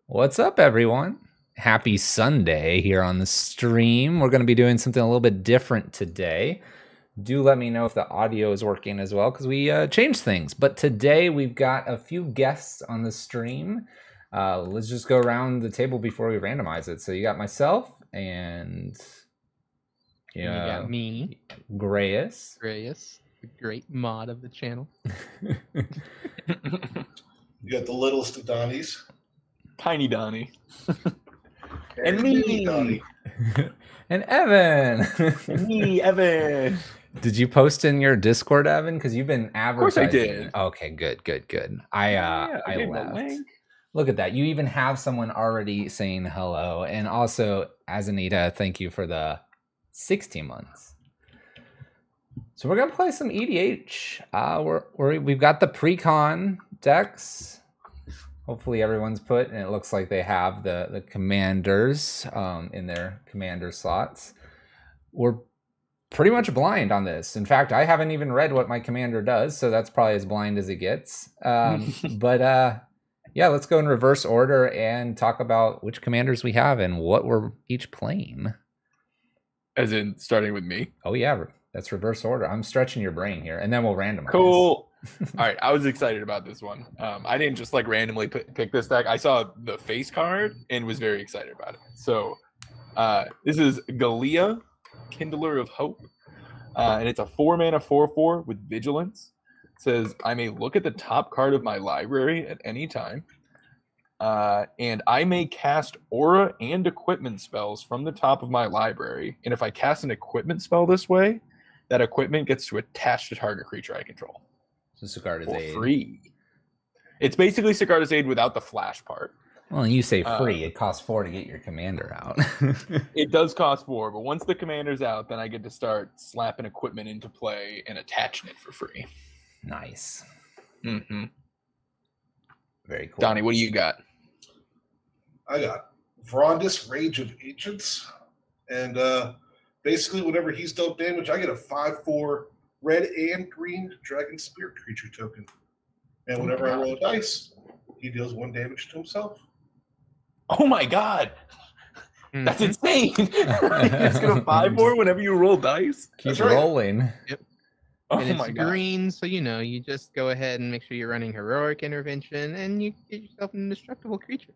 What's up, everyone? Happy Sunday here on the stream. We're going to be doing something a little bit different today. Do let me know if the audio is working as well, because we changed things. But today we've got a few guests on the stream. Let's just go around the table before we randomize it. So you got myself and you got me, Grayus, the great mod of the channel. You got the littlest of Donnies. Tiny Donnie. And me, Donnie. And Evan. And me, Evan. Did you post in your Discord, Evan? Because you've been advertising. Of course I did. Okay, good. I left. Look at that. You even have someone already saying hello. And also, as Anita, thank you for the 16 months. So we're going to play some EDH. We've got the Precon decks. Hopefully everyone's put, and it looks like they have the commanders in their commander slots. We're pretty much blind on this. In fact, I haven't even read what my commander does, so that's probably as blind as it gets. Yeah, let's go in reverse order and talk about which commanders we have and what we're each playing. As in starting with me? Oh yeah, that's reverse order. I'm stretching your brain here, and then we'll randomize. Cool. All right, I was excited about this one. I didn't just like randomly pick this deck. I saw the face card and was very excited about it. So this is Galea, Kindler of Hope, and it's a 4-mana 4/4 with Vigilance. It says I may look at the top card of my library at any time, and I may cast aura and equipment spells from the top of my library. And if I cast an equipment spell this way, that equipment gets to attach to target creature I control. So Sigarda's for Aid. Free. It's basically Sigarda's Aid without the flash part. Well, you say free. It costs 4 to get your commander out. It does cost 4, but once the commander's out, then I get to start slapping equipment into play and attaching it for free. Nice. Mm-hmm. Very cool. Donnie, what do you got? I got Vrondiss, Rage of Ancients. And basically, whenever he's dealt damage, I get a 5/4 red and green Dragon Spirit creature token. And whenever I roll a dice, he deals 1 damage to himself. Oh my god! That's insane! It's going to 5/4 whenever you roll dice? Keep rolling. Yep. Oh and my it's god. green, so you just go ahead and make sure you're running Heroic Intervention, and you get yourself an indestructible creature.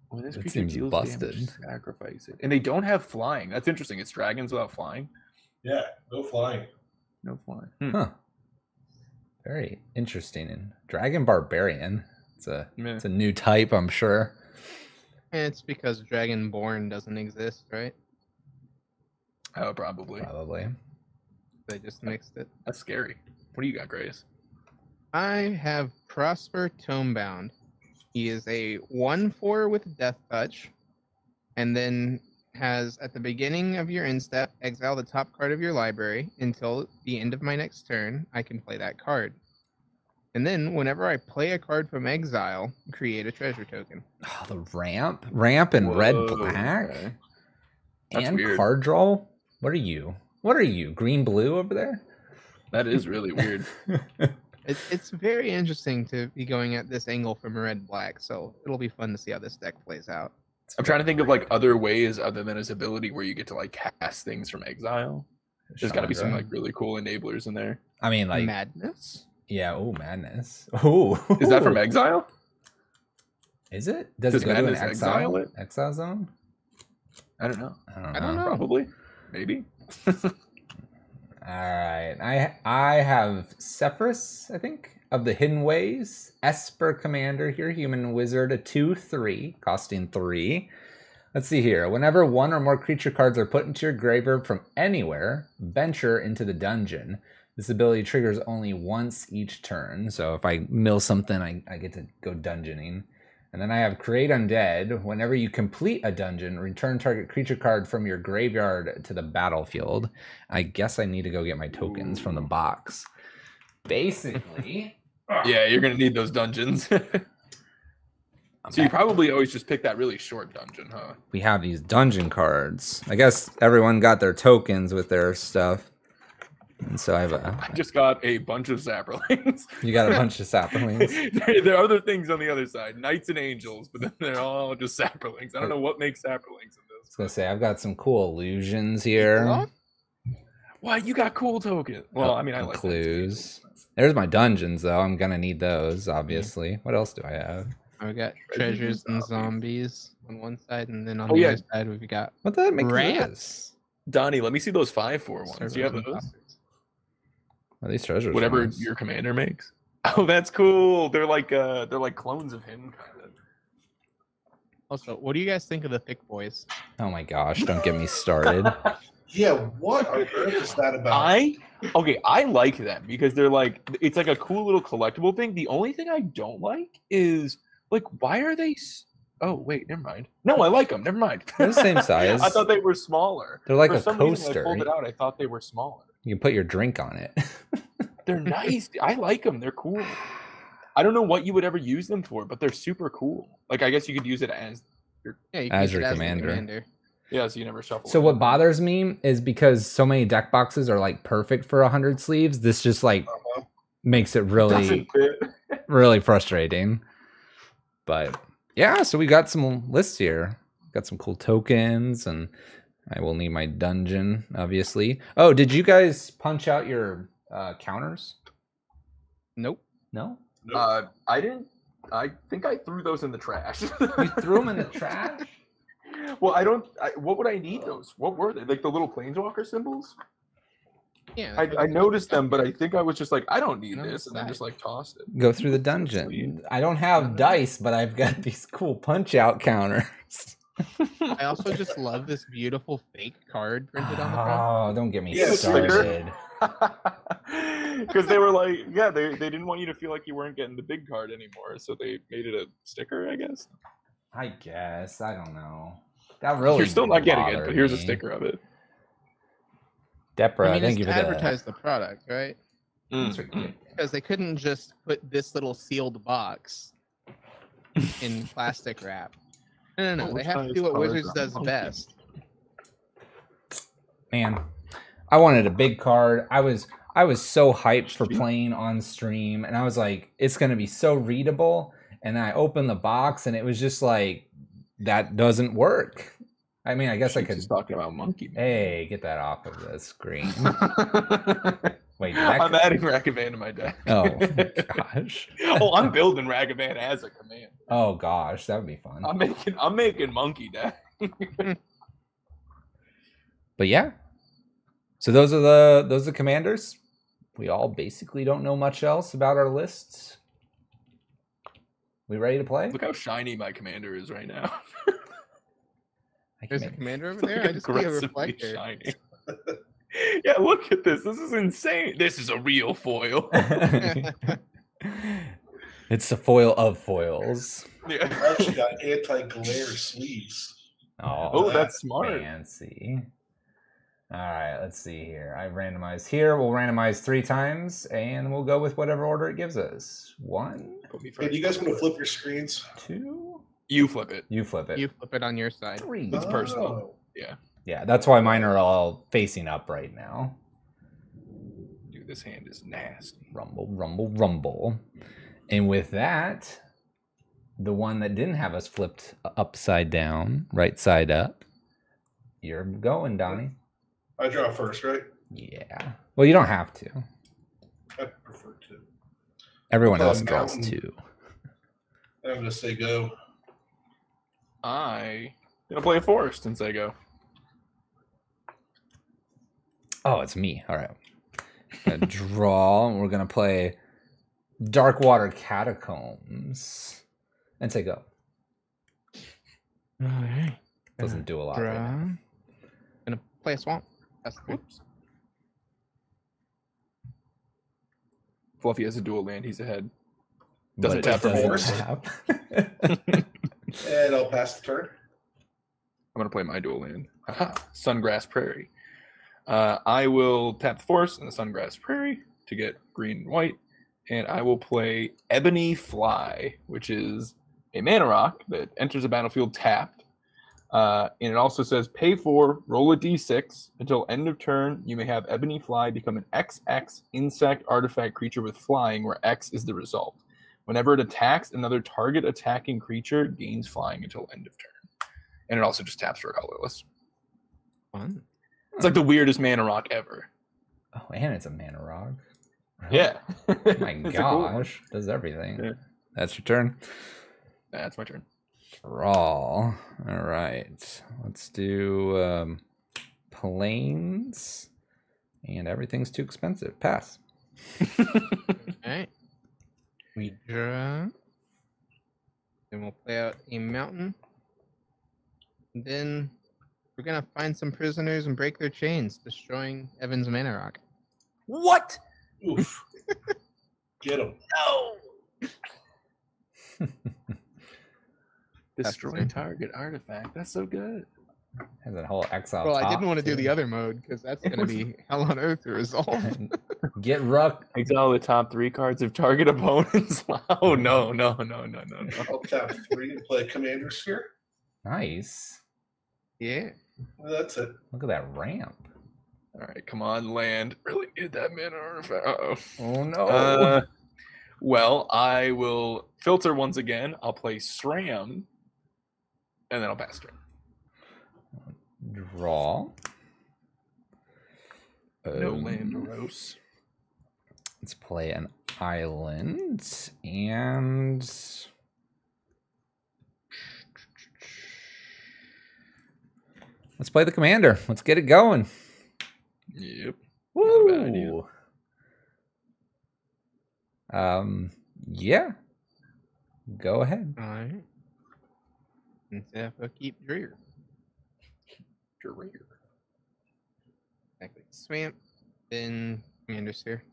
When this That creature seems deals busted. damage, sacrifice it. And they don't have flying. That's interesting. It's dragons without flying. Yeah, no flying. No flying. Huh. Very interesting. And Dragon Barbarian. It's a new type, I'm sure. And it's because Dragonborn doesn't exist, right? Oh, probably. They just mixed it. That's scary. What do you got, Grace? I have Prosper Tomebound. He is a 1/4 with Death Touch, and then has at the beginning of your end step, exile the top card of your library until the end of my next turn. I can play that card. And then whenever I play a card from exile, create a treasure token. Oh, the ramp and red black. Okay. That's And weird. card draw. What are you? Green blue over there? That is really weird. It's very interesting to be going at this angle from red black, so it'll be fun to see how this deck plays out. I'm trying to think of like other ways other than his ability where you get to like cast things from exile. There's got to be some like really cool enablers in there. I mean, like Madness. Yeah. Oh, Madness. Oh, is that from exile? Is it? Does it go Madness to an exile it? exile zone? I don't know. I don't know. Probably. Maybe. All right. I have Sefris, I think, of the Hidden Ways. Esper Commander here, Human Wizard, a 2/3, costing 3. Let's see here. Whenever 1 or more creature cards are put into your graveyard from anywhere, venture into the dungeon. This ability triggers only once each turn. So if I mill something, I get to go dungeoning. And then I have Create Undead. Whenever you complete a dungeon, return target creature card from your graveyard to the battlefield. I guess I need to go get my tokens from the box. Basically. Yeah, you're going to need those dungeons. So you probably always just pick that really short dungeon, huh? We have these dungeon cards. I guess everyone got their tokens with their stuff. And so I have I just got a bunch of saprolings. you got a bunch of saplings. There are other things on the other side, knights and angels, but then they're all just saprolings. I don't know what makes saprolings in I this. was gonna say I've got some cool illusions here. Why you got cool tokens? Well, I mean, I like clues. There's my dungeons though. I'm gonna need those, obviously. What else do I have? We got treasures and zombies on one side, and then on Oh, the yeah. other side we've got What the heck makes rats. Donnie, let me see those 5-4 ones. Do you have Servers and those? boxes. Are these treasures? Whatever ones? your commander makes. Oh, that's cool. They're like clones of him, kind of. Also, what do you guys think of the thick boys? Oh my gosh! Don't get me started. Yeah, what on earth is that about? I like them because they're like, it's like a cool little collectible thing. The only thing I don't like is like, why are they? Oh wait, never mind. No, I like them. Never mind. They're the same size. I thought they were smaller. They're like For a some reason, coaster. I pulled it out. I thought they were smaller. You can put your drink on it. They're nice. I like them. They're cool. I don't know what you would ever use them for, but they're super cool. Like I guess you could use it as You can As use it your the commander. yeah, so you never shuffle. So it. what bothers me is because so many deck boxes are like perfect for 100 sleeves. This just like makes it really, Doesn't fit. really frustrating. But yeah, so we got some lists here. Got some cool tokens, and I will need my dungeon, obviously. Oh, did you guys punch out your counters? Nope. No? I didn't. I think I threw those in the trash. You threw them in the trash? Well, what would I need those? What were they? Like the little planeswalker symbols? Yeah. I noticed them, but I think I was just like, I don't need No, this, and then just like tossed it. Go through the dungeon. I don't have dice, but I've got these cool punch out counters. I also just love this beautiful fake card printed on the front. Oh, don't get me Yeah, started. Because they were like, yeah, they didn't want you to feel like you weren't getting the big card anymore, so they made it a sticker, I guess. I guess. I don't know. That really You're still not getting it, bothered but here's a me. sticker of it. Depra, I mean, thank you it's for to advertise the product, right? Mm. Because they couldn't just put this little sealed box in plastic wrap. No. Well, They which have one to is do what colored Wizards does monkey? best. Man, I wanted a big card. I was so hyped for playing on stream, and I was like, it's gonna be so readable. And I opened the box, and it was just like, that doesn't work. I mean, I guess I could. Just talking about monkey. Hey, get that off of the screen. Wait, I'm adding Ragavan to my deck. Oh gosh. Oh, I'm building Ragavan as a command. Oh gosh, that would be fun. I'm making monkey deck. But yeah. So those are the commanders. We all basically don't know much else about our lists. We ready to play? Look how shiny my commander is right now. There's a commander over there. I just see a Aggressively reflector. shiny. Yeah, look at this. This is insane. This is a real foil. It's the foil of foils. Yeah. I actually got anti-glare sleeves. Oh, that's smart. Fancy. All right, let's see here. I randomized here. We'll randomize 3 times, and we'll go with whatever order it gives us. 1, Put me Hey, first. do you guys want to flip your screens? 2. You flip it. You flip it. You flip it on your side. 3. It's personal. Oh. Yeah, that's why mine are all facing up right now. Dude, this hand is nasty. Rumble, rumble, rumble. And with that, the one that didn't have us flipped upside down, right side up, you're going, Donnie. I draw first, right? Yeah. Well, you don't have to. I prefer to. Everyone Oh, else draws mountain. 2. I'm going to say go. I'm gonna play a forest since I go. Oh, it's me. All right. Gonna draw. And we're going to play Darkwater Catacombs. And say go. All right. Doesn't do a lot right now. Gonna play a swamp. That's the Whoops. Fluffy has a dual land. He's ahead. Doesn't But it tap for doesn't force. tap. And I'll pass the turn. I'm gonna play my dual land. Aha, Sungrass Prairie. I will tap the forest and the Sungrass Prairie to get green and white, and I will play Ebony Fly, which is a mana rock that enters the battlefield tapped. And it also says pay 4, roll a d6. Until end of turn, you may have Ebony Fly become an XX insect artifact creature with flying, where X is the result. Whenever it attacks, another target attacking creature gains flying until end of turn. And it also just taps for colorless. Fun. It's like the weirdest mana rock ever. Oh, and it's a mana rock. Yeah. Oh my It's a cool one. gosh, does everything. Yeah. That's your turn. That's my turn. Draw. All right. Let's do planes. And everything's too expensive. Pass. Alright. We draw. Then we'll play out a mountain. And then we're gonna find some prisoners and break their chains, destroying Evan's mana rock. What? Oof. Get him. No. Destroy target artifact. That's so good. Has a whole exile. Well, I top, didn't want to do too. the other mode because that's gonna be hell on earth to resolve. Get ruck. Exile the top 3 cards of target opponents. Oh no. I'll tap 3 and play Commander Sphere. Nice. Yeah. Well, that's it. Look at that ramp. All right, come on, land. Really need that mana artifact. Uh-oh. Oh no. Well, I will filter once again. I'll play SRAM, and then I'll pass turn. Draw. No Landaros. Let's play an island and let's play the commander. Let's get it going. Yep. Woo! Not a bad idea. Yeah. Go ahead. Alright. And Zephyr keep Dreer. Career. Exactly. Swamp. Then Commander Sphere.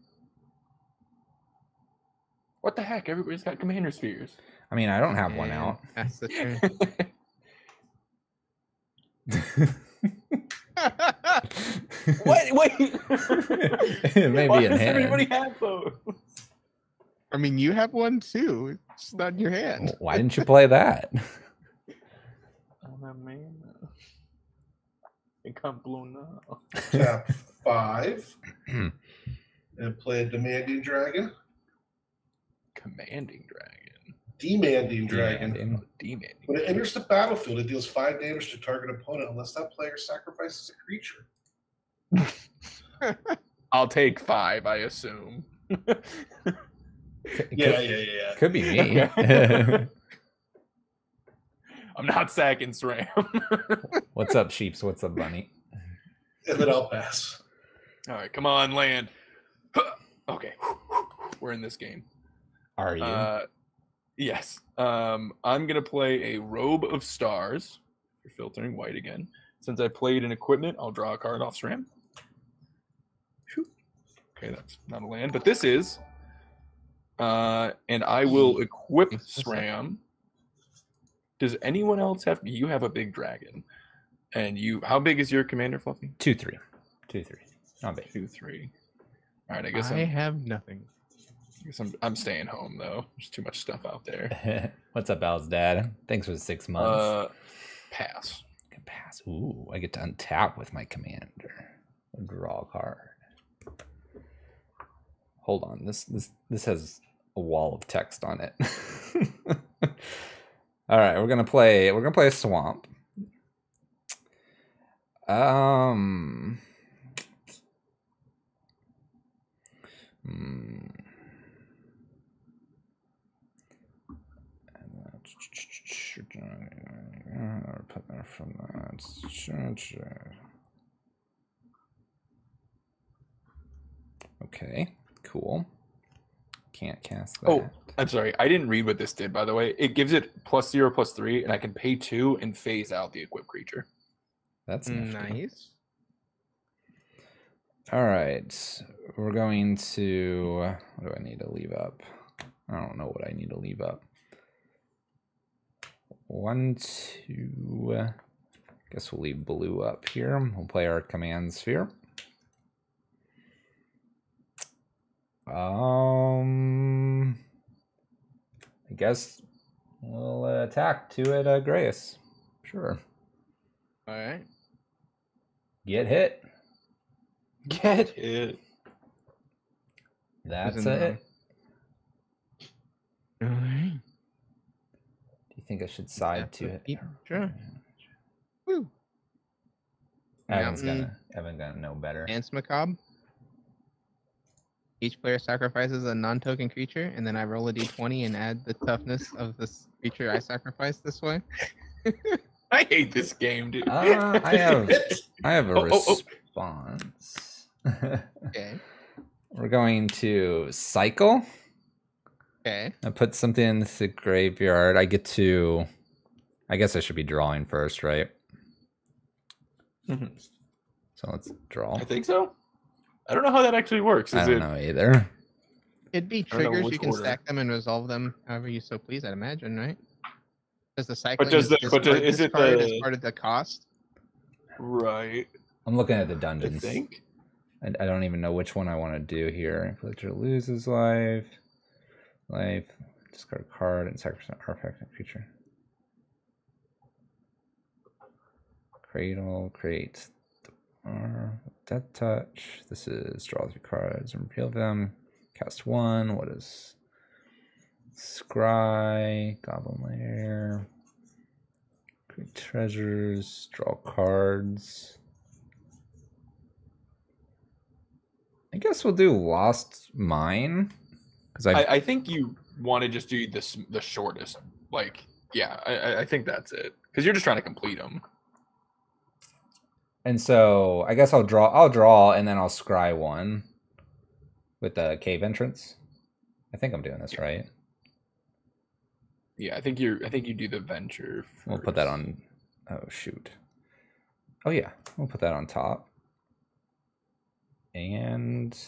What the heck? Everybody's got commander spheres. I mean, I don't have one And out. That's the turn. Wait. It may Why be in does hand. everybody have those? I mean, you have one too. It's not in your hand. Why didn't you play that? Oh man. It can't blow now. Tap 5 and play a Demanding Dragon. Commanding dragon. Demanding Dragon. Demanding. When it enters the battlefield, it deals 5 damage to target opponent unless that player sacrifices a creature. I'll take 5, I assume. Yeah. Could be me. I'm not sacking SRAM. What's up, Sheeps? What's up, Bunny? And then I'll pass. All right, come on, land. Okay, we're in this game. Are you? Yes. I'm gonna play a Robe of Stars. You're filtering white again. Since I played an equipment, I'll draw a card off SRAM. Okay, that's not a land, but this is. And I will equip SRAM. Does anyone else have? You have a big dragon, and you. How big is your commander, Fluffy? 2/3. 2/3. Not big. 2/3. All right, I guess I have nothing. I'm staying home though. There's too much stuff out there. What's up, Al's dad? Thanks for the 6 months. Pass. I can pass. Ooh, I get to untap with my commander. Draw a card. Hold on. This has a wall of text on it. All right, we're gonna play a swamp. Okay, cool. Can't cast that. Oh, I'm sorry. I didn't read what this did, by the way. It gives it +0/+3, and I can pay 2 and phase out the equipped creature. That's nifty. Nice. All right, we're going to. What do I need to leave up? I don't know what I need to leave up. 1, 2. Guess we'll leave blue up here. We'll play our command sphere. I guess we'll attack 2 at Grace. Sure. All right. Get hit. Get it. That's Who's in the it. room? All right. Do you think I should side to it? Sure. Woo. Evan's Mountain gonna know better. Dance Macabre. Each player sacrifices a non-token creature, and then I roll a d20 and add the toughness of this creature I sacrificed this way. I hate this game, dude. I have a Oh, oh, oh. response. Okay. We're going to cycle. Okay. I put something in the graveyard. I get to. I guess I should be drawing first, right? Mhm. So let's draw. I think so. I don't know how that actually works. I Is don't it? know either. It'd be I don't know triggers. which You can order. stack them and resolve them however you so please, I'd imagine, right? Does the cycling does is the- discard is this it card the- as part of the cost? Right. I'm looking at the I dungeons. think. I don't even know which one I want to do here. Villager loses life. Discard a card and sacrifice an artifact and creature. Cradle creates Death Touch. This is draw 3 cards and reveal them. Cast 1. What is Scry? Goblin Lair. Create treasures. Draw cards. I guess we'll do Lost Mine. Because I think you want to just do the shortest. Like, yeah, I think that's it. Because you're just trying to complete them. And so I guess I'll draw and then I'll scry 1 with the cave entrance. I think I'm doing this right. Yeah, I think you do the venture. We'll put that on. Oh shoot. Oh yeah, we'll put that on top. And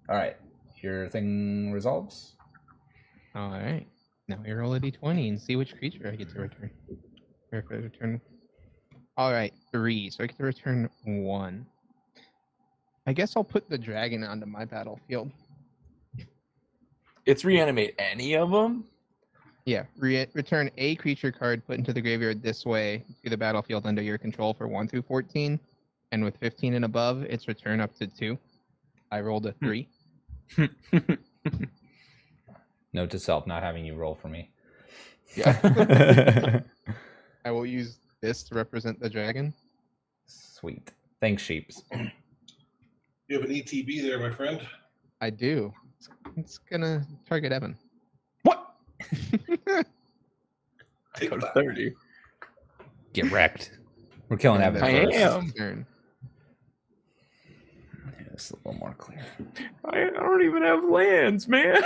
all right, your thing resolves. All right. Now we roll a d20 and see which creature I get to return. Or if I return. All right, 3. So I get to return 1. I guess I'll put the dragon onto my battlefield. It's reanimate any of them. Yeah, return a creature card put into the graveyard this way to the battlefield under your control for 1 through 14. And with 15 and above, it's return up to 2. I rolled a 3. Note to self: not having you roll for me. Yeah. I will use this to represent the dragon. Sweet. Thanks, sheeps. You have an ETB there, my friend. I do. It's gonna target Evan. What? Take Go to that. 30. Get wrecked. We're killing And Evan then first. am. turn. Yeah, it's a little more clear. I don't even have lands, man.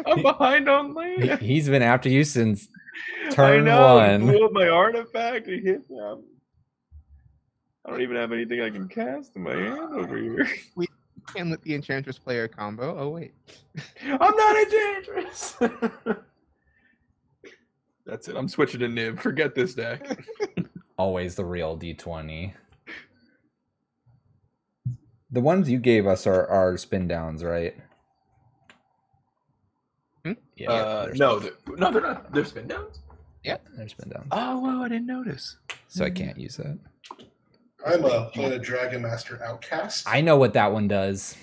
I'm behind on land. He's been after you since I turn know. 1. Blew up my artifact. It hit them. I don't even have anything I can cast in my hand over here. Can let the Enchantress play a combo. Oh wait. I'm not Enchantress. That's it. I'm switching to Nib. Forget this deck. Always the real D20. The ones you gave us are spin downs, right? Yeah. they're No, no, they're not. They're spin downs. they're spin downs. Oh, well, I didn't notice. So I can't use that. I'm playing a Dragon Master Outcast. I know what that one does.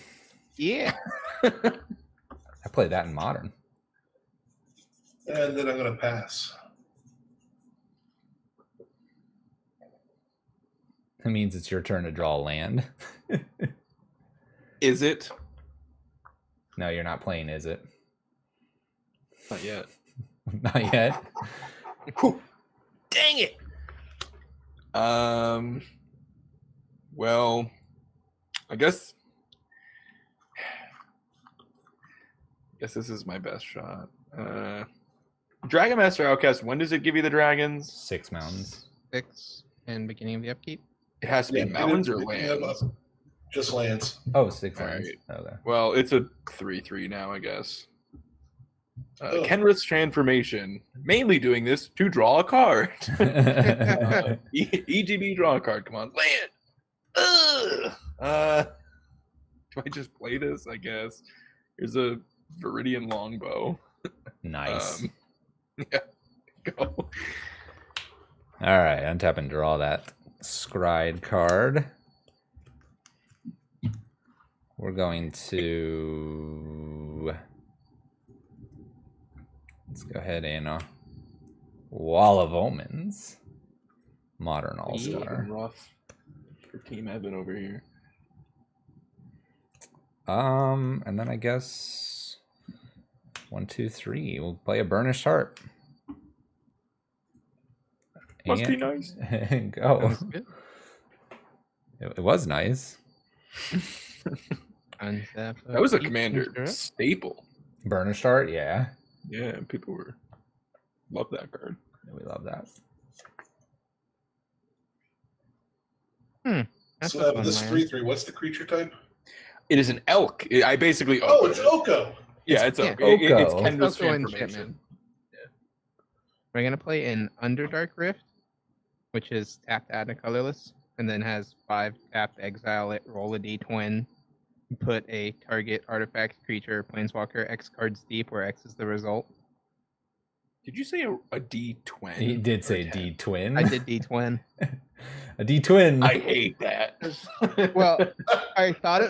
Yeah. I play that in Modern. And then I'm going to pass. That means it's your turn to draw a land. Is it? No, you're not playing, is it? Not yet. Not yet. Dang it. Well, I guess this is my best shot. Dragon Master Outcast, when does it give you the dragons? 6 mountains. 6 and beginning of the upkeep. It has to be mountains or lands. Just lands. Oh, 6 All lands. right. Okay. Well, it's a 3/3 now, I guess. Oh. Kenrith's Transformation, mainly doing this to draw a card. EGB, draw a card. Come on, land. Do I just play this? I guess. Here's a Viridian Longbow. Nice. Yeah, go. All right, untap and draw that scryed card. We're going to... Let's go ahead and Wall of Omens. Modern All-Star. Rough for Team Evan over here. And then I guess 1, 2, 3. We'll play a Burnished Heart. Must be nice. Go. It was nice. Untap. That was a commander staple. Burnished Heart, yeah. Yeah, people love that card. Yeah, we love that. That's So a fun this land. 3/3. What's the creature type? It is an elk. I basically Oh, it's Oko. Yeah, it's yeah, elk. It's Oko. Kendra's Oko transformation. enchantment. We're gonna play an Underdark Rift, which is tapped, add a colorless, and then has 5 tapped, exile it, roll a d20, put a target artifact, creature, planeswalker, X cards deep, where X is the result. Did you say a D20? He did say or 10? D-Twin. I did d20. A D-Twin. I hate that. Well, I thought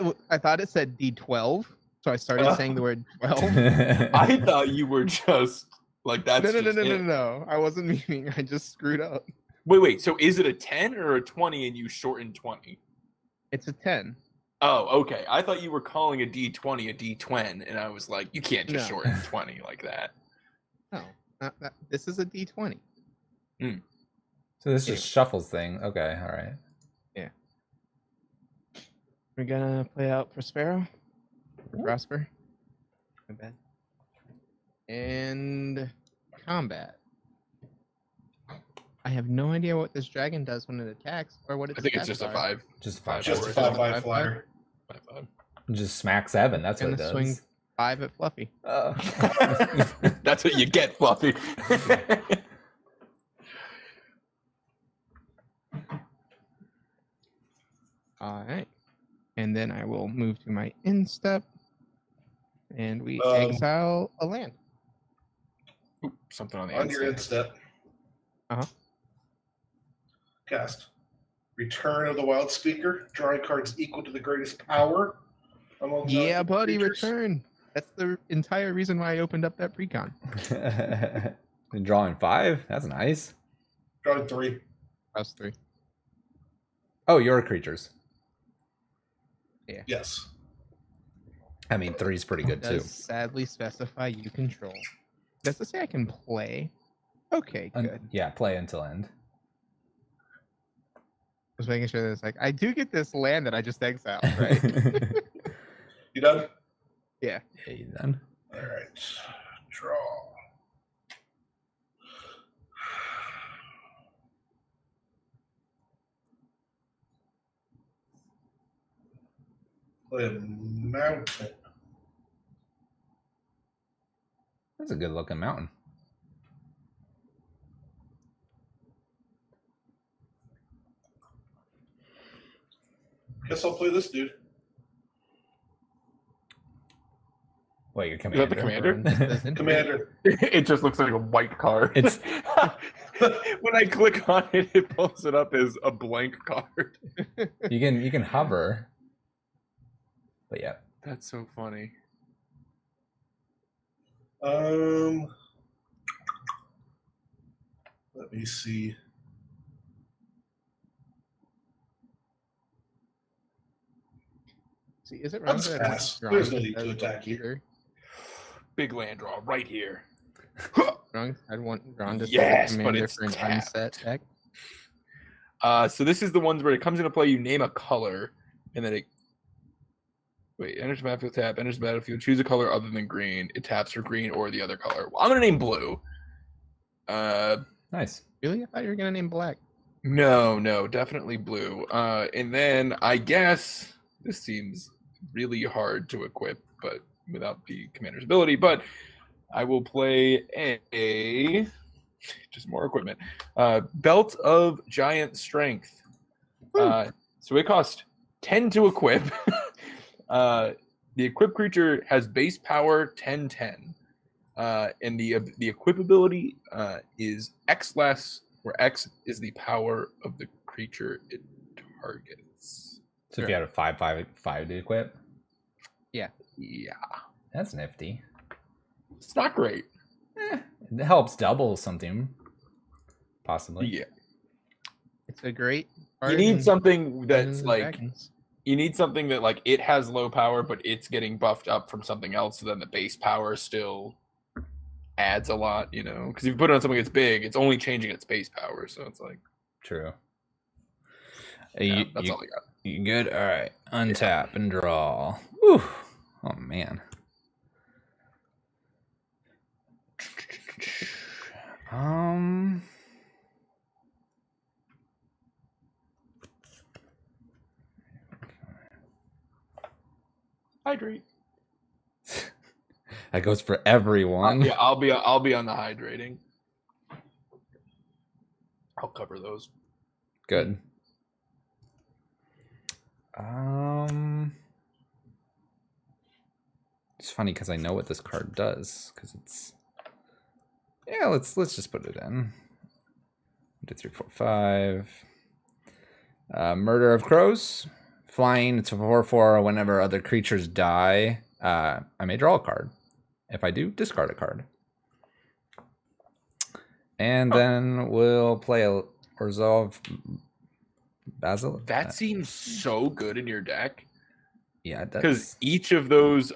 it said d12, so I started saying the word 12. I thought you were just like that's No, just it. no. I wasn't meaning. I just screwed up. Wait. So is it a 10 or a 20 and you shortened 20? It's a 10. Oh, okay. I thought you were calling a D20 a D20, and I was like, you can't just No. shorten 20 like that. No, not that. This is a d20. So this just shuffles thing. Okay, all right. We're gonna play out Prospero. Prosper. My bad. And combat. I have no idea what this dragon does when it attacks or what its I think it's stats just a are. 5. Just 5. Just a Just 5/5 flyer. 5. Just smack 7. That's what it Gonna does. swing 5 at Fluffy. That's what you get, Fluffy. All right. And then I will move to my instep. And we Um, exile a land. Oop, something on the On your inside. instep. Uh-huh. Cast. Return of the Wild Speaker. Drawing cards equal to the greatest power. Among Yeah, non-creature buddy, creatures. return. That's the entire reason why I opened up that precon. And drawing 5? That's nice. Drawing 3. +3. Oh, your creatures. Yes. I mean, 3's pretty good too. Does sadly specify you control. Does it say I can play? Okay, good. Yeah, play until end. Just making sure that it's like, I do get this land that I just exiled, right? You done? Yeah. Yeah, you done? All right. Draw. Play a mountain. That's a good looking mountain. Guess I'll play this dude. Wait, your Is commander? that the commander? Commander. It just looks like a white card. It's- when I click on it, it pulls it up as a blank card. You can hover. But yeah. That's so funny. Let me see. See, is it Let's wrong that pass. Ron There's no just need to has attack you. either? Big land draw right here. Wrong. I'd want Ron to Yes, set but commander it's for an tapped. unset deck. So this is the ones where it comes into play. You name a color, and then it enters the battlefield. Tap enters the battlefield. Choose a color other than green. It taps for green or the other color. Well, I'm gonna name blue. Nice. Really? I thought you were gonna name black. No, definitely blue. And then I guess this seems really hard to equip, but without the commander's ability. But I will play a just more equipment. Belt of Giant Strength. So it costs 10 to equip. The equipped creature has base power 10/10. And the equipability is X less where X is the power of the creature it targets. So if you had a 5/5/5 to equip, Yeah. that's nifty. It's not great. It helps double something, possibly. Yeah. It's a great. You need something that's Dungeons and like Dragons. you need something that like it has low power, but it's getting buffed up from something else. So then the base power still adds a lot, you know. Because if you put it on something that's big, it's only changing its base power. So it's like True. yeah, that's all I got. You good? All right. Untap and draw. Whew. Oh man. Hydrate. That goes for everyone. Yeah, I'll be on the hydrating. I'll cover those. Good. It's funny because I know what this card does because it's let's just put it in. 1, 2, 3, 4, 5. Murder of Crows. Flying, it's a 4/4. Whenever other creatures die, I may draw a card. If I do, discard a card. And then we'll play a Resolve Basil. That seems so good in your deck. Yeah, because each of those,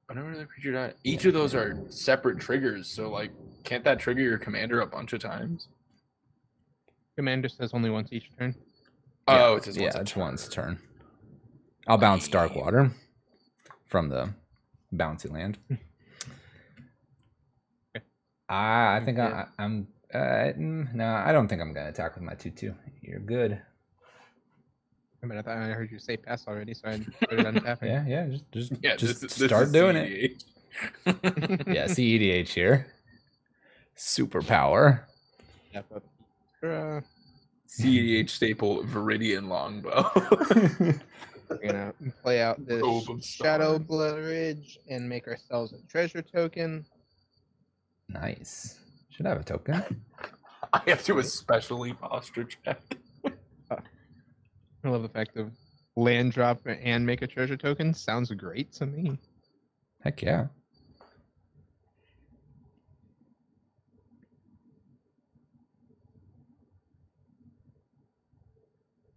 whenever the creature dies, each of those are separate triggers. So like, can't that trigger your commander a bunch of times? Commander says only once each turn. Oh, it's just it's once a turn. I'll bounce Darkwater from the bouncy land. I think I'm. No, I don't think I'm gonna attack with my 2/2. You're good. I mean, I thought I heard you say pass already, so I put it on tapping. Yeah. Just this start doing it. Yeah, see EDH here. Superpower. Tap up. CEDH staple Viridian Longbow. We're gonna play out this Shadow Ridge and make ourselves a treasure token. Nice. Should have a token. I have to especially posture check. I love the fact of land drop and make a treasure token. Sounds great to me. Heck yeah.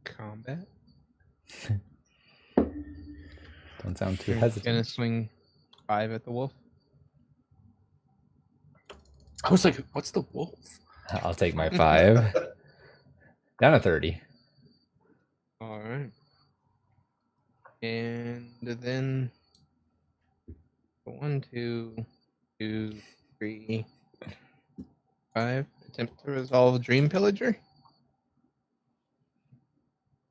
Combat. Don't sound too You're hesitant. gonna swing 5 at the wolf. I was like, what's the wolf? I'll take my 5. Down to 30. All right. And then 1, 2, 2, 3, 5. Attempt to resolve Dream Pillager.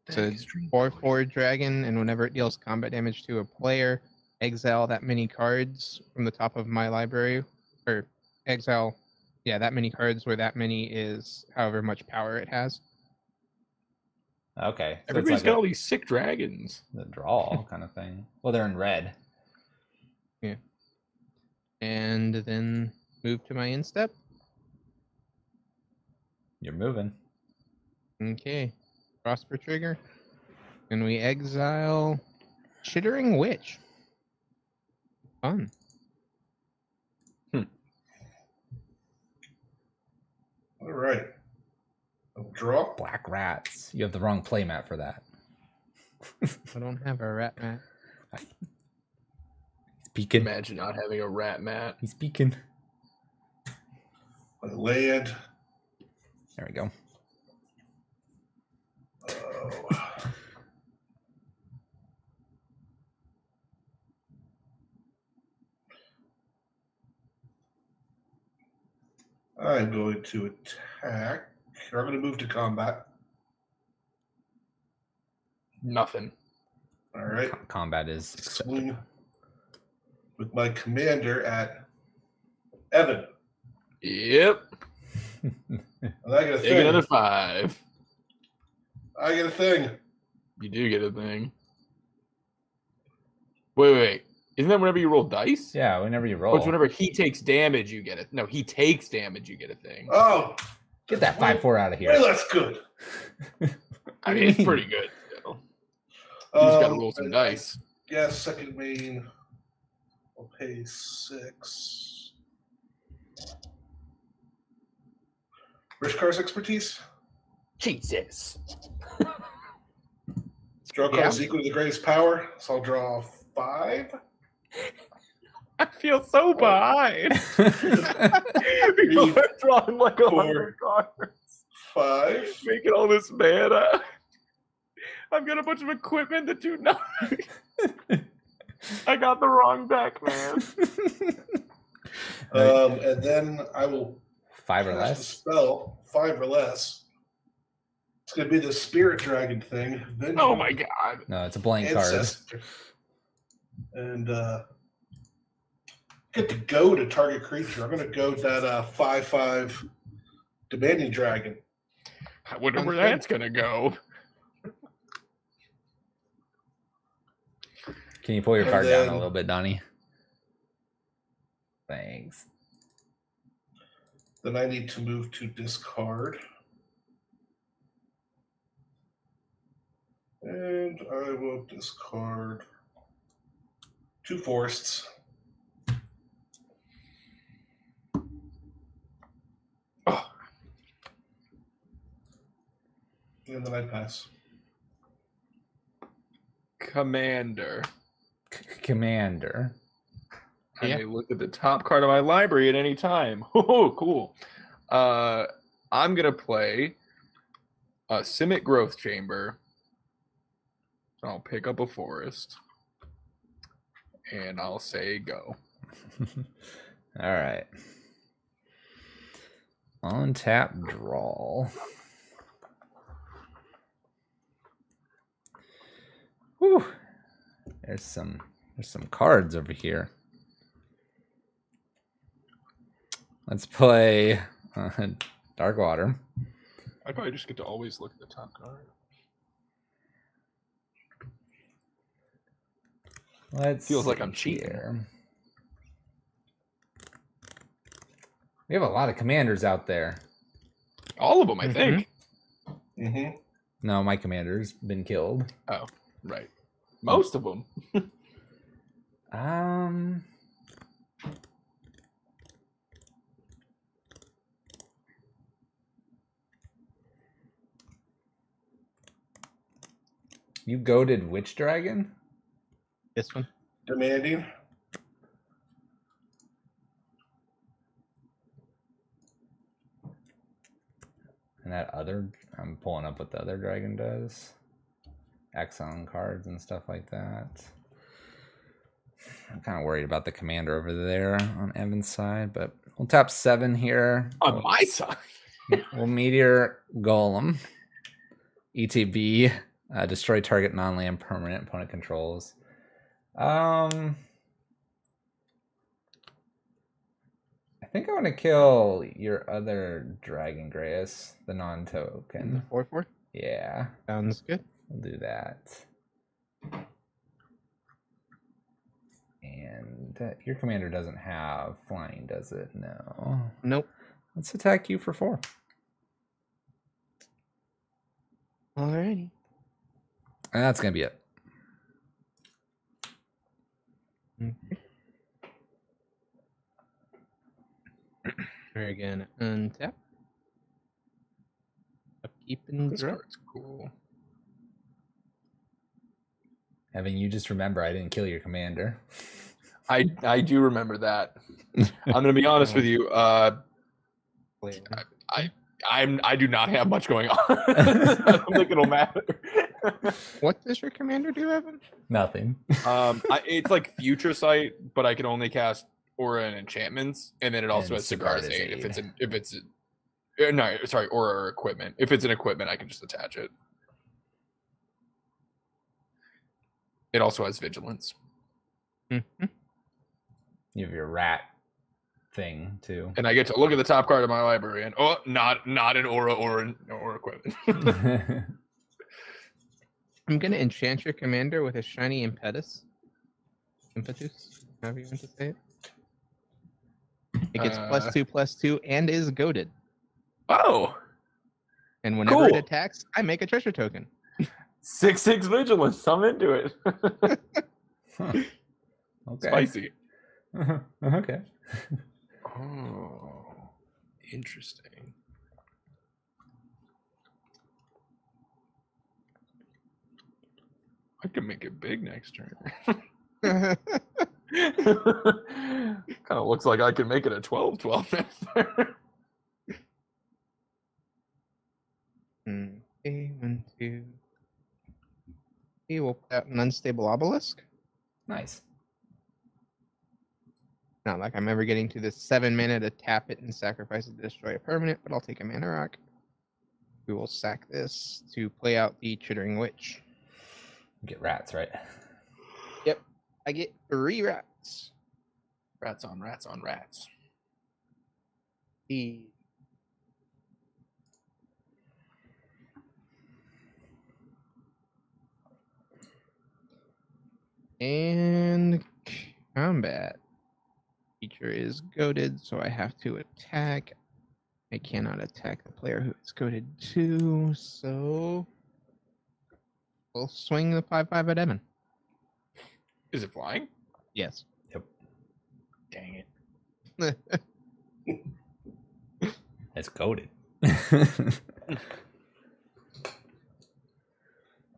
It's a 4/4 dragon, and whenever it deals combat damage to a player, exile that many cards from the top of my library, or exile, that many cards where that many is however much power it has. Okay. So Everybody's it's got like all these sick dragons. the draw kind of thing. Well, they're in red. Yeah. And then move to my instep. You're moving. Okay. Prosper trigger. And we exile Chittering Witch. Fun. All right. Draw. Black rats. You have the wrong playmat for that. I don't have a rat mat. He's peeking. Imagine not having a rat mat. He's peeking. Land. There we go. I'm going to attack. I'm going to move to combat. Nothing. All right. Combat is acceptable. Swing with my commander at Evan. Yep. And I get a Take thing. another 5. I get a thing. You do get a thing. Wait. Isn't that whenever you roll dice? Yeah, whenever you Oh, roll. it's whenever he takes damage, you get it. No, he takes damage, you get a thing. Oh, Get that 5/4 out of Way here. less good. I mean, it's pretty good. Still. You just got to roll some dice. Yeah, second main. I'll pay 6. Rishkar's expertise. Jesus. Draw cards equal to the greatest power, so I'll draw 5. I feel so behind. People are drawing like 100 cards. 5. Making all this mana. I've got a bunch of equipment that do nothing. I got the wrong deck, man. And then I will 5 or cast less. the spell 5 or less. It's going to be the Spirit Dragon thing. Oh my god. No, it's a blank card. Ancestor. And get to go to target creature. I'm going to go that 5/5 Demanding Dragon. I wonder where that's gonna go. Can you pull your And card down then- a little bit, Donnie? Thanks. Then I need to move to discard. And I will discard 2 forests. Oh, And then I pass. Commander. Commander. I Yeah. may look at the top card of my library at any time. Oh, cool. I'm gonna play a Simic Growth Chamber. I'll pick up a forest, and I'll say go. All right. On tap draw. Whew. There's some cards over here. Let's play Darkwater. I probably just get to always look at the top card. Let's Feels like see I'm cheating. here. We have a lot of commanders out there. All of them, I Mhm. think. Mm-hmm. No, my commander's been killed. Oh, right. Most of them. You goated Witch Dragon? This one. Demanding. And that other, I'm pulling up what the other dragon does. Exxon cards and stuff like that. I'm kind of worried about the commander over there on Evan's side, but we'll tap 7 here. On my side. We'll Meteor Golem. ETB. Destroy target non-land permanent opponent controls. I think I want to kill your other Dragon Grace, the non-token. 4/4. Yeah, Sounds good. we'll do that. And your commander doesn't have flying, does it? No. Nope. Let's attack you for 4. Alrighty. And that's going to be it. We're gonna untap. Upkeep and This draw. card's cool. Evan, you just remember I didn't kill your commander. I do remember that. I'm gonna be honest with you. I do not have much going on. I don't think it'll matter. What does your commander do, Evan? Nothing. It's like Future Sight, but I can only cast Aura and enchantments, and then it also And has Cigar's Cigar's Aid. Aid. If it's no, sorry, Aura or equipment. If it's an equipment, I can just attach it. It also has Vigilance, Mm-hmm. You have your rat thing too. and I get to look at the top card of my library, and not an Aura or equipment. I'm gonna enchant your commander with a shiny impetus. Impetus, however you want to say it. It gets +2/+2 and is goaded. Oh, And whenever it Cool. attacks, I make a treasure token. 6/6 vigilance. I'm into it. Huh. Okay. Spicy. Okay. Oh, interesting. I can make it big next turn. Kind of looks like I can make it a 12/12 next turn. Okay, 1, 2. Okay, we'll put out an unstable obelisk. Nice. Not like I'm ever getting to this 7 mana to tap it and sacrifice it to destroy a permanent, but I'll take a mana rock. We will sack this to play out the Chittering Witch. Get rats, right? Yep, I get 3 rats. Rats on rats on rats. The and combat. Creature is goaded, so I have to attack. I cannot attack the player who is goaded to, so we'll swing the 5/5 at Evan. Is it flying? Yes. Dang it. It's coded.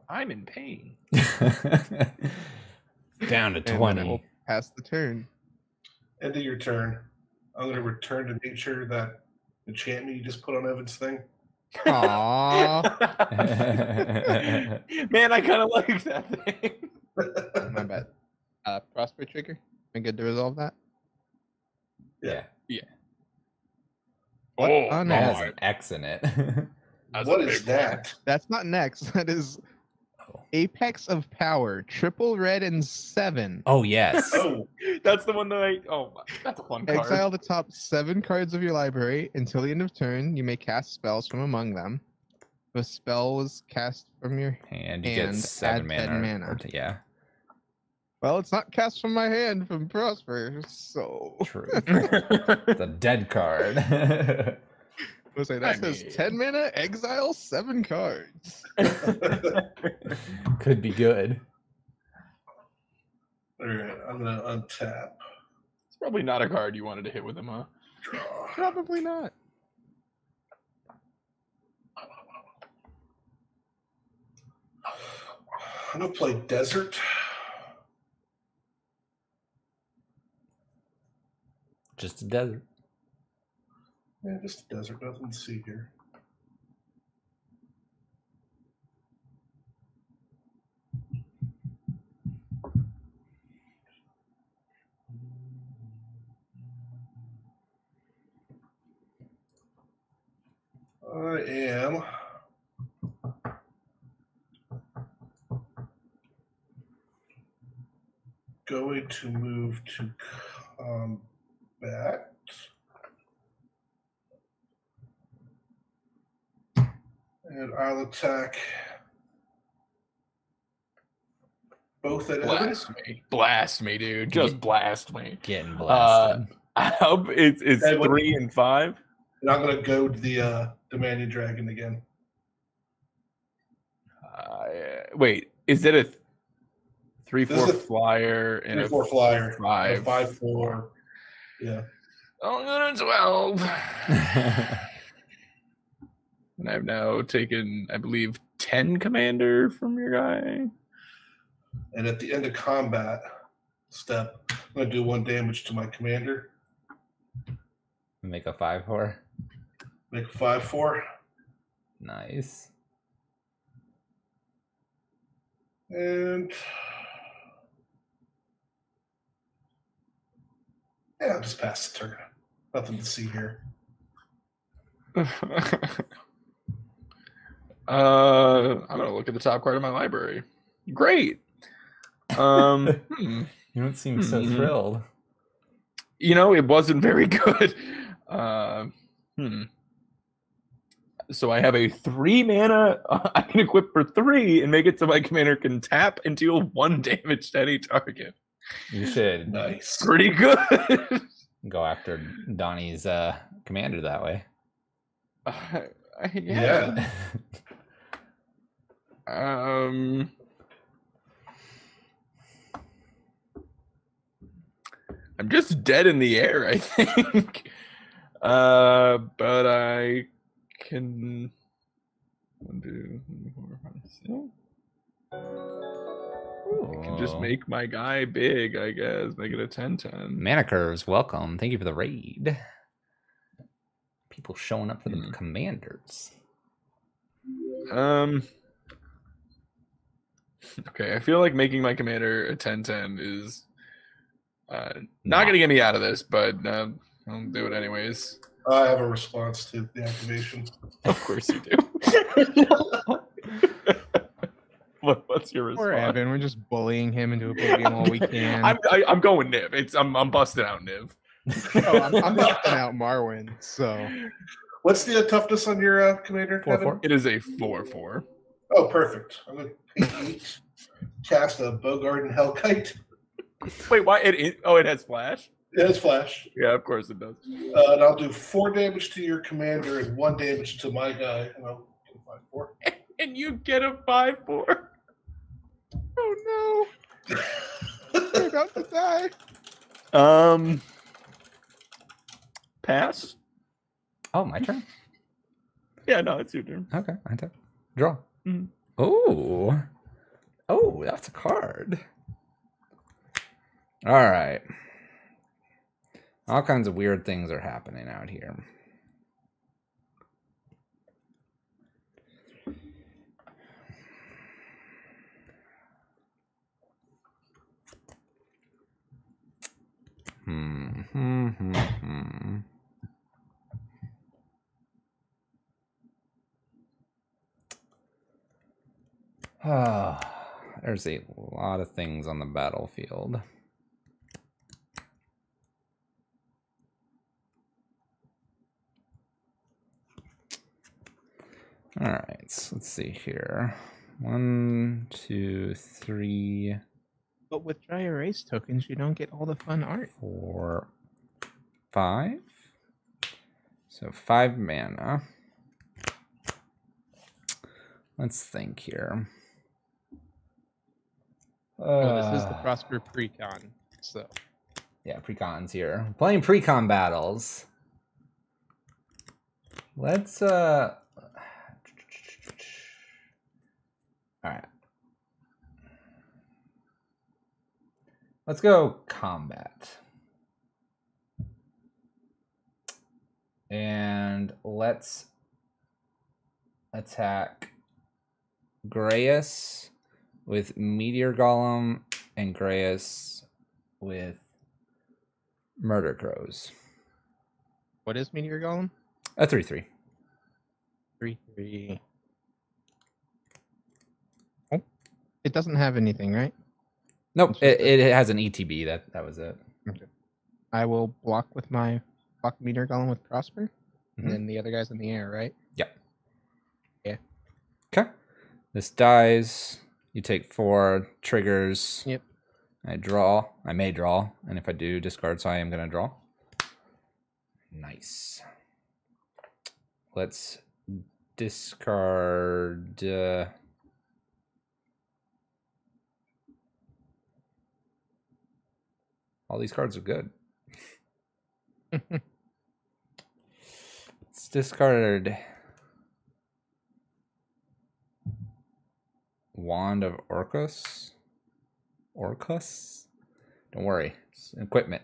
I'm in pain. Down to And then 20. I will pass the turn. End of your turn. I'm going to return to nature that enchantment you just put on Evan's thing. Aww. Man, I kind of like that thing. My bad. Prosper trigger. Am I good to resolve that? Yeah. What Oh, on That has earth? an X in it. That's What a is big one. that? That's not next. That is Oh. Apex of Power. Triple red and 7. Oh, yes. Oh, That's the one that that's a fun card. Exile the top 7 cards of your library. Until the end of turn, you may cast spells from among them. If a spell was cast from your And you get And 7 add 10 mana. mana. Yeah, well, it's not cast from my hand from Prosper, so true. It's a dead card. I was like, I that says mean- 10 mana, exile 7 cards. Could be good. all right. I'm going to untap. It's probably not a card you wanted to hit with him, huh? Draw. Probably not. I'm going to play Desert. Just a desert. Yeah, just a desert. Nothing to see here. I am going to move to combat. And I'll attack both at Evan. Blast me, dude. Just blast me. Getting blasted. I hope it's Hey, what- 3 and 5. And I'm going to goad the Demanding Dragon again. Wait, is it a 3/4 This is a flyer and 3/4 flyer. 5? 5/4. Yeah. I'm gonna 12. And I've now taken, I believe, 10 commander from your guy. And at the end of combat step, I'm going to do 1 damage to my commander. Make a 5/4. Make a 5/4. Nice. And yeah, I'll just pass the turn. Nothing to see here. I'm gonna look at the top card of my library. Great. You don't seem so Mhm. thrilled. It wasn't very good. So I have a 3 mana I can equip for 3 and make it so my commander can tap and deal 1 damage to any target. You should Nice. Pretty good. go after Donnie's commander that way. Yeah. I'm just dead in the air, I think. But I can 1, 2, 3, 4, 5, 6. I can just make my guy big, I guess. Make it a 10-10. Mana Curves, welcome. Thank you for the raid. People showing up for the commanders. Okay, I feel like making my commander a 10-10 is not going to get me out of this, but I'll do it anyways. I have a response to the activation. Of course you do. What's your response? Poor Evan, we're just bullying him into oblivion all we can. I'm going Niv. I'm busting out Niv. Oh, I'm busting out Marwyn. So, what's the toughness on your commander? 4/4. It is a 4/4. Oh, perfect. I'm going to pay 8, cast a Bogard and Hellkite. Wait, why? It has flash? It has flash. Yeah, of course it does. And I'll do 4 damage to your commander and 1 damage to my guy, and I'll get a 5/4. And you get a 5/4. oh no, we're about to die. Pass. Oh, my turn? Yeah, no, it's your turn. Okay, my turn. Draw. Mm-hmm. Oh. Oh, that's a card. All right. All kinds of weird things are happening out here. There's a lot of things on the battlefield. All right, let's see here. 1, 2, 3. But with dry erase tokens, you don't get all the fun art. 4, 5. So 5 mana. Let's think here. This is the Prosper Precon. So yeah, Precon's here. Playing Precon battles. Let's all right. Let's go combat. And let's attack Grayus with Meteor Golem and Grayus with Murder Crows. what is Meteor Golem? A 3/3. 3/3. Oh, it doesn't have anything, right? Nope, it has an ETB. That was it. Okay. I will block Meteor Golem with Prosper, and then the other guy's in the air, right? Yep. Yeah. Okay. This dies. You take 4 triggers. Yep. I draw. I may draw, and if I do discard, so I am gonna draw. Nice. Let's discard. All these cards are good. Let's discard Wand of Orcus. Don't worry, it's equipment.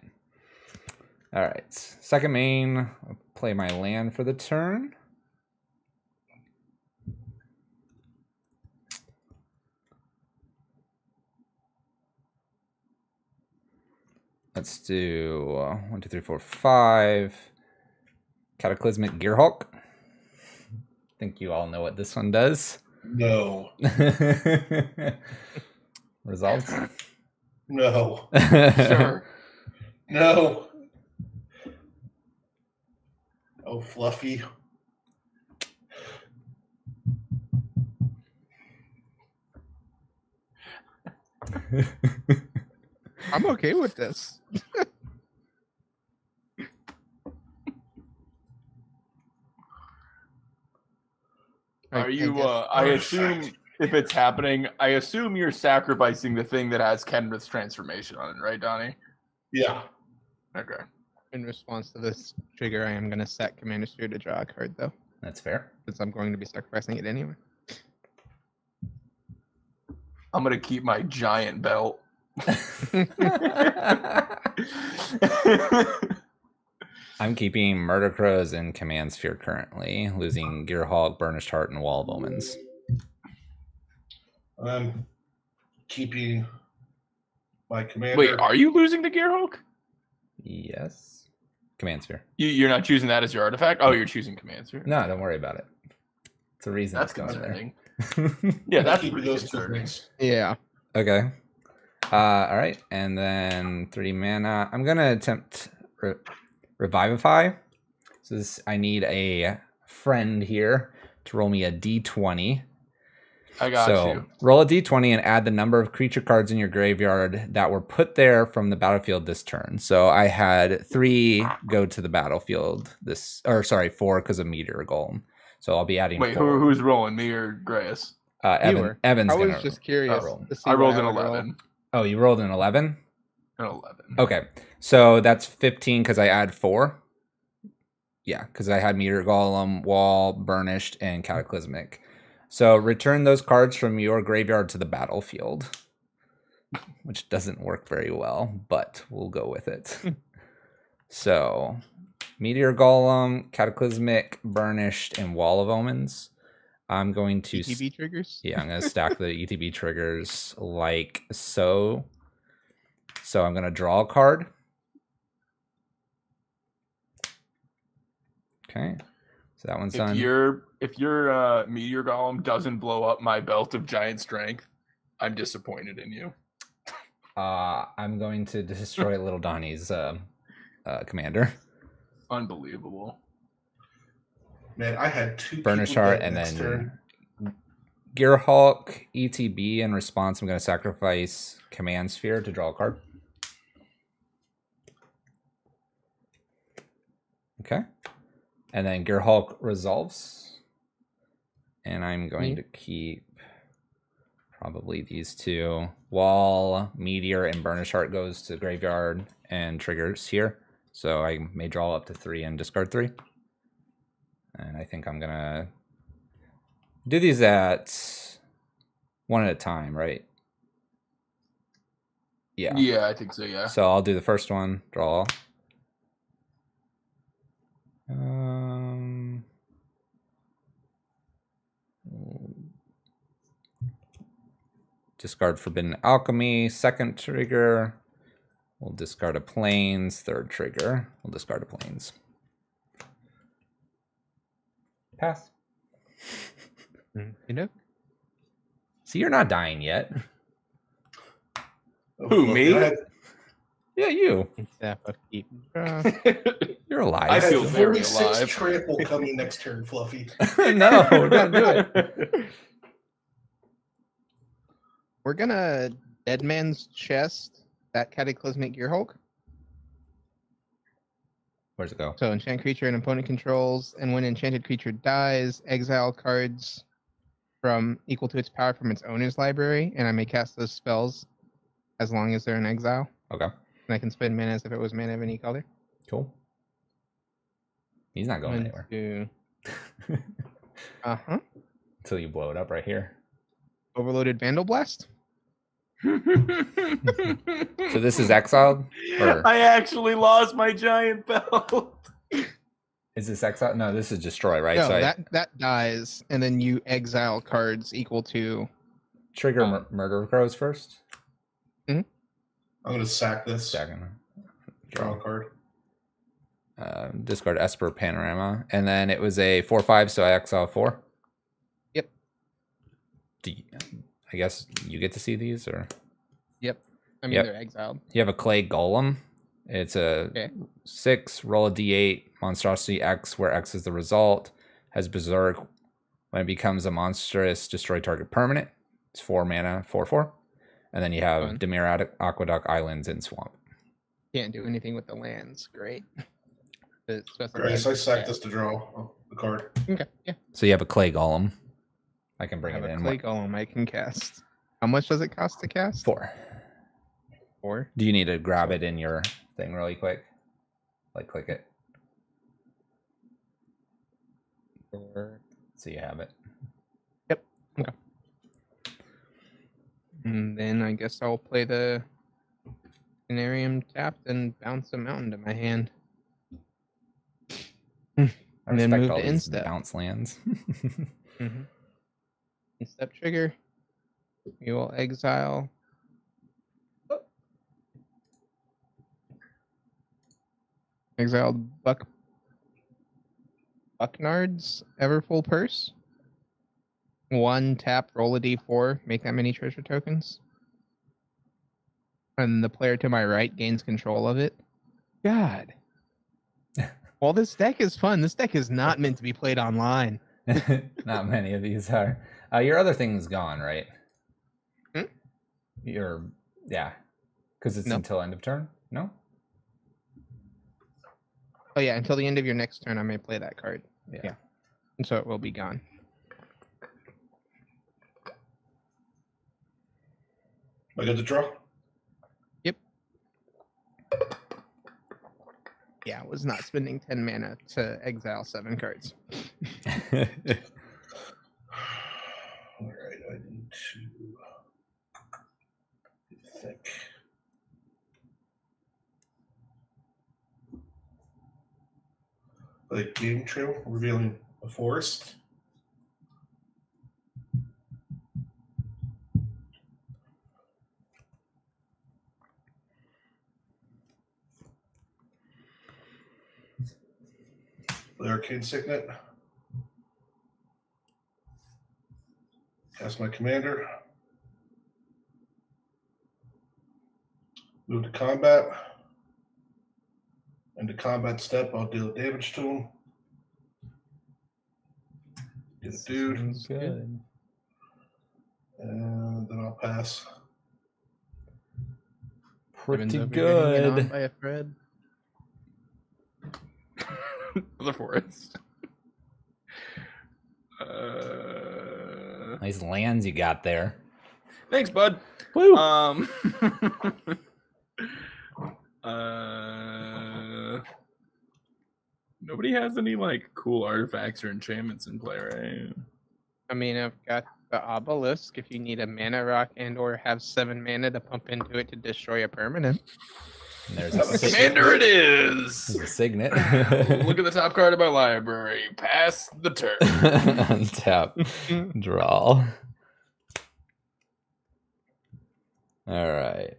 All right, second main. I'll play my land for the turn. Let's do 1, 2, 3, 4, 5. Cataclysmic Gearhulk. I think you all know what this one does. No. Results? No. Sure. No. Oh, Fluffy. I'm okay with this. Are you? guess- I assume if it's happening, I assume you're sacrificing the thing that has Kenrith's transformation on it, right, Donnie? Yeah. Okay. in response to this trigger, I am going to sack Commander Sphere to draw a card, though, That's fair. since I'm going to be sacrificing it anyway. I'm gonna keep my giant belt. I'm keeping Murder Crows in Command Sphere currently, losing Gearhulk, Burnished Heart, and Wall of Omens. I'm keeping my commander. Wait, are you losing to Gearhulk? Yes. Command Sphere. You're not choosing that as your artifact? Oh, you're choosing Command Sphere. No, don't worry about it. It's a reason That's it's going there. concerning. Yeah, that's keeping pretty those two concerning. things. Yeah. Okay. All right. And then 3 mana. I'm going to attempt Revivify. So this, I need a friend here to roll me a d20. I got you. Roll a d20 and add the number of creature cards in your graveyard that were put there from the battlefield this turn. So I had 3 go to the battlefield this, or sorry, 4 because of Meteor Golem. So I'll be adding. Wait, 4. who's rolling? Me or Grace? Evan's I was gonna just curious. roll. To see I rolled what an would roll. 11. Oh, you rolled an 11? An 11. Okay, so that's 15 because I add 4. Yeah, because I had Meteor Golem, Wall, Burnished, and Cataclysmic. So return those cards from your graveyard to the battlefield, which doesn't work very well, but we'll go with it. So Meteor Golem, Cataclysmic, Burnished, and Wall of Omens. I'm going to ETB triggers? yeah, I'm going to stack the ETB triggers like so. So I'm going to draw a card. Okay. So that one's done. If your Meteor Golem doesn't blow up my belt of giant strength, I'm disappointed in you. I'm going to destroy Little Donnie's commander. Unbelievable. Man, I had 2 Burnished people Heart, dead and next then turn. Gearhulk, ETB. In response, I'm going to sacrifice Command Sphere to draw a card. Okay. And then Gearhulk resolves. And I'm going to keep probably these 2. Wall, Meteor, and Burnished Heart goes to graveyard and triggers here. So I may draw up to 3 and discard 3. And I think I'm going to do these at 1 at a time, right? Yeah. Yeah, I think so, yeah. So I'll do the first one, draw. Discard Forbidden Alchemy, second trigger. We'll discard a Plains, third trigger. We'll discard a Plains. Pass. You know? See, you're not dying yet. Oh, Who, look, me? I had, Yeah, you. You're alive. I I had feel very 46 alive. trample coming next turn, Fluffy. No, don't do it. We're gonna Dead Man's Chest that Cataclysmic Gearhulk. Where's it go? So enchant creature an opponent controls, and when enchanted creature dies, exile cards from equal to its power from its owner's library, and I may cast those spells as long as they're in exile. Okay, And I can spend mana as if it was mana of any color. cool. He's not going anywhere. 1, 2. Uh-huh. Until you blow it up right here. Overloaded Vandal Blast. So this is exiled? Or I actually lost my giant belt. is this exiled? No, this is destroy, right? No, So I that dies, and then you exile cards equal to. trigger Murder Crows first. I'm going to sack this. Second. Draw a card. Discard Esper Panorama. And then it was a 4/5, so I exile 4. Yep. I guess you get to see these, or Yep. I mean, Yep. they're exiled. you have a Clay Golem. It's a Okay. 6, roll a d8, monstrosity X, where X is the result. Has Berserk. When it becomes a monstrous, destroy target permanent. It's 4 mana, 4/4. And then you have Fun. Demir Aqueduct Islands and Swamp. Can't do anything with the lands. Great. Grace, I sacked this to draw the card. Okay. Yeah. So you have a Clay Golem. I can I bring have it a in. clay golem I can cast. How much does it cost to cast? 4. 4. Do you need to grab it in your thing really quick? Like click it 4. so you have it. Yep. Okay. And then I guess I'll play the Canarium tapped and bounce a mountain to my hand. I And then respect move all to these instep. bounce lands. Mm-hmm. Instep trigger. We will exile. Exiled Bucknard's Everfull Purse. 1 tap, roll a d4, make that many treasure tokens. And the player to my right gains control of it. God. Well, this deck is fun. This deck is not meant to be played online. Not many of these are. Your other thing's gone, right? Hmm? Yeah, because it's No. until end of turn. No. Oh yeah, until the end of your next turn, I may play that card. Yeah. Yeah. And so it will be gone. I got the draw. Yep. Yeah, I was not spending 10 mana to exile 7 cards. All right, I need to think. Like game trail revealing a forest. The arcane signet. Cast my commander. Move to combat. Into combat step, I'll deal damage to him. Get a dude. Sounds good. And then I'll pass. Pretty Evans over here hanging on good. by a thread. The forest. Nice lands you got there. Thanks, bud. Woo! Nobody has any like cool artifacts or enchantments in play, right? I mean, I've got the obelisk if you need a mana rock and or have 7 mana to pump into it to destroy a permanent. And there's a Commander, it There's is. a signet. Look at the top card of my library. Pass the turn. Untap. Draw. All right.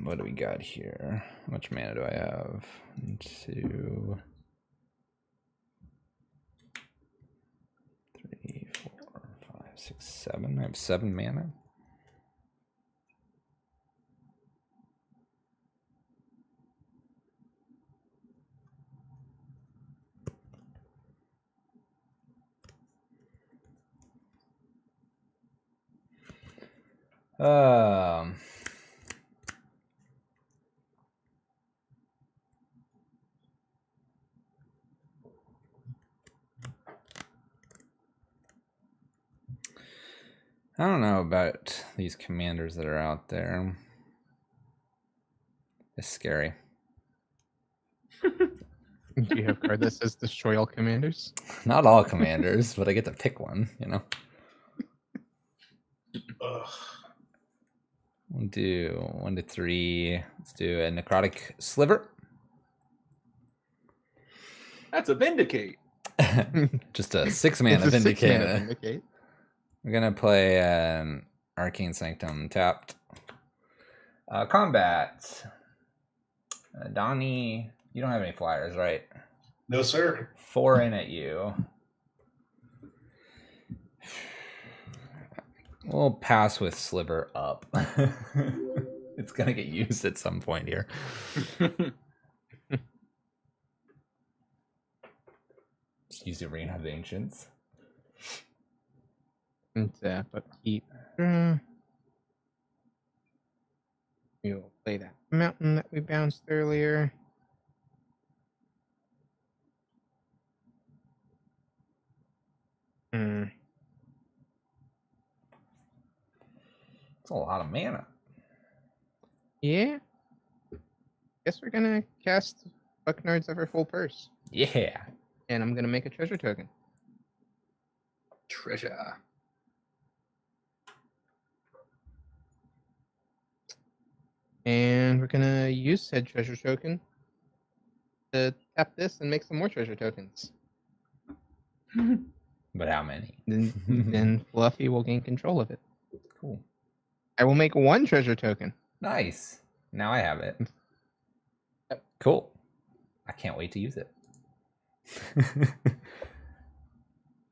What do we got here? How much mana do I have? 1, 2, 3, 4, 5, 6, 7. I have 7 mana. I don't know about these commanders that are out there. It's scary. Do you have a card that says destroy all commanders? Not all commanders, but I get to pick one, you know? Ugh. We'll do 1 to 3. Let's do a necrotic sliver. That's a vindicate. Just a 6 mana It's a 6 vindicate. mana vindicate. We're gonna play an Arcane Sanctum tapped. Combat. Donnie, you don't have any flyers, right? No, sir. 4 in at you. We'll pass with Sliver up. It's gonna get used at some point here. Just use the Arena of the Ancients. Tap, but keep. We'll play that mountain that we bounced earlier. a lot of mana. Yeah. Guess we're gonna cast Bucknard's Ever Full Purse. Yeah. And I'm gonna make a treasure token. Treasure. And we're gonna use said treasure token to tap this and make some more treasure tokens. But how many? Then Fluffy will gain control of it. Cool. I will make one treasure token. Nice. Now I have it. Yep. Cool. I can't wait to use it.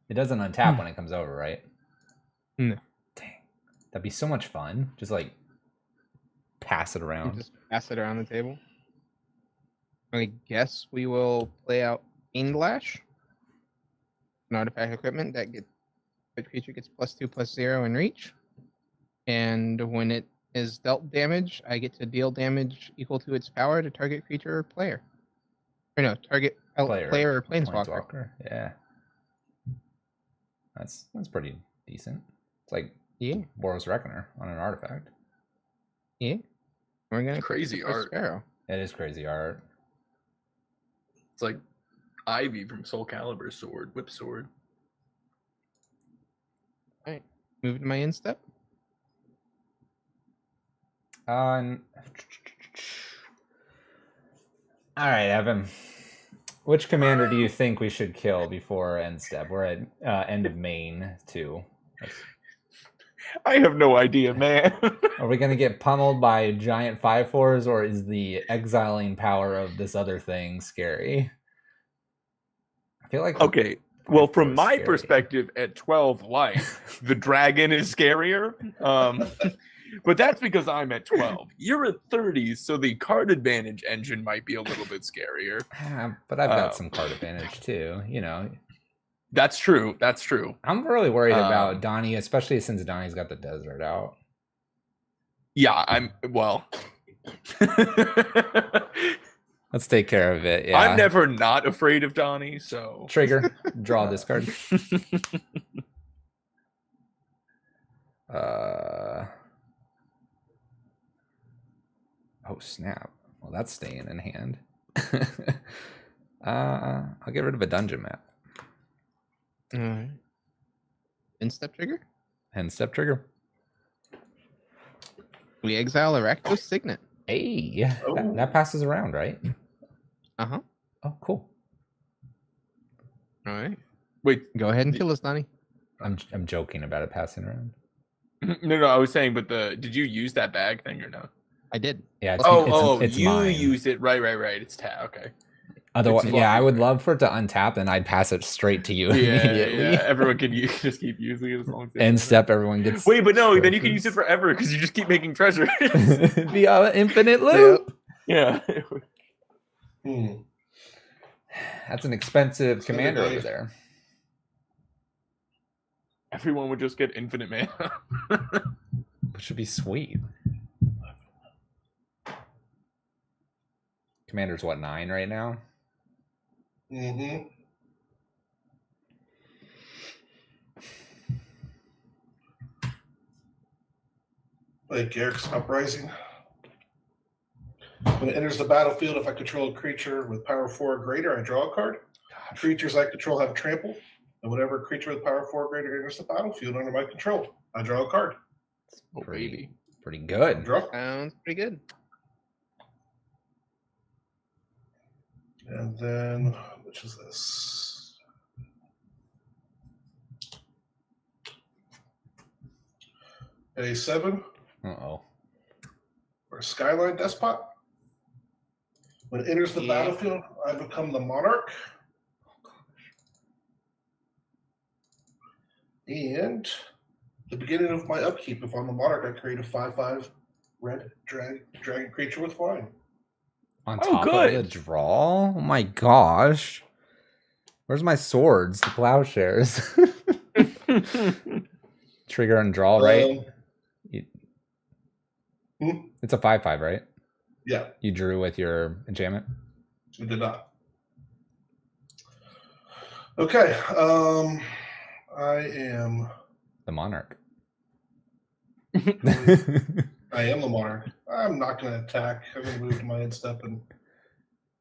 It doesn't untap when it comes over, right? No. Dang. That'd be so much fun. Just like pass it around. Just pass it around the table. I guess we will play out Anglash. An artifact equipment that the creature gets +2/+0 in reach. And when it is dealt damage, I get to deal damage equal to its power to target creature or player. Or no, target player or planeswalker. Yeah. That's pretty decent. It's like Yeah. Boros Reckoner on an artifact. Yeah. We're gonna Crazy art. Sparrow. It is crazy art. It's like Ivy from Soul Calibur's sword, whip sword. Alright. Move to my instep. All right, Evan. Which commander do you think we should kill before end step? We're at end of main 2. I have no idea, man. Are we going to get pummeled by giant 5/4s, or is the exiling power of this other thing scary? I feel like... Okay, well, from my scary. perspective, at 12 life, the dragon is scarier. But that's because I'm at 12. You're at 30, so the card advantage engine might be a little bit scarier. But I've got some card advantage too, you know. That's true. That's true. I'm really worried about Donnie, especially since Donnie's got the desert out. Yeah, well. Let's take care of it. Yeah. I'm never not afraid of Donnie, so. Trigger, draw this card. Oh, snap. Well, that's staying in hand. I'll get rid of a dungeon map. Alright. Instep trigger? End step trigger. We exile Rakdos Signet. Hey, that passes around, right? Uh-huh. Oh, cool. Alright. Wait, Go ahead and kill us, Donnie. I'm joking about it passing around. no, I was saying, but did you use that bag thing or no? I did. Yeah. It's you mine. used it. Right. It's okay. Otherwise, It's yeah, I would fluffy. love for it to untap, and I'd pass it straight to you immediately. Yeah. Everyone can just keep using it as long as they End want step, everyone gets. it. Wait, but no, then you can trophies. use it forever because you just keep making treasures. The infinite loop. Yeah. That's an expensive commander over there. Everyone would just get infinite mana. Which would be sweet. Commander's what, 9 right now? Mm-hmm. Like Garrick's Uprising. When it enters the battlefield, if I control a creature with power 4 or greater, I draw a card. Creatures I control have trample, and whatever creature with power 4 or greater enters the battlefield under my control, I draw a card. Oh, baby. Pretty good. Draw. Sounds pretty good. And then, which is this? A7 Uh-oh. or Skyline Despot. When it enters the battlefield, I become the monarch. And the beginning of my upkeep, if I'm the monarch, I create a 5/5 red dragon creature with flying. On Oh, top of good. the draw? Oh my gosh. Where's my swords? The plowshares. Trigger and draw, right? It's a 5/5, right? Yeah, You drew with your enchantment? we did not. Okay, I am The monarch. I am the Monarch. I'm not going to attack. I'm going to move to my end step and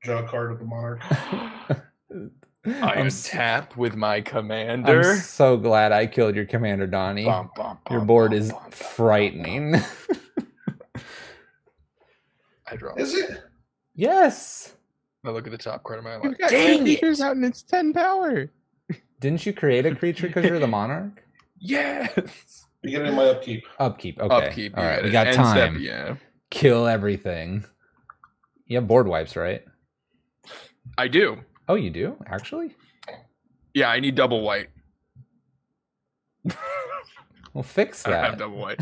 draw a card with the Monarch. I tap with my commander. I'm so glad I killed your commander, Donnie. Your board is frightening. I draw. Is it? Yes. I look at the top card of my You've life. got two creatures out and it's 10 power. Didn't you create a creature because you're the monarch? Yes. Beginning of my upkeep. Upkeep. Okay. Upkeep. All right. We it. got End time. Step, yeah. Kill everything. You have board wipes, right? I do. Oh, you do? Actually? Yeah, I need double white. Well, fix I don't have that. double white.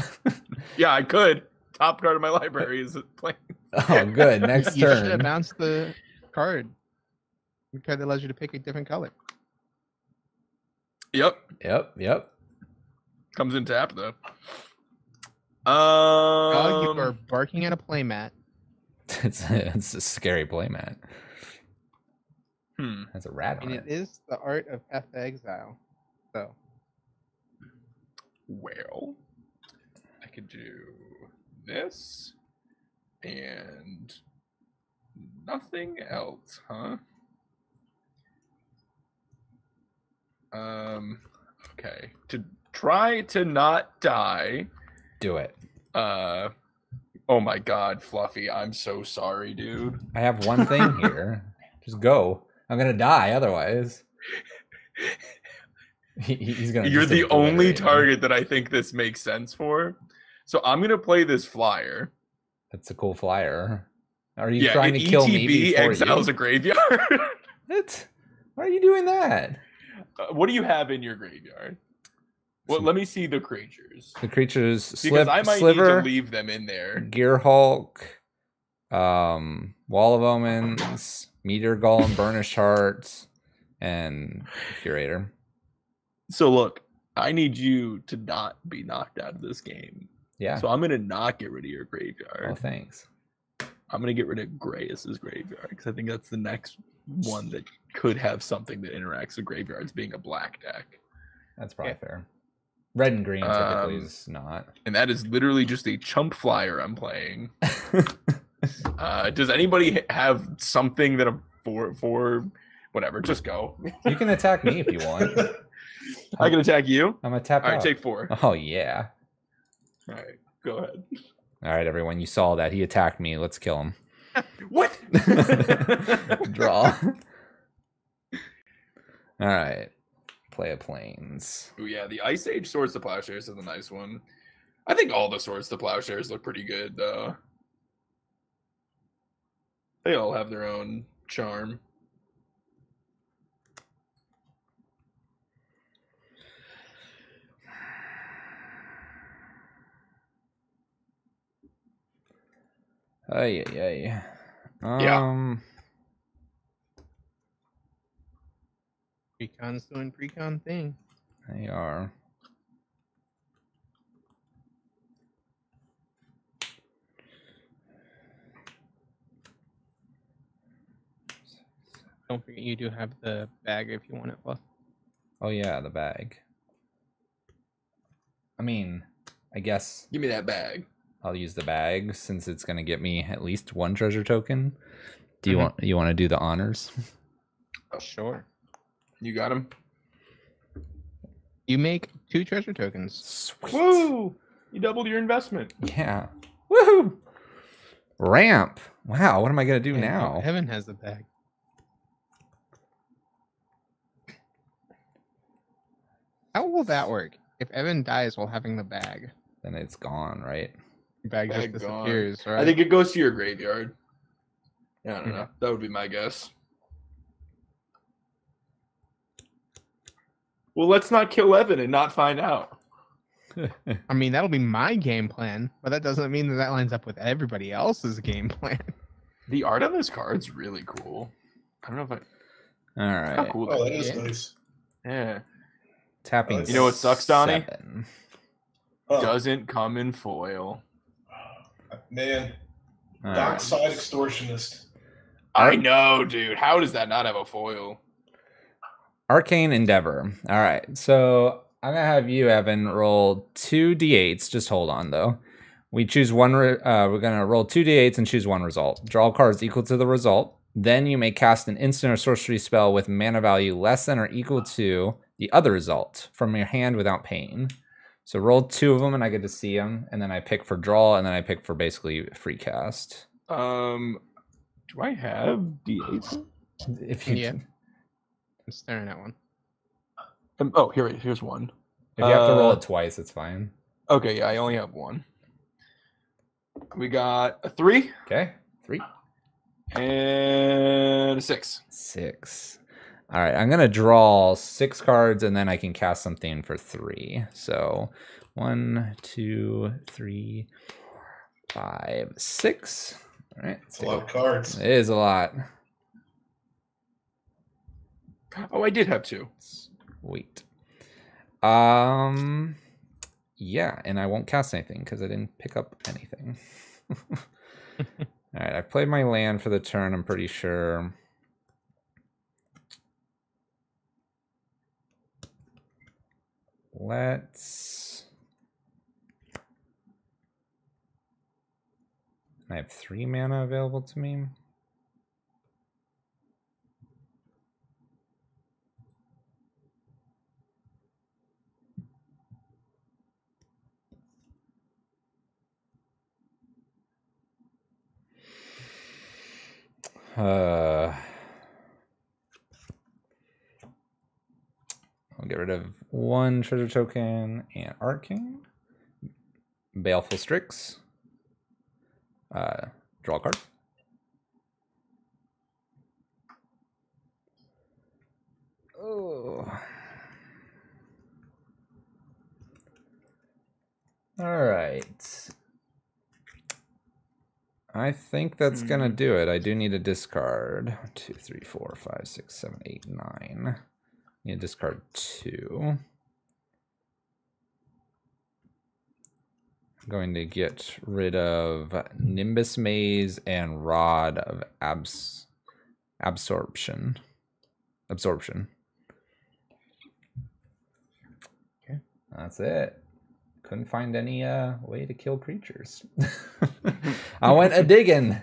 Yeah, I could. Top card of my library is playing. Oh, good. Next You should have turn. bounced the card. The card that allows you to pick a different color. Yep. Yep. Comes in tap though. You are barking at a playmat. It's a scary playmat. That's a rat on And it. it is the art of Path to Exile. So Well, I could do this and nothing else, huh? Okay. To try to not die. Do it. Oh my god, Fluffy, I'm so sorry, dude. I have one thing here. Just go. I'm gonna die otherwise. He's gonna. You're just the only obliterate me. target that I think this makes sense for. So I'm gonna play this flyer. That's a cool flyer. Are you trying to an kill me ETB before exiles you? a graveyard. What? Why are you doing that? What do you have in your graveyard? Well, let me see the creatures. The creatures Because I might Sliver, need to leave them in there. Gear Hulk, Wall of Omens, Meteor Golem, Burnished Heart, and Curator. So look, I need you to not be knocked out of this game. Yeah. So I'm gonna not get rid of your graveyard. Oh, thanks. I'm gonna get rid of Grayus's graveyard because I think that's the next one that could have something that interacts with graveyards being a black deck. That's probably fair. Red and green typically is not. And that is literally just a chump flyer I'm playing. Does anybody have something that I'm for whatever? Just go. You can attack me if you want. I can attack you. I'm gonna tap All right, out. take 4. Oh yeah. All right, go ahead. All right, everyone. You saw that. He attacked me. Let's kill him. What? Draw. All right. Play a planes. Oh yeah, the Ice Age Swords to Plowshares is a nice one. I think all the Swords to Plowshares look pretty good though. They all have their own charm. Ay. Yeah. Precon's doing Precon thing. They are. Don't forget you do have the bag if you want it, Fluff. Oh yeah, the bag. I mean, I guess Give me that bag. I'll use the bag since it's gonna get me at least one treasure token. Do you want to do the honors? Oh, sure. You got him. You make 2 treasure tokens. Sweet. Woo! You doubled your investment. Yeah. Woohoo! Ramp. Wow, what am I gonna do And now? Evan has the bag. How will that work? If Evan dies while having the bag, Then it's gone, right? the bag just Bag gone. disappears, right? I think it goes to your graveyard. I don't know. That would be my guess. Well, let's not kill Evan and not find out. I mean, that'll be my game plan, but that doesn't mean that that lines up with everybody else's game plan. The art on this card's really cool. I don't know if I. All How right. cool Oh, that that is Yeah. nice. Yeah. Tapping. You know what sucks, Donnie? 7. Huh. Doesn't come in foil. Man, All right. dockside extortionist. I know, dude. How does that not have a foil? Arcane Endeavor. All right. So I'm gonna have you, Evan, roll 2d8s. Just hold on though. We choose one. We're gonna roll 2d8s and choose one result. Draw cards equal to the result. Then you may cast an instant or sorcery spell with mana value less than or equal to the other result from your hand without paying. So roll 2 of them, and I get to see them, and then I pick for draw, and then I pick for basically free cast. Do I have D8s? If you Yeah. I'm staring at one. Oh, here's one. if you have to roll it twice, it's fine. Okay, yeah, I only have one. We got a 3 Okay, 3 and a 6. 6. All right, I'm gonna draw 6 cards, and then I can cast something for 3. So 1, 2, 3, 4, 5, 6. All right, It's a lot of cards. it is a lot. Oh, I did have 2. Sweet. Yeah, and I won't cast anything because I didn't pick up anything. All right, I played my land for the turn, I'm pretty sure. Let's... I have 3 mana available to me. I'll get rid of 1 treasure token and Arcane. Baleful Strix. Draw a card. Oh. All right. I think that's gonna do it. I do need a discard. 1, 2, 3, 4, 5, 6, 7, 8, 9. Need to discard 2. I'm going to get rid of Nimbus Maze and Rod of Absorption. Okay. That's it. Couldn't find any way to kill creatures. I went a digging.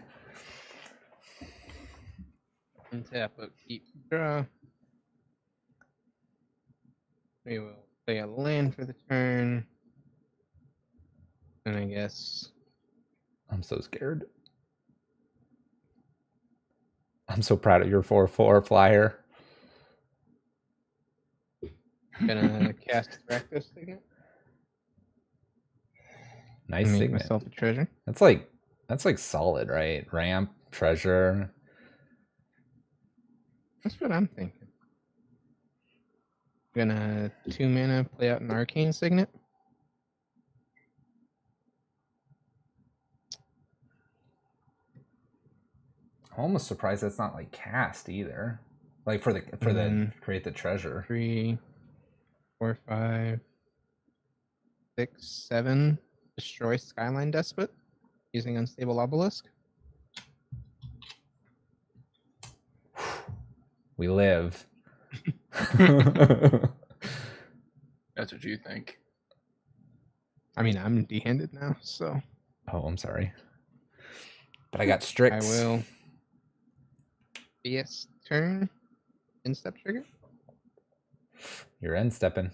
Untap, but keep draw. We will play a land for the turn. And I guess I'm so scared. I'm so proud of your 4/4 flyer. I'm gonna cast Practice again. Nice Make signet. myself a treasure. That's like solid, right? Ramp, treasure. That's what I'm thinking. Gonna 2 mana play out an Arcane Signet. I'm almost surprised that's not like cast either. Like for the create the treasure. 3, 4, 5, 6, 7. Destroy Skyline Despot using Unstable Obelisk. We live. That's what you think. I mean, I'm D-handed now, so Oh, I'm sorry. But I got Strix. I will. BS turn. Instep trigger. You're end stepping.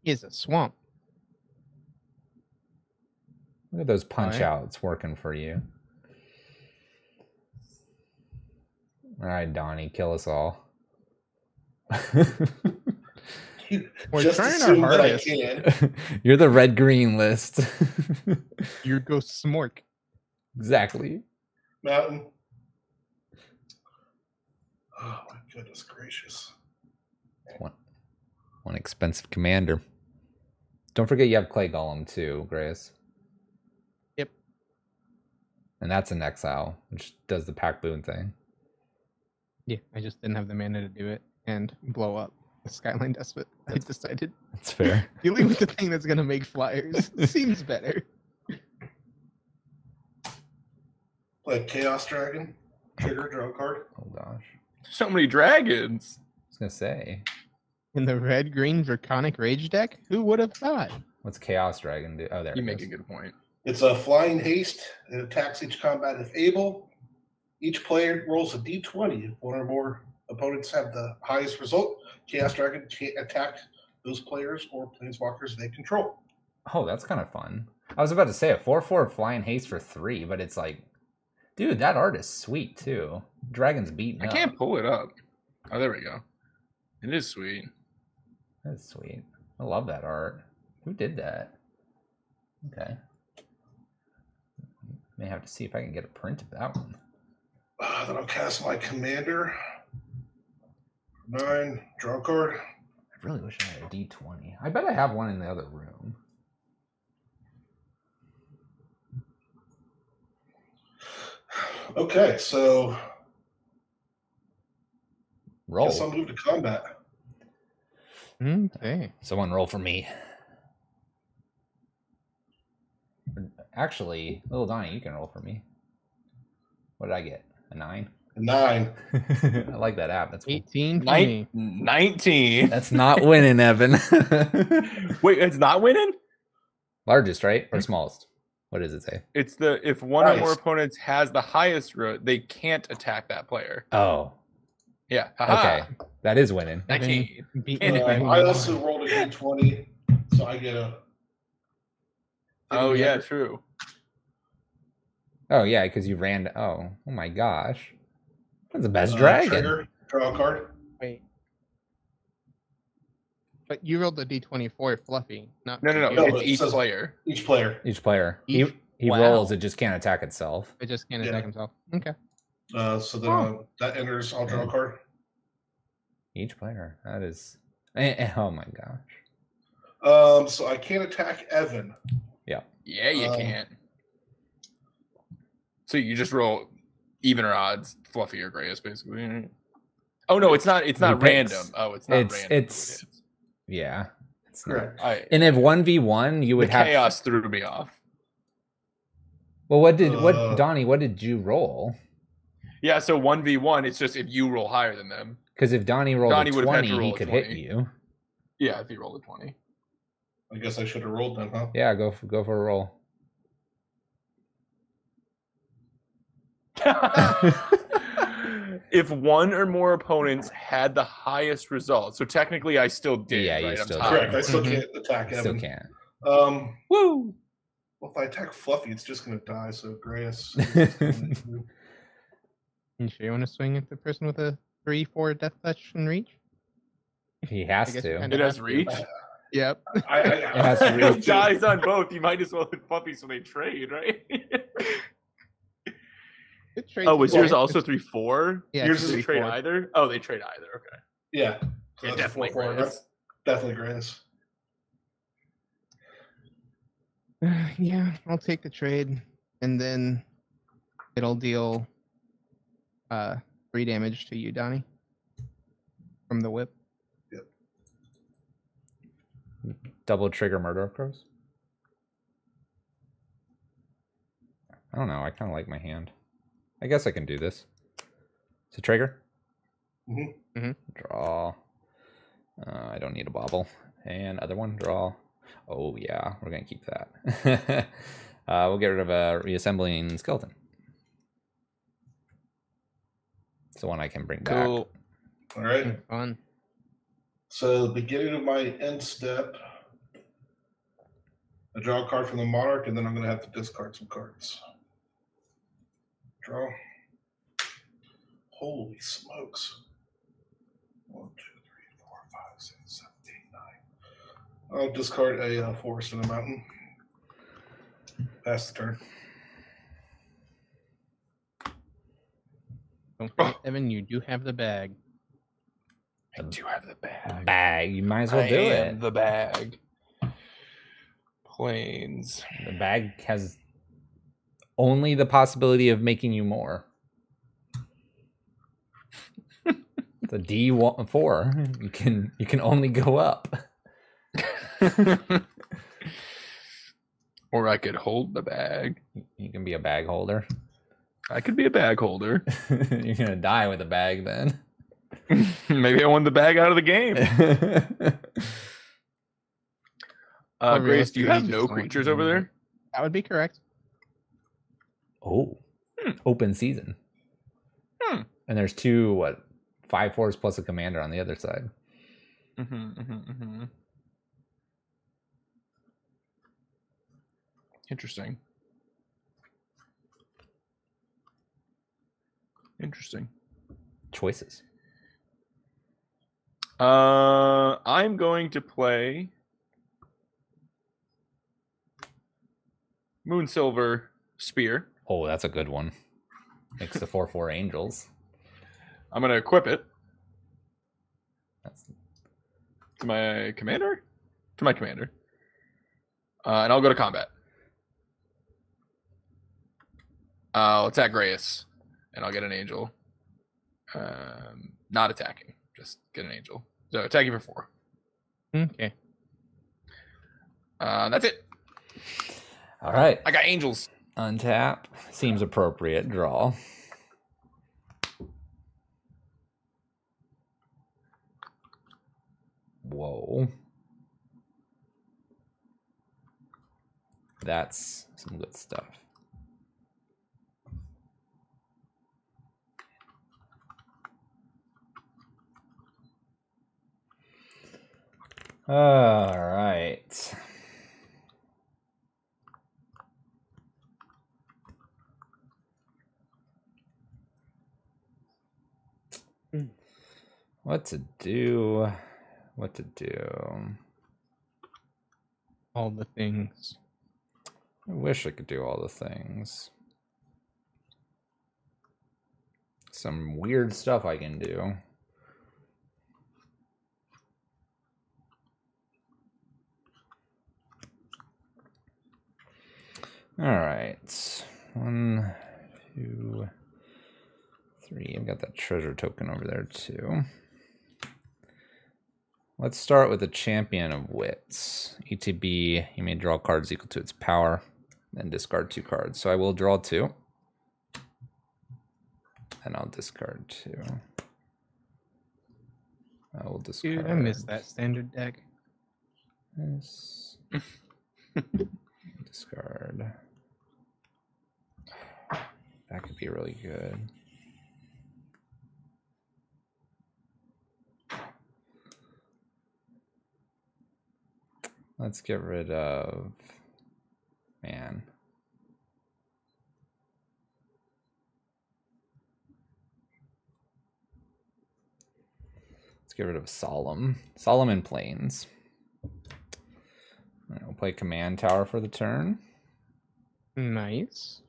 Is a swamp. Look at those punch Alright. outs working for you. All right, Donnie, kill us all. We're Just trying our assume that I hardest. can. You're the red-green list. You go smork. Exactly. Mountain. Oh my goodness gracious. One expensive commander. Don't forget you have Clay Golem too, Grace. Yep. And that's an exile, which does the pack boon thing. Yeah, I just didn't have the mana to do it and blow up the Skyline Despot. I decided That's fair. dealing with the thing that's gonna make flyers seems better. Play Chaos Dragon. Trigger, draw a card. Oh gosh. So many dragons. I was gonna say. in the red-green Draconic Rage deck? Who would have thought? What's Chaos Dragon do? Oh, there You it make is. a good point. It's a flying haste. It attacks each combat if able. Each player rolls a d20. If one or more opponents have the highest result, Chaos Dragon can't attack those players or planeswalkers they control. Oh, that's kind of fun. I was about to say a 4/4 flying haste for 3, but it's like, dude, that art is sweet too. Dragon's beaten I up. can't pull it up. Oh, there we go. It is sweet. That's sweet. I love that art. Who did that? Okay. May have to see if I can get a print of that one. Then I'll cast my commander. 9, draw a card. I really wish I had a D20. I bet I have one in the other room. Okay, so Roll. guess I'll move to combat. Okay. Someone roll for me. Actually, little Donnie, you can roll for me. What did I get? A 9? A 9. I like that app. That's cool. 18 for me. 19. That's not winning, Evan. Wait, it's not winning? Largest, right? Or smallest? What does it say? It's the if one or more Highest. opponents has the highest they can't attack that player. Oh, Yeah. Haha. okay. That is winning. 19. Beat And me by I one. also rolled a d20, so I get a. Oh yeah, true. Oh, yeah, because you ran. Oh my gosh. That's the best dragon. Trigger, draw a card. Wait. But you rolled the D20 for Fluffy, not No, no, no. No, It's but it each says- player. Each player. Each player. Each- He Wow. rolls, it just can't attack itself. It just can't Yeah. attack himself. Okay. So then that enters. I'll draw a card. Each player. That is. Oh my gosh. So I can't attack Evan. Yeah, you Um, can't. So you just roll even or odds, Fluffy or Grayus, basically. Right? Oh no, it's not. It's not He picks. random. Oh, it's not It's- random. it's- Yeah. It's not. Correct. And if 1v1, you The would have. chaos threw me off. Well, what Donnie, what did you roll? Yeah, so 1v1, it's just if you roll higher than them. Because if Donnie rolled Donnie a would have had to 20, roll he a could 20. hit you. Yeah, if you roll a 20. I guess I should have rolled then, huh? Yeah, go for a roll. If one or more opponents had the highest result, so technically I still did. Yeah, you right? I'm still tied. did. Correct. I still Mhm. can't attack Still Evan. can't. Woo! Well, if I attack Fluffy, it's just going to die. So Grayus. You sure you want to swing at the person with a 3/4 death touch and reach? He has I guess you to. kinda It has have to. reach. Yep. I has to If reach. it dies on both, you might as well hit Fluffy so they trade, right? It trades Oh, was with yours it. also 3/4? Yeah, Yours it's is They trade 3/4. either? Oh, they trade either. Okay. Yeah. So Yeah, that's a definitely 4/4. Grayus. That's definitely Grayus. Yeah, I'll take the trade, and then it'll deal 3 damage to you, Donnie, from the whip. Double trigger murder of crows. I don't know. I kind of like my hand. I guess I can do this. It's a trigger. Mhm. Mhm. Draw. I don't need a bobble. And other one, draw. Oh yeah, we're gonna keep that. We'll get rid of a reassembling skeleton. It's the one I can bring back. Cool. All right. Fun. So, beginning of my end step, I draw a card from the Monarch, and then I'm going to have to discard some cards. Draw. Holy smokes. 1, 2, 3, 4, 5, 6, 7, 8, 9. I'll discard a forest and a mountain. Pass the turn. Don't forget, Evan, you do have the bag. I do have the bag. Bag. You might as well I do am it. the bag. Planes. The bag has only the possibility of making you more. It's a D4. You can only go up. Or I could hold the bag. You can be a bag holder. I could be a bag holder. You're gonna die with a bag then. Maybe I won the bag out of the game. Or Grace, do you have realistically, no just want creatures to over move there? it. That would be correct. Oh, open season. Hmm. And there's 2 5/4s plus a commander on the other side. Interesting. Choices. I'm going to play Moonsilver Spear. Oh, that's a good one. Makes the 4/4 angels. I'm going to equip it That's to my commander. And I'll go to combat. I'll attack Grace, and I'll get an angel. Not attacking, just get an angel. So attacking for 4. Okay. That's it. all right. I got angels. Untap. Seems appropriate. Draw. Whoa. That's some good stuff. All right. What to do? All the things. I wish I could do all the things. Some weird stuff I can do. All right. 1, 2, 3. I've got that treasure token over there too. Let's start with the Champion of Wits. ETB, you may draw cards equal to its power, then discard 2 cards. So I will draw 2. And I'll discard 2. I will discard. Dude, I missed that standard deck. This. Discard. That could be really good. Let's get rid of, man. Let's get rid of Solemn. Solemn in Plains. All right, we'll play Command Tower for the turn. Nice.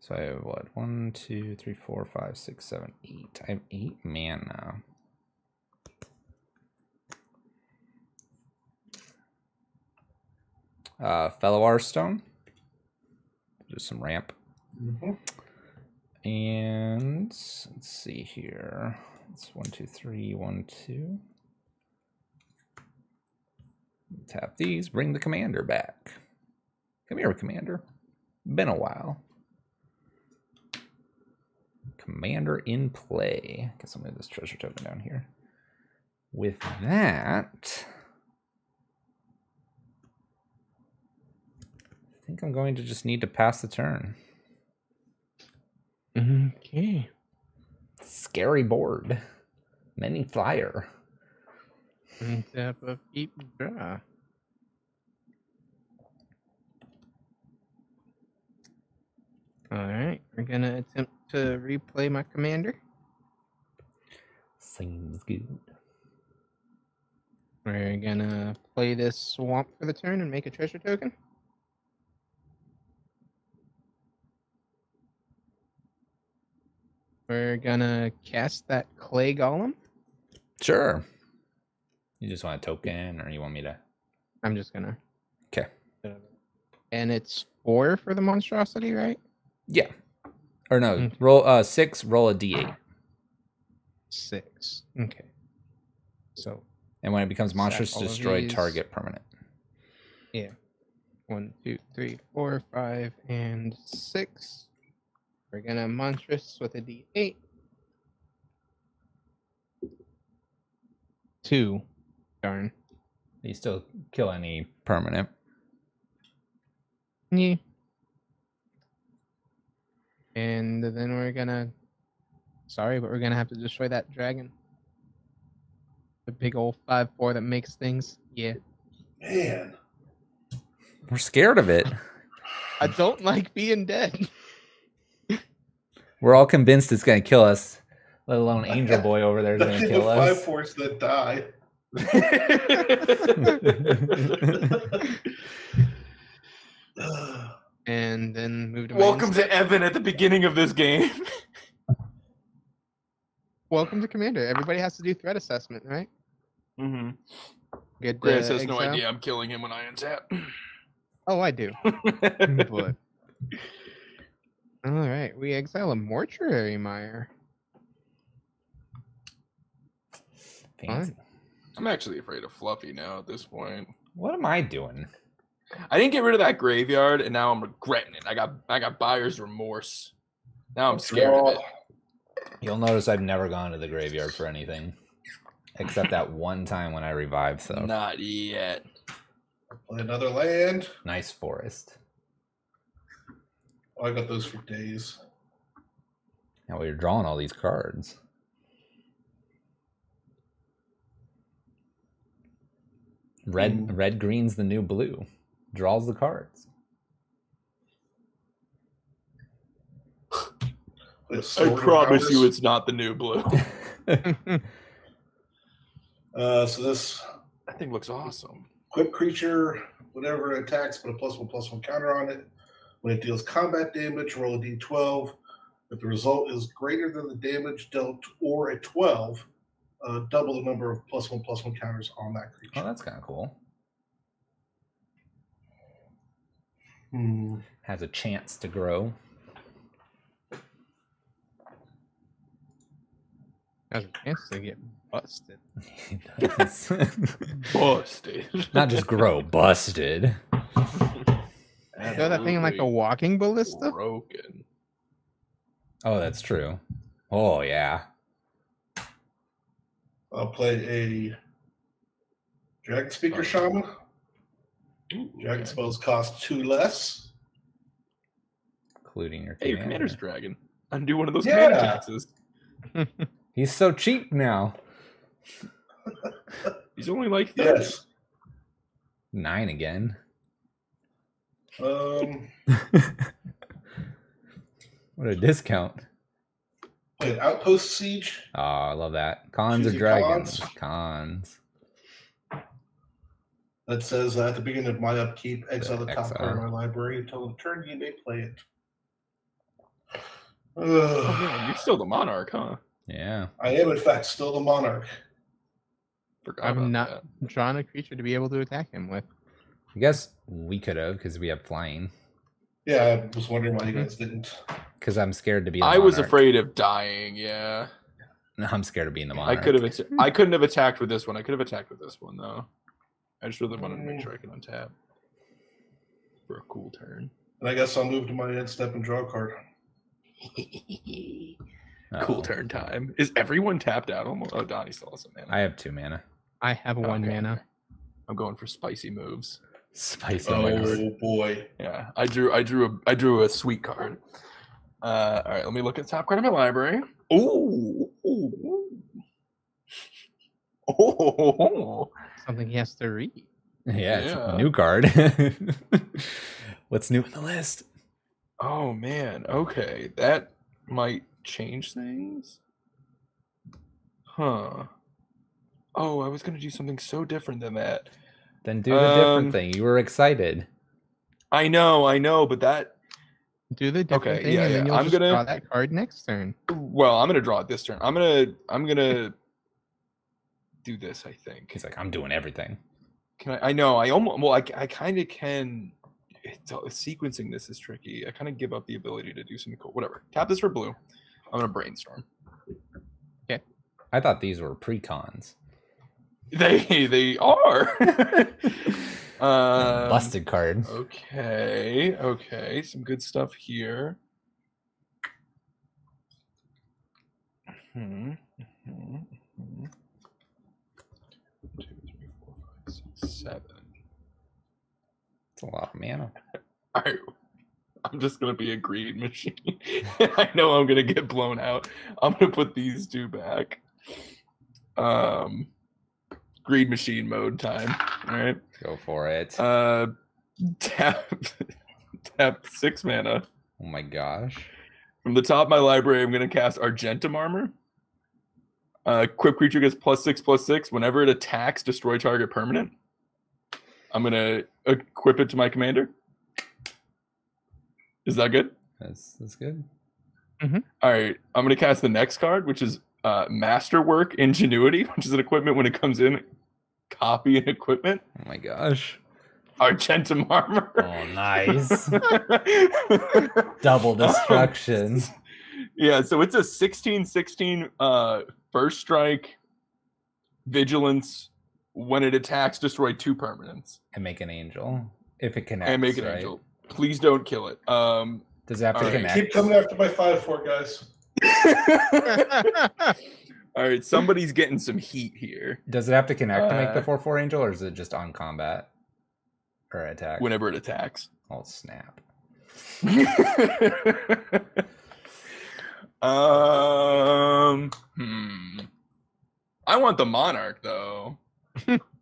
So I have what? 1, 2, 3, 4, 5, 6, 7, 8. I have 8 mana. Fellow Arstone. Just some ramp. And let's see here. It's 1, 2, 3, 1, 2. Tap these. Bring the commander back. Come here, commander. Been a while. Commander in play. Guess I'll move this treasure token down here. With that, I think I'm going to just need to pass the turn. Okay. Scary board. Many flyer. Tap of keep draw. Alright, we're gonna attempt to replay my commander. Seems good. We're gonna play this swamp for the turn and make a treasure token. We're gonna cast that clay golem. Sure. You just want a token, or you want me to? I'm just gonna. Okay. And it's 4 for the monstrosity, right? Yeah. Or no, roll 6, roll a d8. 6. Okay. So. And when it becomes monstrous, all of destroy these. target permanent. Yeah. 1, 2, 3, 4, 5, and 6. We're gonna monstrous with a D8. 2. Darn. You still kill any permanent. Yeah. And then we're gonna. Sorry, but we're gonna have to destroy that dragon. The big old 5/4 that makes things. Yeah. Man. We're scared of it. I don't like being dead. We're all convinced it's going to kill us, let alone Angel Boy over there is going to kill the us. 5/4s that die. And then move to my Welcome instep. to Evan at the beginning of this game. Welcome to Commander. Everybody has to do threat assessment, right? Mm-hmm. Good. Grace has no exile? idea I'm killing him when I untap. Oh, I do. But... All right, we exile a mortuary mire. Fancy. I'm actually afraid of Fluffy now at this point. What am I doing? I didn't get rid of that graveyard, and now I'm regretting it. I got buyer's remorse. Now I'm scared of it. You'll notice I've never gone to the graveyard for anything. Except that one time when I revived stuff. Not yet. Play another land. Nice forest. Oh, I got those for days. Now you're drawing all these cards. Red green's the new blue. Draws the cards. I promise you it's not the new blue. So this That thing looks awesome. equipped creature, whatever attacks, put a +1/+1 counter on it. When it deals combat damage, roll a d12. If the result is greater than the damage dealt or a 12, double the number of +1/+1 counters on that creature. Oh, that's kind of cool. Has a chance to grow. Has a chance to get busted. Busted. Not just grow, busted. Throw that thing in like a walking ballista? Broken. Oh, that's true. Oh, yeah. I'll play a Dragon Speaker Shaman. Dragon spells cost 2 less. Including your Hey, your commander. commander's dragon. Undo one of those Yeah. commander taxes. He's so cheap now. He's only like 30. Yes. 9 again. What a discount. Play an Outpost Siege. Oh, I love that. Cons or Choosing dragons? cons. Cons. That says at the beginning of my upkeep, exile the top Exile. card of my library until the turn you may play it. Oh, yeah, you're still the monarch, huh? Yeah. I am, in fact, still the Monarch. Forgot I've about not that. drawn a creature to be able to attack him with. I guess we could have because we have flying. Yeah, I was wondering why you guys didn't. Because I'm scared to be the I was monarch. afraid of dying, yeah. I'm scared of being the I monarch. could have. I couldn't have attacked with this one. I could have attacked with this one though. I just really wanted to make sure I could untap for a cool turn. And I guess I'll move to my end step and draw a card. Cool turn time. Is everyone tapped out almost? Oh, Donnie still has some mana. I have 2 mana. I have one Okay. mana. I'm going for spicy moves. Spicy Oh moves. boy. Yeah, I drew a sweet card. All right, let me look at the top card of my library. Ooh. Oh. Something he has to read. Yeah, it's Yeah. a new card. What's new in the list? Oh man. Okay, that might change things. Huh. Oh, I was gonna do something so different than that. Then do the different thing. You were excited. I know, but that. Do the different Okay, thing, yeah, and then yeah. you'll I'm just gonna- draw that card next turn. Well, I'm gonna draw it this turn. I'm gonna do this. I think. He's like, I'm doing everything. Can I know. I almost. Well, I kind of can. Sequencing this is tricky. I kind of give up the ability to do something cool. Whatever. Tap this for blue. I'm gonna brainstorm. I thought these were precons. They are. Busted card. Okay, some good stuff here. One, 2, 3, 4, 5, 6, 7. It's a lot of mana. All right, I'm just gonna be a greed machine. I know I'm gonna get blown out. I'm gonna put these two back. Greed machine mode time. All right, Go for it. Tap 6 mana. Oh my gosh. From the top of my library, I'm gonna cast Argentum Armor. Equip creature gets +6/+6 whenever it attacks, destroy target permanent. I'm gonna equip it to my commander. Is that good? That's good. All right, I'm gonna cast the next card, which is Masterwork Ingenuity, which is an equipment when it comes in. Copy an equipment. Oh my gosh. Argentum Armor. Oh, nice. Double destruction. Yeah, so it's a 16/16 first strike, vigilance. When it attacks, destroy 2 permanents. And make an angel. If it connects, And make an right? angel. Please don't kill it. Does it have to All right. connect? Keep coming after my 5/4, guys. All right, somebody's getting some heat here. Does it have to connect to make the Uh, 4/4 angel, or is it just on combat or attack? Whenever it attacks. Oh snap! I want the Monarch though,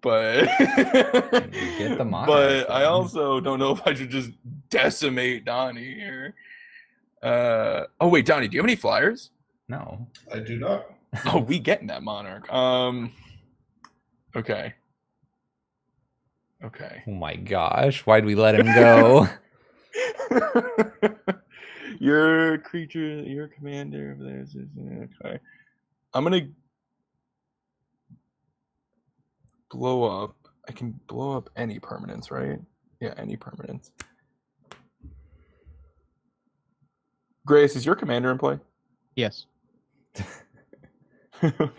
but Get the Monarch, But I then. also don't know if I should just decimate Donnie here. Oh wait, Donnie, do you have any flyers? No. I do not. Oh, we getting that Monarch. Okay. Okay. Oh my gosh! Why'd we let him go? Your creature, your commander of theirs is okay. I'm gonna blow up. I can blow up any permanents, right? Yeah, any permanents. Grace, is your commander in play? Yes.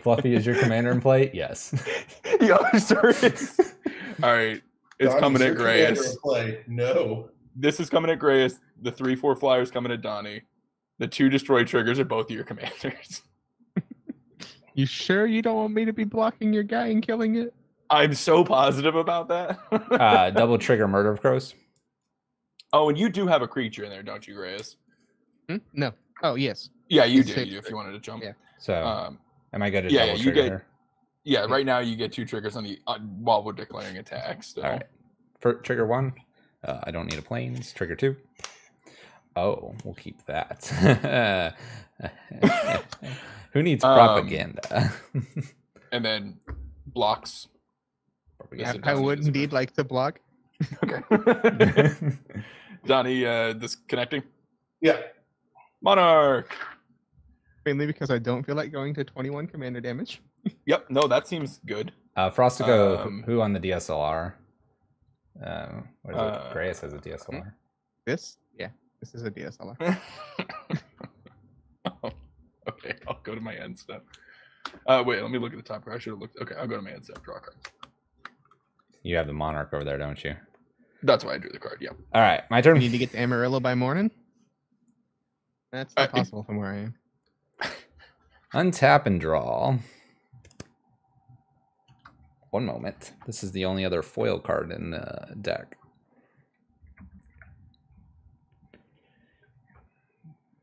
Fluffy, is your commander in play? Yes. Yeah, sure is. All right, it's Donnie, coming is at your commander Grace. in play? No. This is coming at Grace. The 3/4 flyers coming at Donnie. The 2 destroy triggers are both of your commanders. You sure you don't want me to be blocking your guy and killing it? I'm so positive about that. Double trigger Murder of Crows. Oh, and you do have a creature in there, don't you, Grace? No. Oh, yes. Yeah, you It's do. safe You, if to- you wanted to jump. yeah. So, am I good to yeah, double you trigger get- her? Yeah, right now you get 2 triggers on the while we're declaring attacks. So. All right. For trigger 1, I don't need a planes. Trigger 2. Oh, we'll keep that. Who needs propaganda? And then blocks. Propaganda. I would indeed like to block. Okay. Donnie, disconnecting. Yeah. Monarch. Mainly because I don't feel like going to 21 commander damage. Yep. No, that seems good. Frostico, who on the DSLR? What is it? Grace has a DSLR. This? Yeah. This is a DSLR. Oh, okay, I'll go to my end step. Wait, let me look at the top card. I should have looked. Okay, I'll go to my end step. Draw a card. You have the Monarch over there, don't you? That's why I drew the card. Yeah. All right, my We turn. need to get to Amarillo by morning? That's not possible from where I am. Untap and draw. One moment. This is the only other foil card in the deck.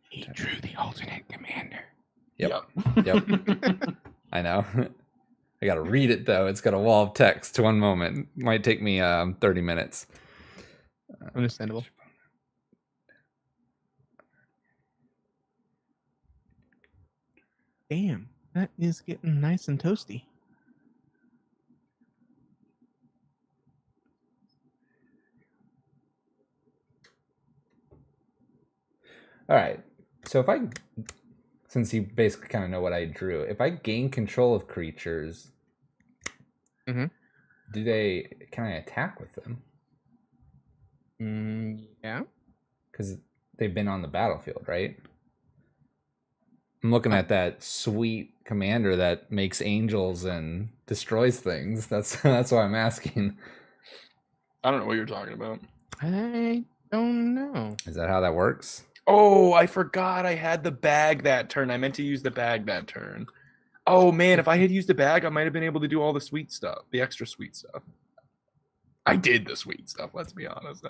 He drew the alternate commander. Yep. Yep. I know. I gotta read it though. It's got a wall of text. One moment. Might take me 30 minutes. Understandable. Damn, that is getting nice and toasty. All right. So if I, since you basically kind of know what I drew, if I gain control of creatures, Mhm. can I attack with them? Yeah. Because they've been on the battlefield, right? I'm looking at that sweet commander that makes angels and destroys things. That's why I'm asking. I don't know what you're talking about. I don't know. Is that how that works? Oh, I forgot I had the bag that turn. I meant to use the bag that turn. Oh man, if I had used the bag, I might have been able to do all the sweet stuff, the extra sweet stuff. I did the sweet stuff, let's be honest.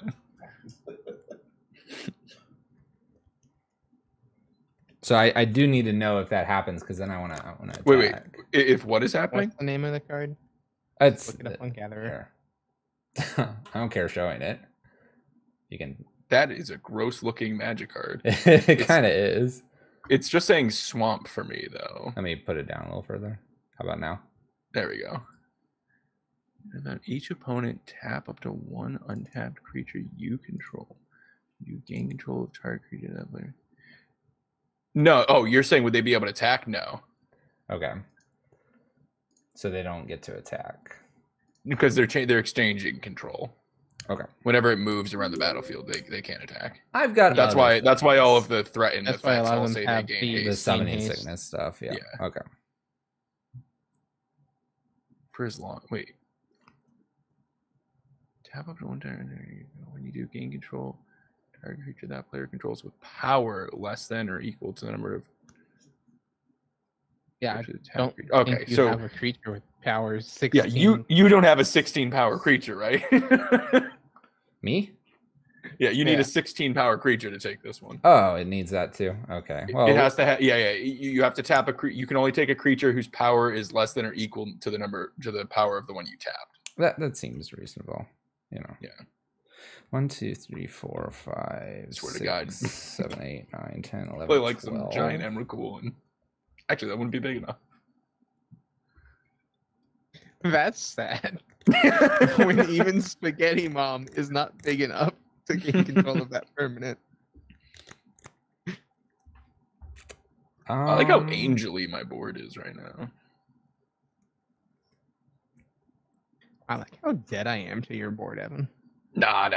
So I do need to know if that happens, because then I want to Wait. If what is happening? What's the name of the card? It's Look it up on Gatherer. I don't care showing it. You can. That is a gross looking magic card. It kind of is. It's just saying swamp for me though. Let me put it down a little further. How about now? There we go. And then each opponent tap up to one untapped creature you control. You gain control of target creature that player. No. Oh, you're saying would they be able to attack? No. Okay. So they don't get to attack. Because they're exchanging control. Okay. Whenever it moves around the battlefield, they can't attack. I've got. That's why all of the threatened That's why a effects lot of all them say they have gain the the haste. summoning haste. sickness stuff. Yeah. Yeah. Okay. For as long. Wait. Tap up to one turn. There you go. When you do gain control, target creature that player controls with power less than or equal to the number of. Yeah, I creatures attacked don't creature. Okay, think you so have a creature with powers 16. yeah, you don't have a 16 power creature, right? Me? Yeah, you need Yeah. a 16 power creature to take this one. Oh, it needs that too. Okay. Well, It has to have. Yeah. You have to tap you can only take a creature whose power is less than or equal to the power of the one you tapped. that seems reasonable. You know. Yeah. 1, 2, 3, 4, 5, Swear to 6, God. 7, 8, 9, 10, 11, Play like 12. some giant Emrakul, and actually that wouldn't be big enough. That's sad. When even Spaghetti Mom is not big enough to gain control of that permanent. I like how angel-y my board is right now. I like how dead I am to your board, Evan. Nah.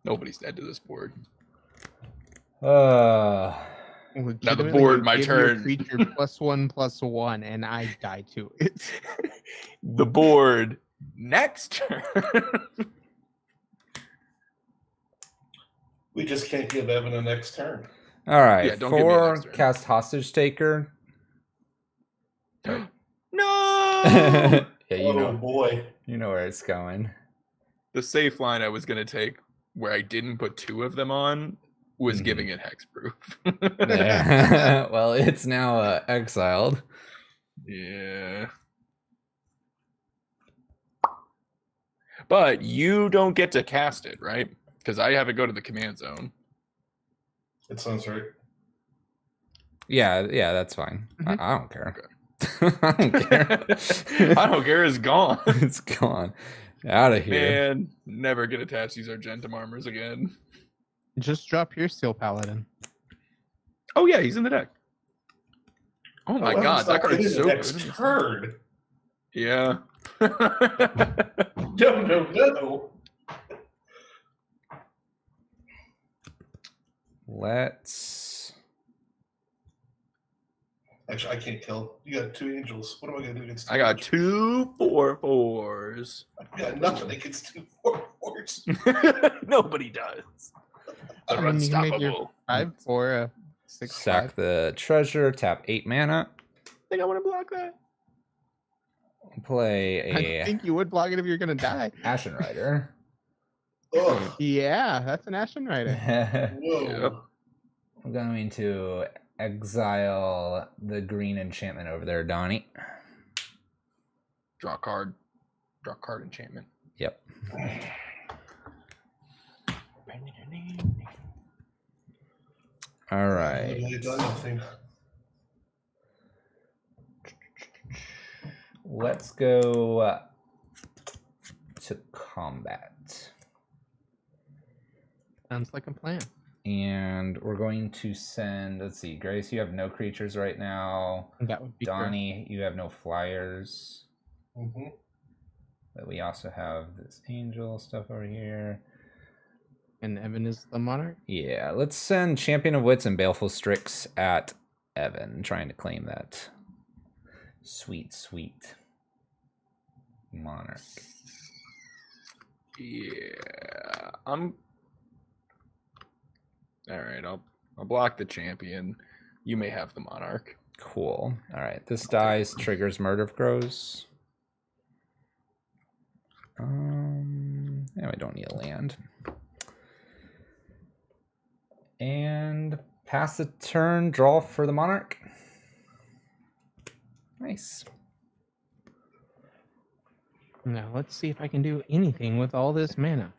Nobody's dead to this board. Legitimately, board, you my give your turn. creature +1/+1, and I die to it. The board next turn. We just can't give Evan a next turn. All right. Yeah, don't give me a 4 next turn. cast hostage taker. No. Yeah, Oh boy. you know where it's going. The safe line I was gonna take, where I didn't put 2 of them on, was Mhm. giving it hexproof. Yeah. Well, it's now exiled. Yeah. But you don't get to cast it, right? Because I have it go to the command zone. It sounds right. Yeah, that's fine. Mhm. I don't care. I don't care. I don't care, it's gone. It's gone. Out of here. Man, never get attached these Argentum armors again. Just drop your Steel Paladin. Oh yeah, he's in the deck. Oh my Evan's god, that not card getting is the so next good. turn. Yeah. No. Let's. Actually, I can't tell. You got 2 angels. What am I gonna do against? I got 2 4/4s. I got nothing against 2 4/4s. Nobody does. They're I mean, you can make your unstoppable. 5/4 a 6/5. Sack the treasure, tap 8 mana, I think I want to block that. play I a think you would block it if you're gonna die. Ashen Rider. Ugh. Yeah, that's an Ashen Rider. Whoa. Yep. I'm going to exile the green enchantment over there, Donnie. Draw a card. Draw a card enchantment. Yep. All right. Literally done nothing. Let's go to combat. Sounds like a plan. And we're going to send, let's see, Grace, you have no creatures right now. That would be correct. Donnie, you have no flyers. Mm-hmm. But we also have this angel stuff over here. And Evan is the monarch. Yeah, let's send Champion of Wits and Baleful Strix at Evan, trying to claim that Sweet, sweet monarch. Yeah, I'm. All right, I'll block the champion. You may have the monarch. Cool. All right, this dies, triggers Murder of Crows. Yeah, we don't need a land. And pass the turn, draw for the monarch. Nice. Now let's see if I can do anything with all this mana.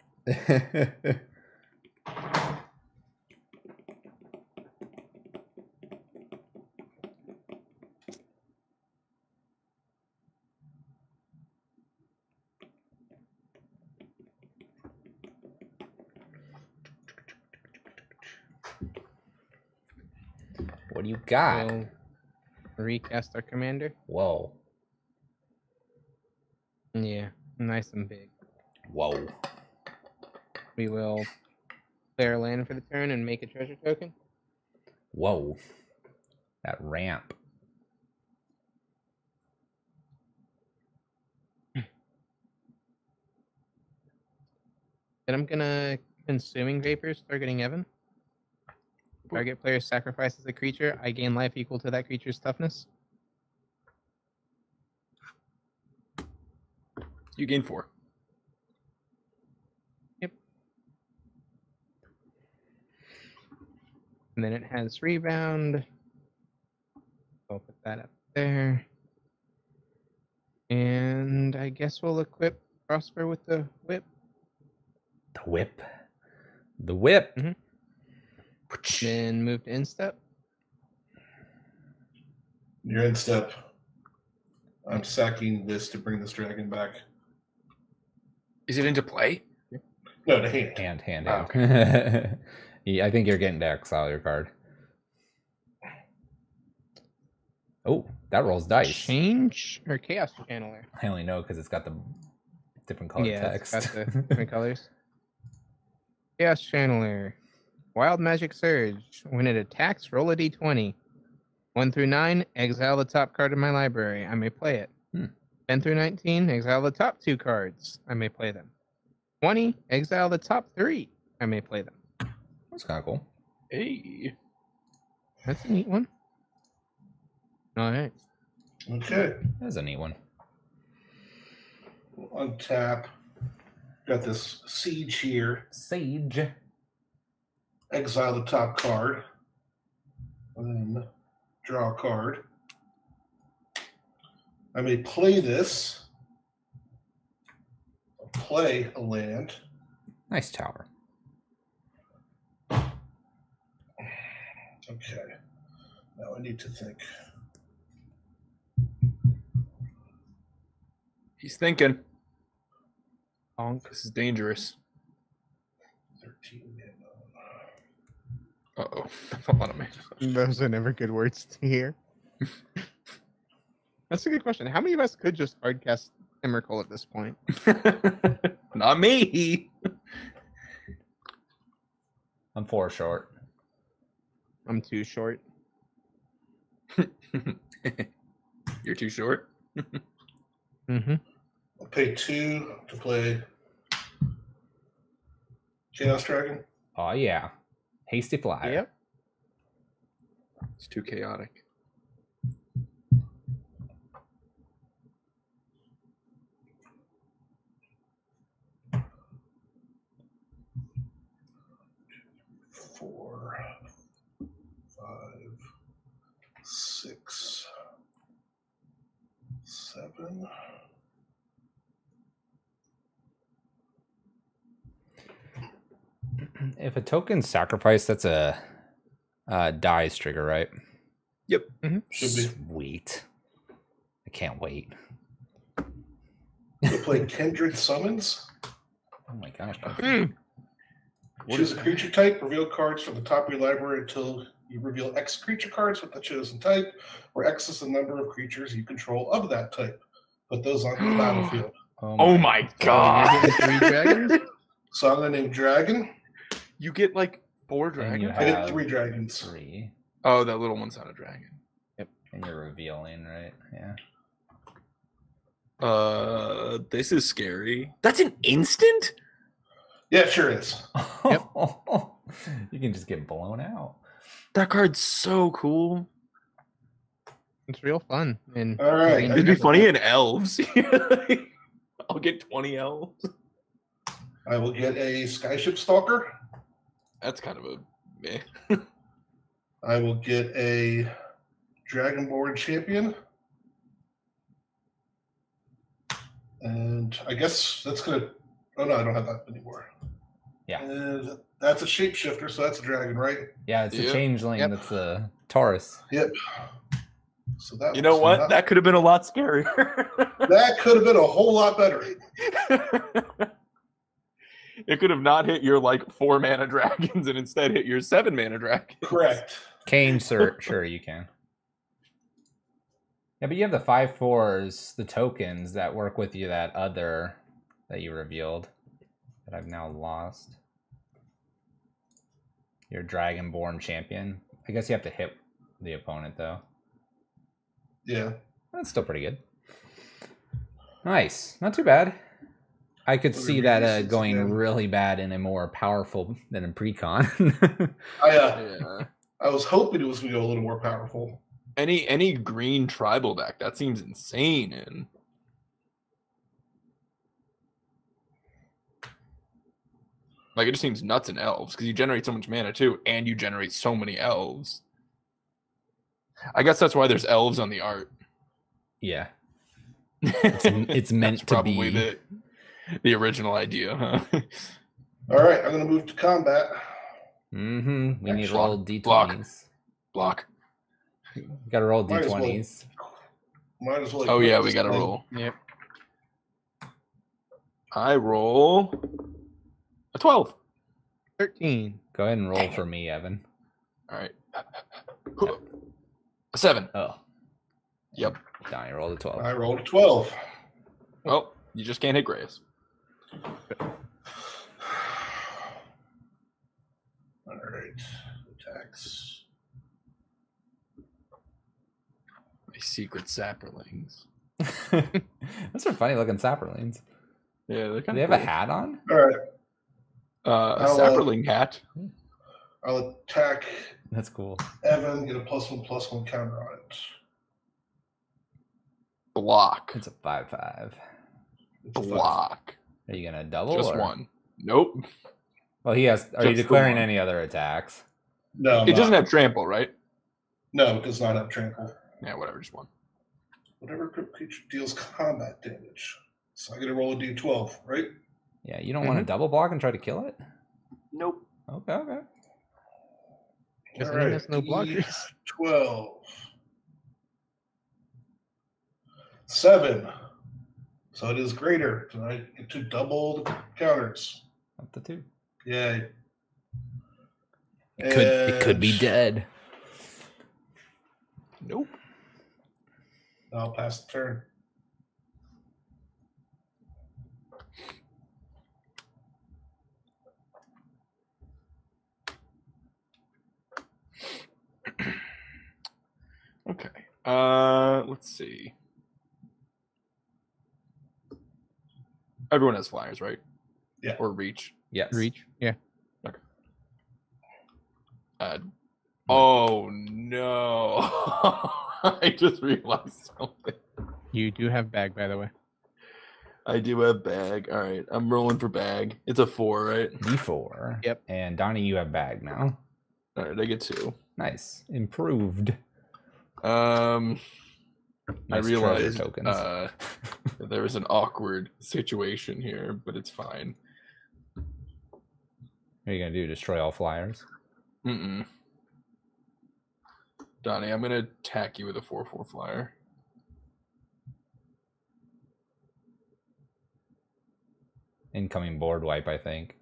What do you got? We'll recast our commander. Whoa. Yeah, nice and big. Whoa. We will play our land for the turn and make a treasure token. Whoa. That ramp. Then I'm gonna Consuming Vapors, targeting Evan. Target player sacrifices a creature. I gain life equal to that creature's toughness. You gain 4. Yep. And then it has rebound. I'll put that up there. And I guess we'll equip Prosper with the whip. The whip. The whip. Mm-hmm. Then move to instep. You're in step. I'm sacking this to bring this dragon back. Is it into play? No, to hand. Hand. Oh, Yeah, I think you're getting to exile your card. Oh, that rolls dice. Change or Chaos Channeler? I only know because it's got the different color text. It's got the different colors. Chaos Channeler. Wild Magic Surge. When it attacks, roll a d20. 1 through 9, exile the top card of my library. I may play it. 10 through 19, exile the top 2 cards. I may play them. 20, exile the top 3. I may play them. That's kind of cool. Hey. That's a neat one. All right. Okay. That's a neat one. We'll untap. Got this siege here. Sage. Exile the top card. And then draw a card. I may play this. Play a land. Nice tower. Okay. Now I need to think. He's thinking. Honk. This is dangerous. 13 mana. Uh-oh. That's a lot of mana. Those are never good words to hear. That's a good question. How many of us could just hardcast Emrakul at this point? Not me. I'm 4 short. I'm too short. You're too short. Mm-hmm. I'll pay 2 to play Chaos Dragon. Oh, yeah. Hasty Flyer. Yep. It's too chaotic. Four, 5, 6, 7. If a token's sacrificed, that's a dies trigger, right? Yep. Mm-hmm. Should be. Sweet. I can't wait. We'll play Kindred Summons. Oh my gosh. Choose a creature type, reveal cards from the top of your library until you reveal X creature cards with the chosen type, where X is the number of creatures you control of that type. Put those on the battlefield. Oh my god. 3 dragons? So I'm going to name Dragon. You get like 4 And dragons? you I get have 3 dragons. 3. Oh, that little one's not a dragon. And you're revealing, right? Yeah. This is scary. That's an instant? Yeah, it sure is. Yep. You can just get blown out. That card's so cool. It's real fun. And All right. green It'd be never- funny in elves. I'll get 20 elves. I will get a Skyship Stalker. That's kind of a meh. I will get a Dragonborn Champion. And I guess that's going to... Oh, no, I don't have that anymore. Yeah. And that's a Shapeshifter, so that's a dragon, right? Yeah, it's a Yep. changeling. Yep. That's a Taurus. Yep. So that You know was what? not- That could have been a lot scarier. that could have been a whole lot better. It could have not hit your like 4 mana dragons and instead hit your 7 mana dragons. Correct. Cane, sir. Sure, you can. Yeah, but you have the 5/4s, the tokens that work with you, that other that you revealed that I've now lost. Your Dragonborn champion. I guess you have to hit the opponent, though. Yeah. That's still pretty good. Nice. Not too bad. I could What are see the that reasons going again? really bad in a more powerful than in Precon. Yeah. I was hoping it was going to go a little more powerful. Any green tribal deck, that seems insane in. Like, it just seems nuts in elves because you generate so much mana too, and you generate so many elves. I guess that's why there's elves on the art. Yeah. It's meant That's to probably be. the original idea, huh? All right, I'm going to move to combat. Mm-hmm. We need to Block. roll D20s. Block. Block. We gotta roll Might as well. D20s. Might as well. Oh yeah, equip we this gotta thing. roll. Yep. I roll a 12. 13. Go ahead and roll for me, Evan. All right. A 7. Oh, Yep. Donnie rolled a 12. I rolled a 12. Well, you just can't hit Graves. All right. Attacks. My secret sapperlings. Those are funny looking sapperlings. Yeah, they're Do kind they of have a hat on? All right. A I'll, sapperling hat. I'll attack That's cool. Evan, get a +1/+1 counter on it. Block. It's a 5/5. It's a five. Block. Are you gonna double? Just or- one. Nope. Well, he has. Are you Just the declaring one. any other attacks? No, I'm It doesn't not. have trample, right? No, it does not have trample. Yeah, whatever. Just one. Whatever creature deals combat damage. So I get to roll a d12, right? Yeah, you don't want to double block and try to kill it? Nope. Okay, okay. Guess All anyone right, has no blockers. 12. 7. So it is greater. So I get to double the counters. Up to 2. Yay. It could be And dead. Nope. I'll pass the turn. Okay. Let's see. Everyone has flyers, right? Yeah. Or reach. Yes. Reach. Yeah. Oh no! I just realized something. You do have bag, by the way. I do have bag. All right, I'm rolling for bag. It's a 4, right? D4. Yep. And Donnie, you have bag now. All right, I get 2. Nice. Improved. I Nice treasure realized tokens. that there was an awkward situation here, but it's fine. What are you gonna do? Destroy all flyers? Mm-mm. Donnie, I'm gonna attack you with a 4/4 flyer. Incoming board wipe, I think.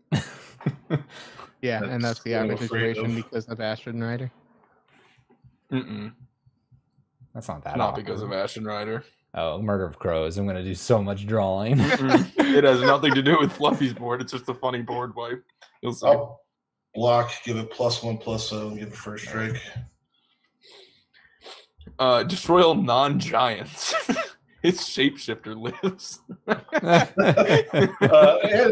Yeah, and that's the what I'm average afraid situation of. because of Astrid and Rider. Mm-mm. That's not that. Not awkward. because of Ashen Rider. Oh, Murder of Crows. I'm gonna do so much drawing. It has nothing to do with Fluffy's board. It's just a funny board wipe. You'll see. I'll block, give it +1/+0, give it first strike. Destroy all non-giants. His shapeshifter lives. And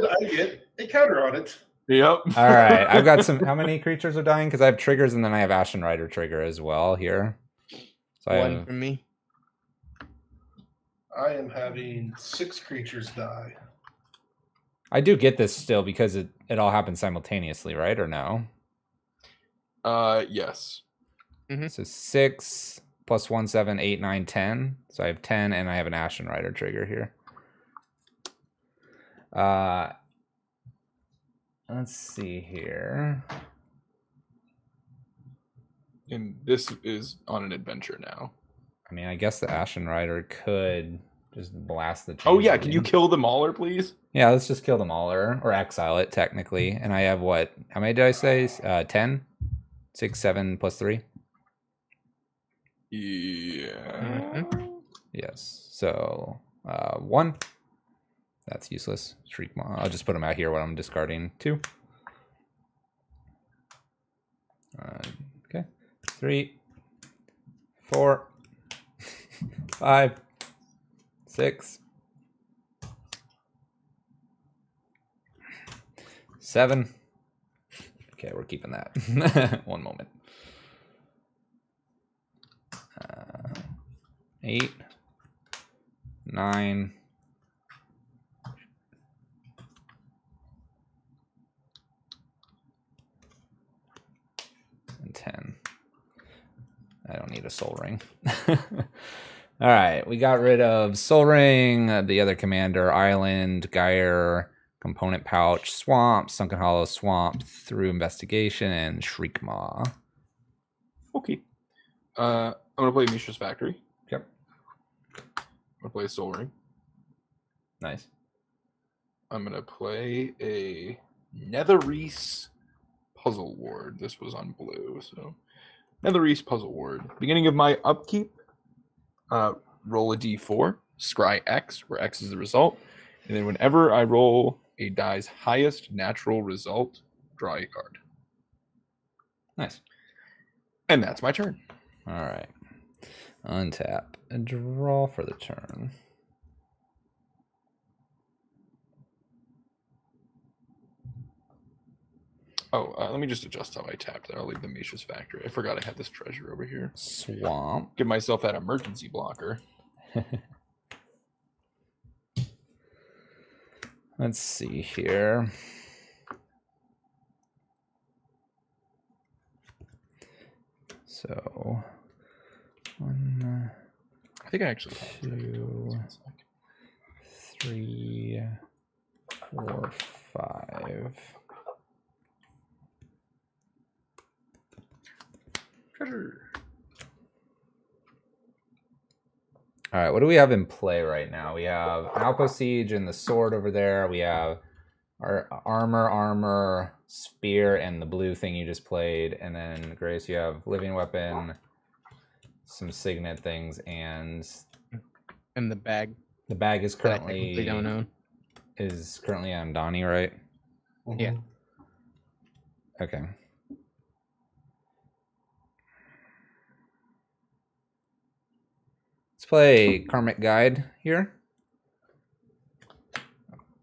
I get a counter on it. Yep. All right, I've got some. How many creatures are dying? Because I have triggers, and then I have Ashen Rider trigger as well here. So One from me. I am having 6 creatures die. I do get this still because it all happens simultaneously, right? Or no? Yes. So 6 plus 1, 7, 8, 9, 10. So I have 10, and I have an Ashen Rider trigger here. Let's see here. And this is on an adventure now. I mean, I guess the Ashen Rider could just blast the. Oh yeah, can you kill the Mauler, please? Yeah, let's just kill the Mauler or exile it technically. And I have what? How many did I say? 10, 6, 7 plus 3. Yeah. Yes. So 1. That's useless. Shriek Maw. I'll just put them out here when I'm discarding 2. Okay. 3, 4, 5, 6, 7. Okay, we're keeping that. One moment. 8, 9. And 10. I don't need a soul ring. All right, we got rid of soul ring, the other commander, island, Gyre, component pouch, swamp, sunken hollow, swamp, through investigation, and shriek maw. Okay. I'm gonna play Mishra's Factory. Yep. I'm gonna play Soul Ring. Nice. I'm gonna play a Netherreese Puzzle Ward. This was on blue, so Netherreese Puzzle Ward. Beginning of my upkeep, roll a d4, scry X, where X is the result, and then whenever I roll a die's highest natural result, draw a card. Nice. And that's my turn. All right. Untap and draw for the turn. Oh, let me just adjust how I tapped there. I'll leave the Mishra's Factory. I forgot I had this treasure over here. Swamp. Give myself that emergency blocker. Let's see here. So, 1, I think I actually have 2, 3, 4, 5. Treasure. All right, what do we have in play right now? We have an Outpost Siege and the sword over there. We have our armor, spear, and the blue thing you just played. And then, Grace, you have living weapon, some signet things, and the bag. The bag is That I technically don't own. currently on Donnie, right? Yeah. Okay. Let's play Karmic Guide here.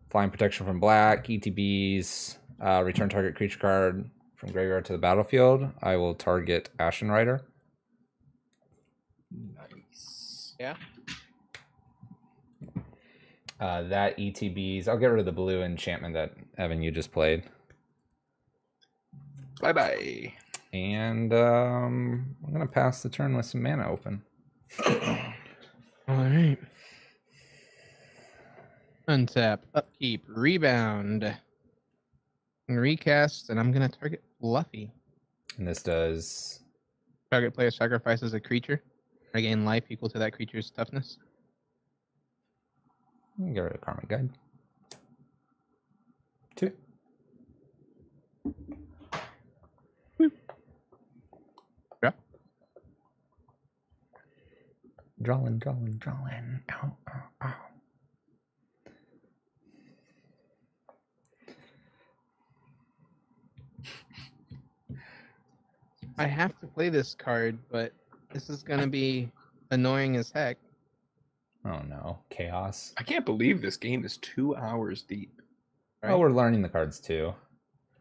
Flying protection from black, ETBs, return target creature card from graveyard to the battlefield. I will target Ashen Rider. Nice. Yeah. That ETBs, I'll get rid of the blue enchantment that Evan you just played. Bye-bye. And I'm gonna pass the turn with some mana open. All right. Untap, upkeep, rebound, recast, and I'm gonna target Fluffy. And this does Target player sacrifices a creature. I gain life equal to that creature's toughness. get rid of Karmic Guide. 2. Yeah. Drawing. Ow, ow, ow. I have to play this card, but this is gonna be annoying as heck. Oh no, chaos. I can't believe this game is 2 hours deep. Right. Oh, we're learning the cards too.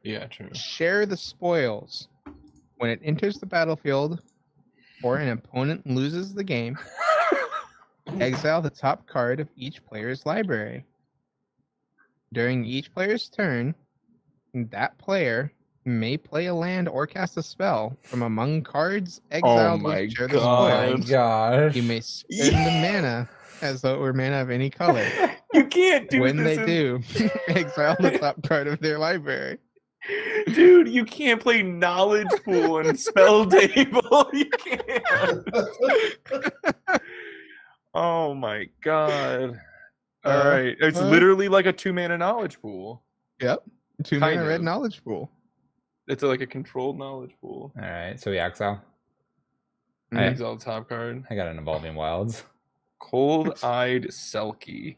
Yeah, true. Share the spoils. When it enters the battlefield or an opponent loses the game, exile the top card of each player's library. During each player's turn, that player may play a land or cast a spell from among cards exiled my with Share the Oh my Spoils. gosh. You may spend the mana as though it were mana of any color. You can't do When this. they do, exile the top card of their library. Dude, you can't play Knowledge Pool and Spell Table. You can't. Oh my god. All right. It's literally like a 2-mana Knowledge Pool. Yep. 2 Kind mana red of. knowledge pool. It's like a controlled Knowledge Pool. All right, so we exile. Mhm. Hey. Exile the top card. I got an Evolving Wilds. Cold-Eyed Selkie.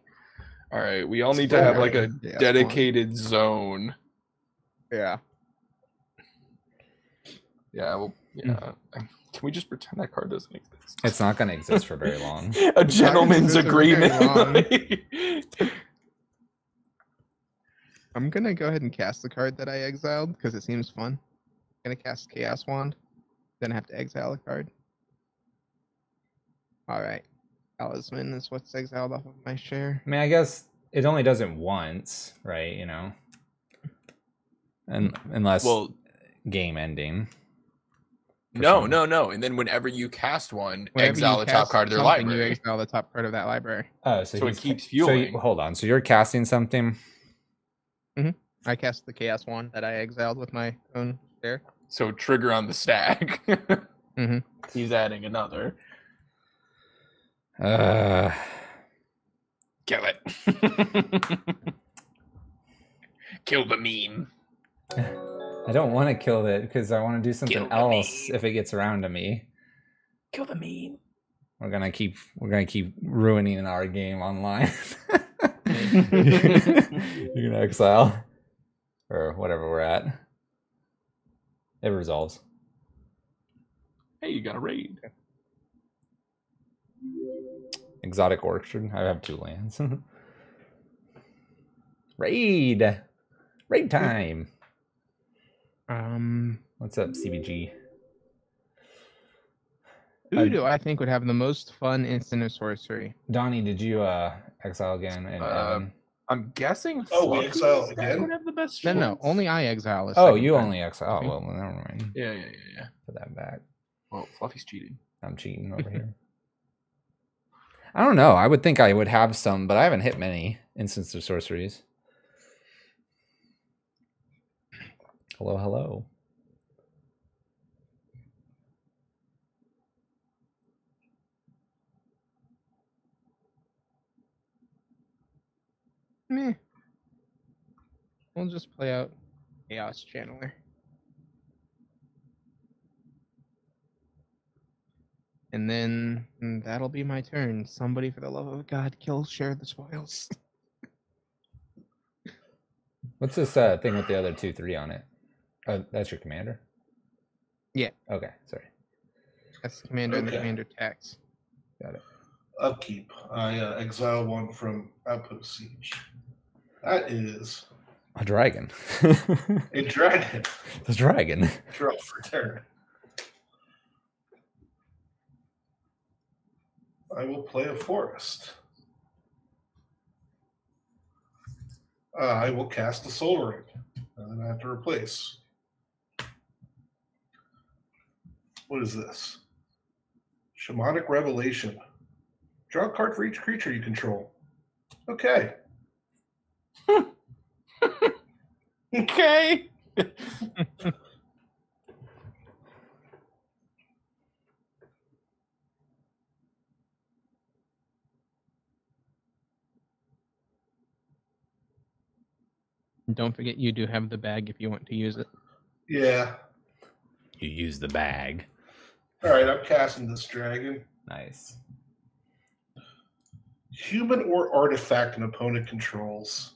All right. We all need to have like a Yeah, dedicated zone. Yeah. Yeah. Well, yeah. Can we just pretend that card doesn't exist? It's not going to exist for very long. A gentleman's exist for very agreement. I'm gonna go ahead and cast the card that I exiled because it seems fun. I'm gonna cast Chaos Wand. Then I have to exile a card. Alright. Talisman is what's exiled off of my share. I mean, I guess it only does it once, right? You know, and unless game ending. No. And then whenever you cast one, Whenever exile you the top cast card of their something, library. You exile the top card of that library. Oh, So it keeps So fueling. hold on. So you're casting something. I cast the Chaos Wand that I exiled with my own share. So trigger on the stack. Mhm. He's adding another. Uh, Kill it. Kill the meme. I don't want to kill it because I want to do something Kill the else meme. if it gets around to me. Kill the meme. We're gonna keep ruining our game online. You're gonna exile or whatever we're at. It resolves. Hey, you got a raid. Exotic Orchard. I have 2 lands. Raid time. What's up, CBG? Who do I think would have the most fun instant or sorcery? Donnie, did you exile again? And Evan? I'm guessing. Oh, we Fluffy exile Stack again? would have the best No, chance. only I exile. Oh, you only exile. Oh, well, never mind. Yeah. Put that back. Well, Fluffy's cheating. I'm cheating over here. I don't know. I would think I would have some, but I haven't hit many instants or sorceries. Hello. Meh. We'll just play out Chaos Channeler. And then that'll be my turn. Somebody, for the love of God, share the spoils. What's this thing with the other 2/3 on it? Oh, that's your commander? Yeah. Okay, sorry. That's the commander and the Okay. commander tax. Got it. Upkeep. I exile one from Outpost Siege. That is A dragon. a dragon. The dragon. Draw for turn. I will play a forest. I will cast a Soul Ring. And then I have to replace. What is this? Shamanic Revelation. Draw a card for each creature you control. Okay. Okay. And don't forget, you do have the bag if you want to use it. Yeah. You use the bag. All right, I'm casting this dragon. Nice. Human or artifact an opponent controls.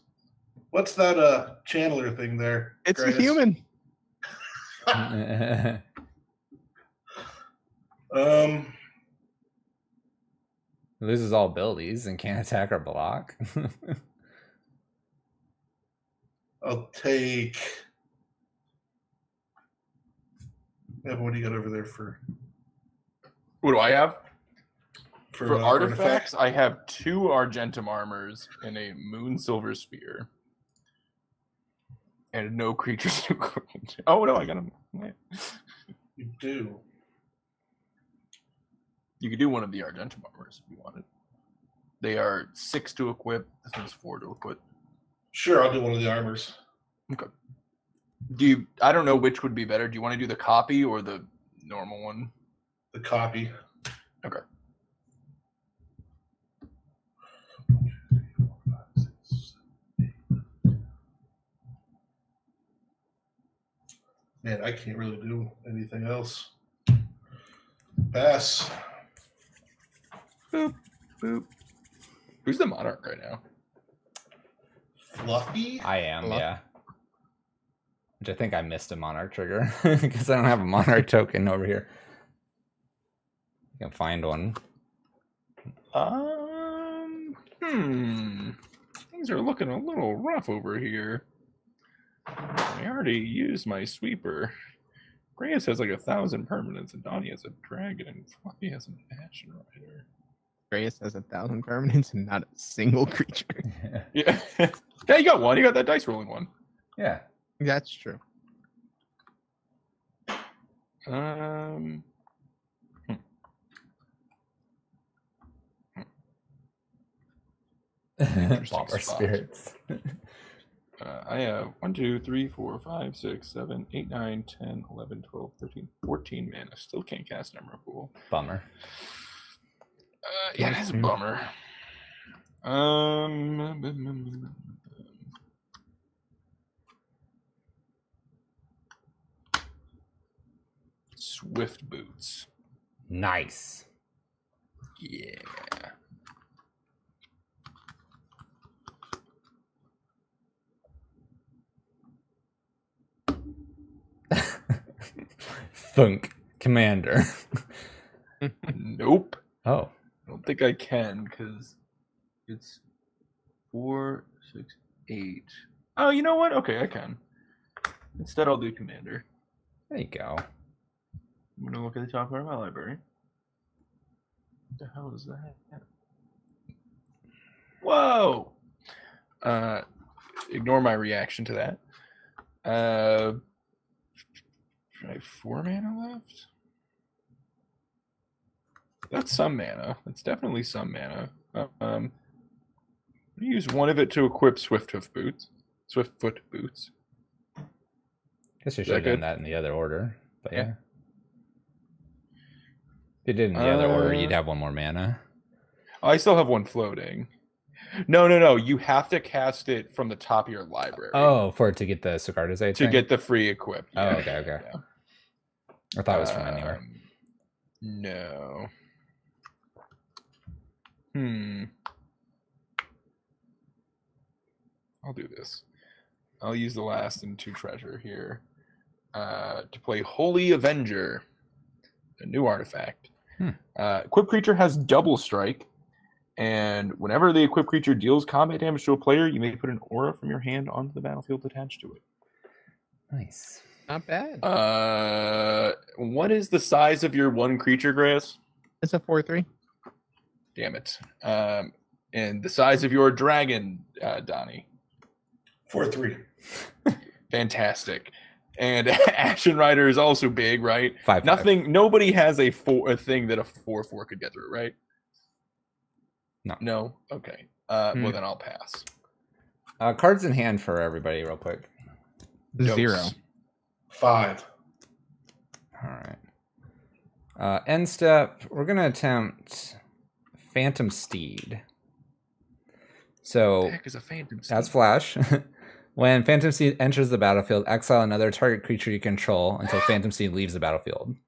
What's that channeler thing there? It's a Gratis? human. Loses all abilities and can't attack or block. I'll take. Evan, what do you got over there for? What do I have? For artifacts, I have 2 Argentum armors and a Moon Silver Spear. And no creatures to equip. Oh, no, I got them. Yeah. You do. You could do one of the Argentum armors if you wanted. They are 6 to equip. This one's 4 to equip. Sure, I'll do one of the armors. Okay. I don't know which would be better. Do you want to do the copy or the normal one? The copy. Okay. Man, I can't really do anything else. Pass. Boop, boop. Who's the monarch right now? Fluffy? I am, yeah. Which I think I missed a monarch trigger because I don't have a monarch token over here. You can find one. Things are looking a little rough over here. I already used my sweeper. Grace has like 1,000 permanents, and Donnie has a dragon, and Fluffy has an Ashen Rider. Grace has 1,000 permanents and not a single creature. Yeah. Yeah, you got one. You got that dice rolling one. Yeah. That's true. Bomber spirits. I have 1, 2, 3, 4, 5, 6, 7, 8, 9, 10, 11, 12, 13, 14 mana. Still can't cast Emrakul. Bummer. Yeah, that's a bummer. Swift boots. Nice. Yeah. Thunk. Commander. Nope. Oh. I don't think I can because it's 4, 6, 8. Oh, you know what? Okay, I can. Instead, I'll do Commander. There you go. I'm going to look at the top part of my library. What the hell is that? Whoa! Ignore my reaction to that. I have 4 mana left? That's some mana. That's definitely some mana. Use one of it to equip Swiftfoot boots. Guess you should have done that in the other order. But yeah. If you did in the other order, you'd have 1 more mana. I still have 1 floating. No. You have to cast it from the top of your library. Oh, for it to get the Socardizate to get the free equip. Yeah. Oh, okay. Yeah. I thought it was from anywhere. No. I'll do this. I'll use the last and 2 treasure here to play Holy Avenger, a new artifact. Equipped creature has double strike, and whenever the equipped creature deals combat damage to a player, you may put an aura from your hand onto the battlefield attached to it. Nice. Not bad. What is the size of your 1 creature, Grace? It's a 4/3. Damn it. And the size of your dragon, Donnie? 4/3. Fantastic. And Ashen Rider is also big, right? 5/5. Nobody has a thing that a 4/4 could get through, right? No. Okay. Well, then I'll pass. Cards in hand for everybody, real quick. 0. 5. All right. End step. We're gonna attempt Phantom Steed. So What the heck is a Phantom Steed? that's flash. When Phantom Steed enters the battlefield, exile another target creature you control until Phantom Steed leaves the battlefield.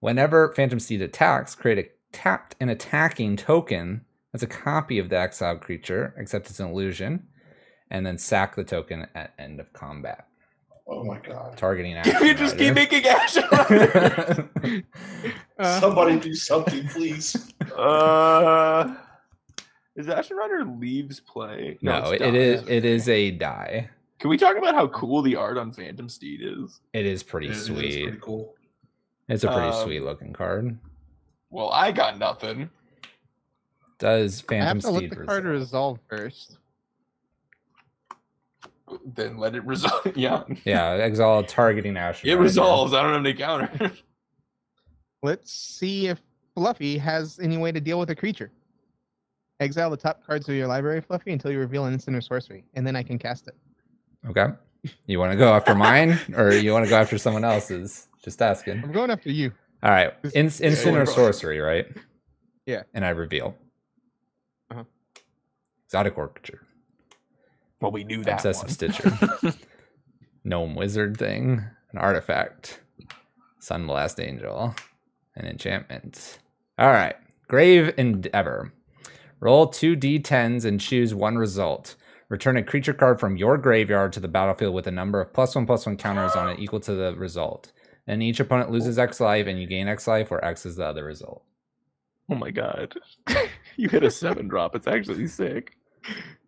Whenever Phantom Steed attacks, create a tapped and attacking token that's a copy of the exiled creature, except it's an illusion, and then sack the token at end of combat. Oh my god. Targeting Ashen You just keep Rider. making Ashen Rider. Somebody do something, please. Is Ashen Rider leaves play? No, it's it is. dies. It is a die. Can we talk about how cool the art on Phantom Steed is? It is pretty It is sweet. pretty cool. It's a pretty sweet looking card. Well, I got nothing. Does I have Phantom to let Steed the card resolve? resolve first. Then let it resolve. Yeah. Yeah, exile targeting Ashen It Rider. resolves. I don't have any counter. Let's see if Fluffy has any way to deal with a creature. Exile the top cards of your library, Fluffy, until you reveal an instant or sorcery, and then I can cast it. Okay. You want to go after mine, or you want to go after someone else's? Just asking. I'm going after you. All right. Instant or bro. sorcery, right? Yeah. And I reveal. Uh-huh. Exotic Orchard. Well, we knew that Obsessive one. Stitcher. Gnome Wizard thing. An artifact. Sunblast Angel. An enchantment. All right. Grave Endeavor. Roll 2 d10s and choose one result. Return a creature card from your graveyard to the battlefield with a number of +1/+1 counters on it equal to the result. And each opponent loses X life and you gain X life, where X is the other result. Oh my god. You hit a 7-drop. It's actually sick.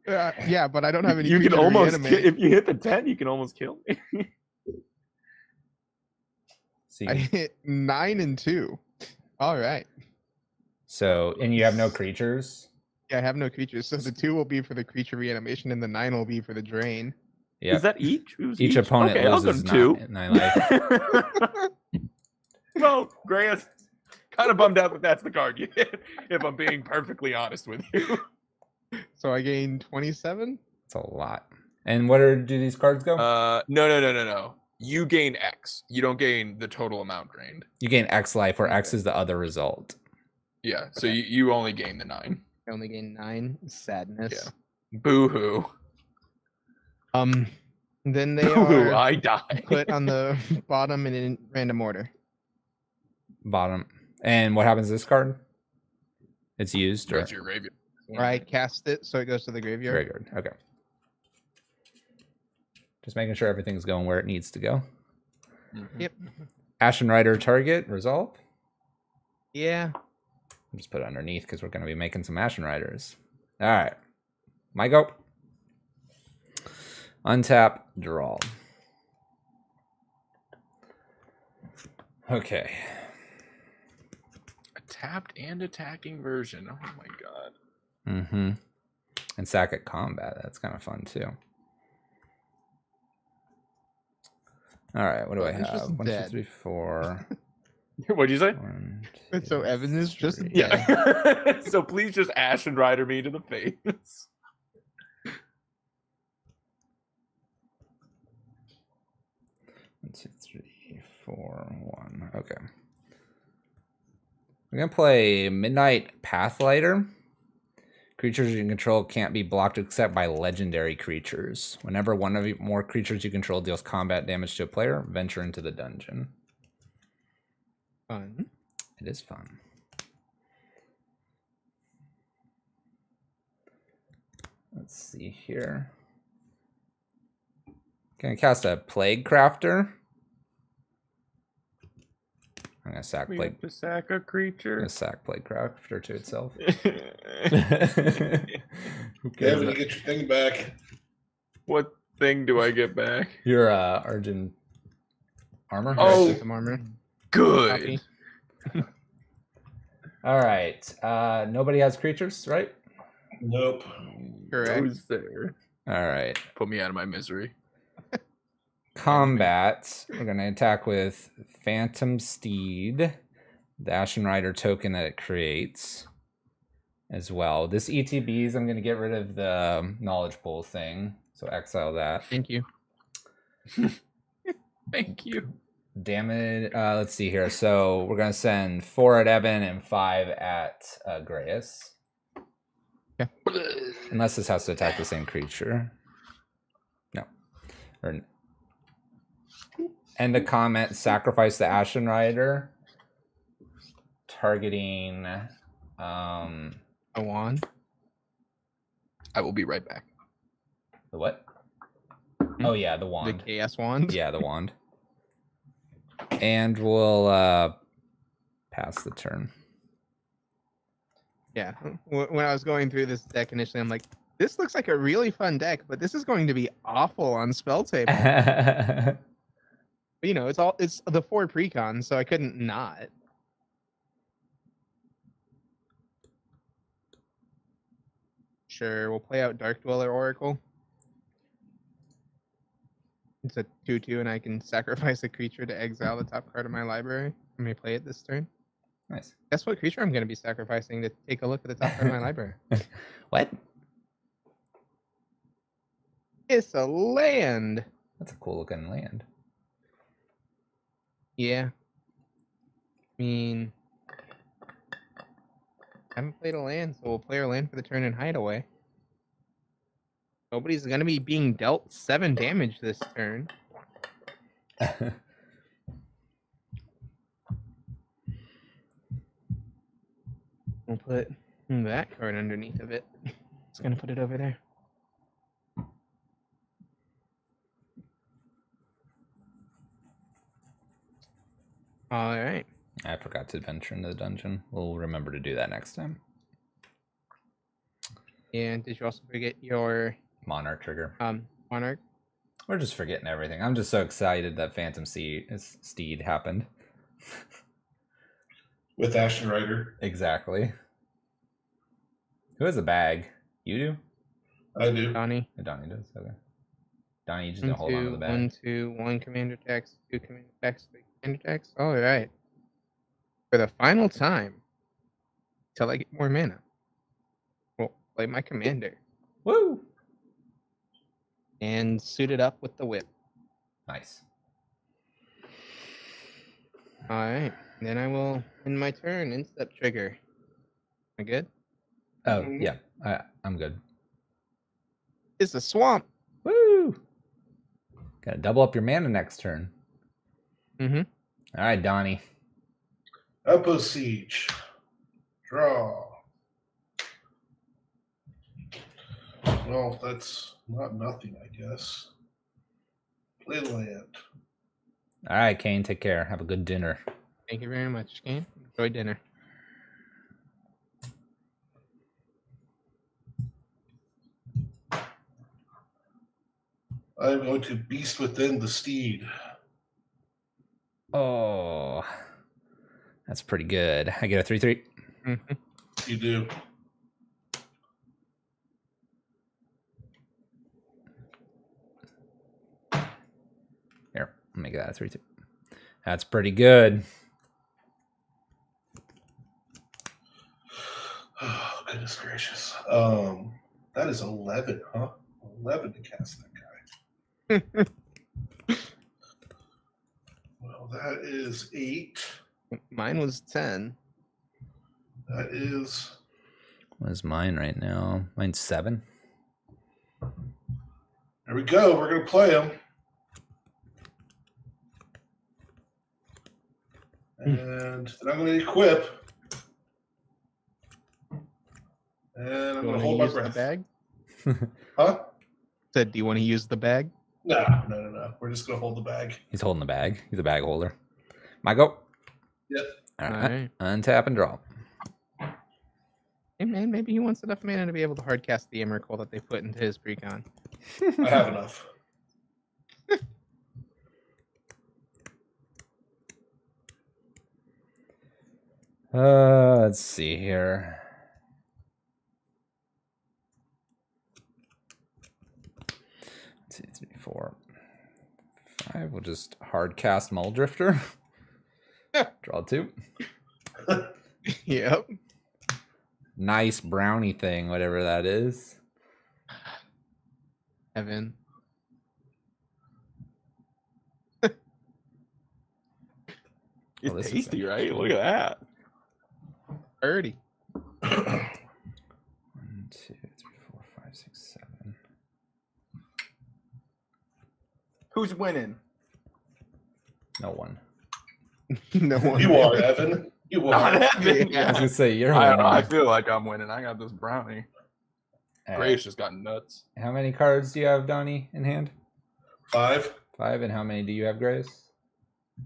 Yeah, but I don't have any. You can creature to almost reanimate. if you hit the 10, you can almost kill me. See. I hit 9 and 2. All right. So, and you have no creatures? Yeah, I have no creatures, so the 2 will be for the creature reanimation, and the 9 will be for the drain. Yeah. Is that each? It was Each opponent okay, I'll loses go 2. 9 life. Well, Grayus, kind of bummed out that that's the card you hit, if I'm being perfectly honest with you. So I gained 27. It's a lot. And do these cards go? No. You gain X. You don't gain the total amount drained. You gain X life, where X is the other result. Yeah, so Okay. you only gain the 9. I only gained 9. Sadness. Yeah. Boo-hoo. Then they Boo-hoo, are I die. put on the bottom in random order. Bottom. And what happens to this card? It's used or Goes to your graveyard. Or I cast it, so it goes to the graveyard. graveyard. Okay. Just making sure everything's going where it needs to go. Mhm. Yep. Ashen Rider target, resolve. Yeah. I'll just put it underneath because we're going to be making some Ashen Riders. All right. My go. Untap, draw. Okay. A tapped and attacking version. Oh my god. Mm-hmm. And sack at combat. That's kind of fun too. All right. What do I It's just have? 1, 2, dead. 3, 4. What'd you say? 1, And so 2, Evan is just 3. Yeah. So please just Ashen Rider me to the face. 1, 2, 3, 4, 1. Okay. We're gonna play Midnight Pathlighter. Creatures you control can't be blocked except by legendary creatures. Whenever one of more creatures you control deals combat damage to a player, venture into the dungeon. Fun. It is fun. Let's see here. Gonna cast a Plague Crafter. I'm gonna sack We Plague. have to sack a I'm creature. gonna sack Plague Crafter to itself. Who cares? Evan, you get your thing back. What thing do I get back? Your Argent armor. Oh. Some armor. Good. Copy. All right. Nobody has creatures, right? Nope. Correct. Who's there? All right. Put me out of my misery. Combat. We're gonna attack with Phantom Steed, the Ashen Rider token that it creates, as well. This ETBs. I'm gonna get rid of the knowledge pool thing, so exile that. Thank you. Thank you. Damage. Let's see here. So we're gonna send 4 at Evan and 5 at Grayus. Yeah. Unless this has to attack the same creature. No. Or end a comment. Sacrifice the Ashen Rider. Targeting. A wand. I will be right back. The what? Oh yeah, the The wand. KS wand. Yeah, the wand. And we'll pass the turn. Yeah. When I was going through this deck initially, I'm like, this looks like a really fun deck, but this is going to be awful on spell table. But, you know, it's the 4 Precon, so I couldn't not. Sure, we'll play out Dark Dweller Oracle. It's a 2/2, and I can sacrifice a creature to exile the top card of my library. I may play it this turn. Nice. Guess what creature I'm going to be sacrificing to take a look at the top card of my library? What? It's a land. That's a cool looking land. Yeah. I mean, I haven't played a land, so we'll play our land for the turn and Hideaway. Nobody's going to be being dealt 7 damage this turn. We'll put that card underneath of it. Just going to put it over there. All right. I forgot to venture into the dungeon. We'll remember to do that next time. And did you also forget your Monarch trigger. Monarch? We're just forgetting everything. I'm just so excited that Phantom Steed happened. With Ashen Rider. Exactly. Who has a bag? You do? I do. Donnie? Donnie does. Okay. Donnie, you just gonna hold on to the bag. 1 commander text, 2 commander text, 3 commander text. All right. For the final time, till I get more mana, we'll play my commander Woo! and suit it up with the whip. Nice. All right. Then I will end my turn. Instep trigger. Am I good? Oh, yeah. I'm good. It's a swamp. Woo! Gotta double up your mana next turn. Mm-hmm. All right, Donnie. Outpost Siege. Draw. Well, that's not nothing, I guess. Play land. All right, Kane, take care. Have a good dinner. Thank you very much, Kane. Enjoy dinner. I'm going to Beast Within the Steed. Oh, that's pretty good. I get a 3/3. Mm-hmm. You do. Here, I'll make that a 3/2. That's pretty good. Oh, goodness gracious. That is 11, huh? 11 to cast that guy. Well, that is 8. Mine was 10. That is... What is mine right now? Mine's 7. There we go. We're going to play him. And then I'm going to equip. And I'm going to hold my breath. The bag? Huh? Said, do you want to use the bag? No. We're just going to hold the bag. He's holding the bag. He's a bag holder. My go. Yep. All right. All right. Untap and draw. Hey, man, maybe he wants enough mana to be able to hardcast the Emrakul that they put into his Precon. I have enough. Let's see here. 2, 3, 4, 5. We'll just hard cast Muldrifter. Draw 2. Yep. Nice brownie thing, whatever that is. Evan. It's this is tasty, right? Look at that. 30. 1, 2, 3, 4, 5, 6, 7. Who's winning? No one. No one. You are, Evan. You Not are. Evan. I was gonna say you're I don't know. I winning. feel like I'm winning. I got this brownie. Grace just got nuts. How many cards do you have, Donnie, in hand? 5. 5, and how many do you have, Grace?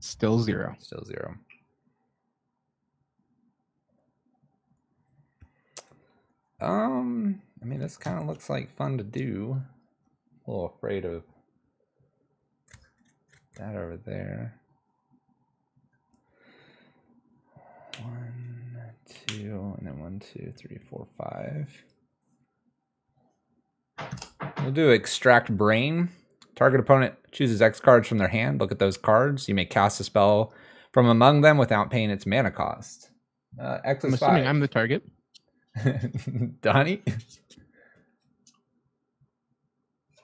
Still 0. Still 0. I mean, this kind of looks like fun to do. A little afraid of that over there. 1, 2, and then 1, 2, 3, 4, 5. We'll do extract brain. Target opponent chooses X cards from their hand. Look at those cards. You may cast a spell from among them without paying its mana cost. X is I'm assuming 5. I'm the target. Donnie?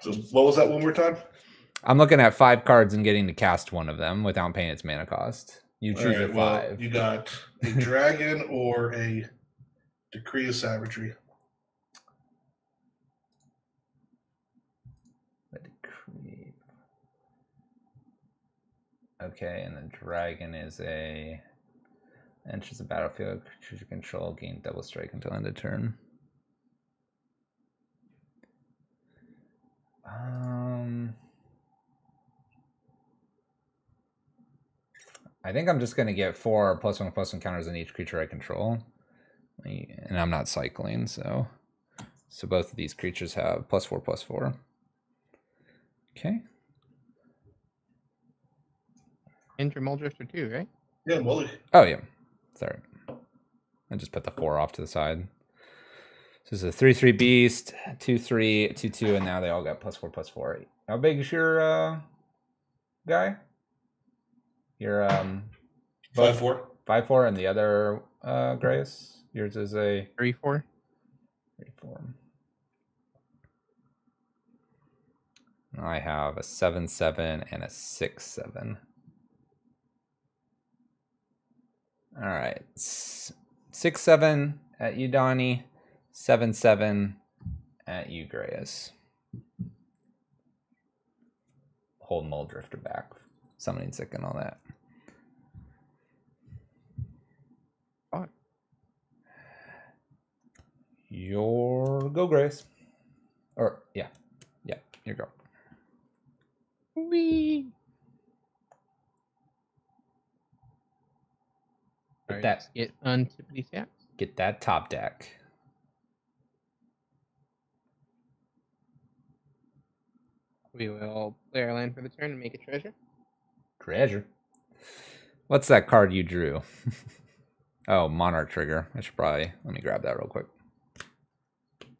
So what was that one more time? I'm looking at 5 cards and getting to cast one of them without paying its mana cost. You choose a 5. Well, you got a dragon or a Decree of Savagery. A decree. Okay, and the dragon is a enters the battlefield. Choose your control, gain double strike until end of turn. I think I'm just going to get 4 +1/+1 counters on each creature I control. And I'm not cycling, so both of these creatures have +4/+4. Okay. And your Muldrifter too, right? Yeah, Molly. Oh, yeah. Sorry. I just put the 4 off to the side. So this is a 3/3 beast, 2/3, 2/2, and now they all got +4/+4. How big is your guy? Your 5/4. 5/4, and the other Grace? Yours is a 3/4. 3/4. I have a 7/7 and a 6/7. All right, 6/7 at you, Donnie. 7/7 at you, Grace. Hold Muldrifter back. Summoning sick and all that. Fine. Your go, Grace. Or yeah, your go. Wee. Get that. Get untippity taps. Get that top deck. We will play our land for the turn and make a treasure. Treasure. What's that card you drew? Oh, Monarch Trigger. I should probably let me grab that real quick.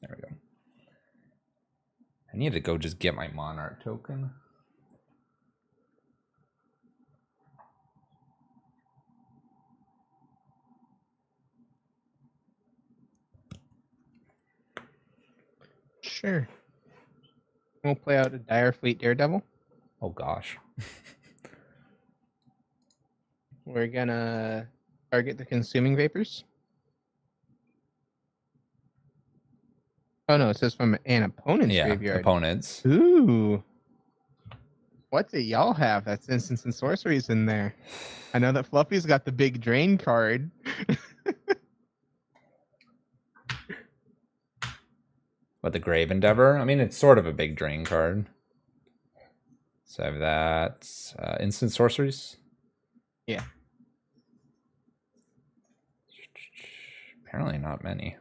There we go. I need to go just get my Monarch token. Sure. We'll play out a Dire Fleet Daredevil. Oh gosh. We're gonna target the Consuming Vapors. Oh no, it says from an opponent's graveyard. Opponents. Ooh. What do y'all have? That's instants and sorceries in there. I know that Fluffy's got the big drain card. What, the Grave Endeavor? I mean, it's sort of a big drain card. So I have that. Instant sorceries? Yeah. Apparently not many.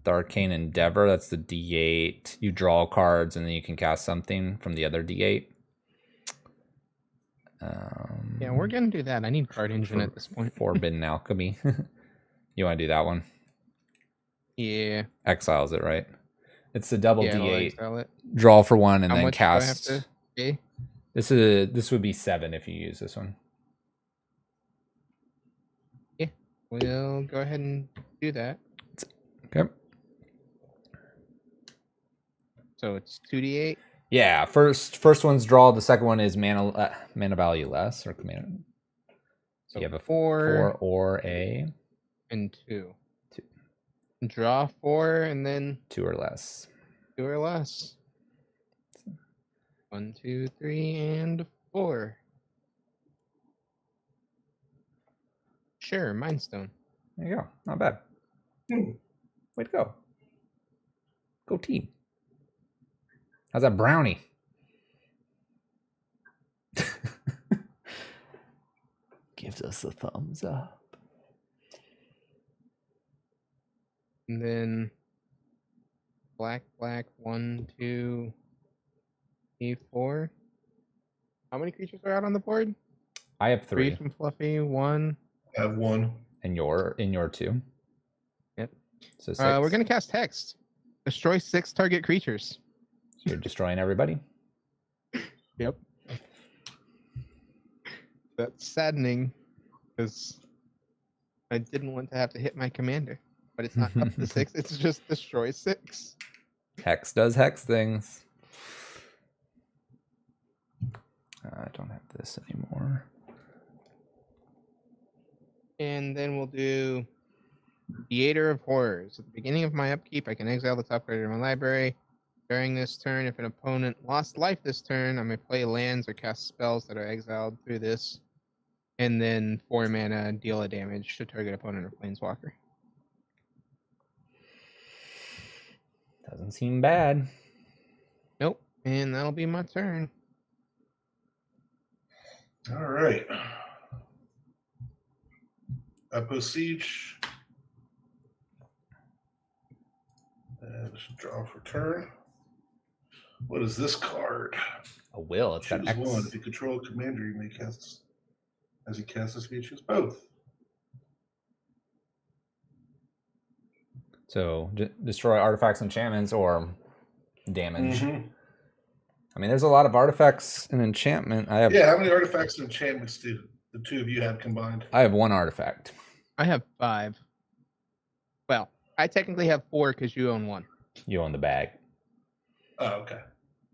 The Arcane Endeavor, that's the D8. You draw cards and then you can cast something from the other D8. Yeah, we're gonna do that. I need Card Engine at this point. Forbidden Alchemy. You want to do that one? Yeah. Exiles it, right? It's the double Yeah, D8. Draw for 1 and How then much do I have cast. to pay? This would be 7 if you use this one. Yeah, we'll go ahead and do that. Okay. So it's 2d8. Yeah, first one's draw. The second one is mana value less or command. So you have a 4 or a and 2. 2. Draw 4 and then 2 or less. 2 or less. 1, 2, 3, and 4. Sure, Mind Stone. There you go. Not bad. Way to go. Go team. How's that brownie? Gives us a thumbs up. And then black, 1, 2, 3, 4. How many creatures are out on the board? I have 3. 3 from Fluffy, 1. I have 1. And you're in your 2. Yep. So 6. We're gonna cast Hex. Destroy 6 target creatures. So you're destroying everybody? Yep. That's saddening because I didn't want to have to hit my commander, but it's not up to 6. It's just destroy 6. Hex does hex things. I don't have this anymore. And then we'll do Theater of Horrors. At the beginning of my upkeep, I can exile the top card of my library. During this turn, if an opponent lost life this turn, I may play lands or cast spells that are exiled through this. And then 4 mana, deal a damage to target opponent or planeswalker. Doesn't seem bad. Nope. And that'll be my turn. All right. Outpost Siege. And let's draw for turn. What is this card? A will. It's got Choose X. one. If you control a commander, you may cast as he casts this, you choose both. So destroy artifacts, enchantments, or damage. Mm-hmm. I mean, there's a lot of artifacts and enchantment. I have. Yeah, how many artifacts and enchantments do the two of you have combined? I have 1 artifact. I have 5. Well, I technically have 4 because you own 1. You own the bag. Oh, okay.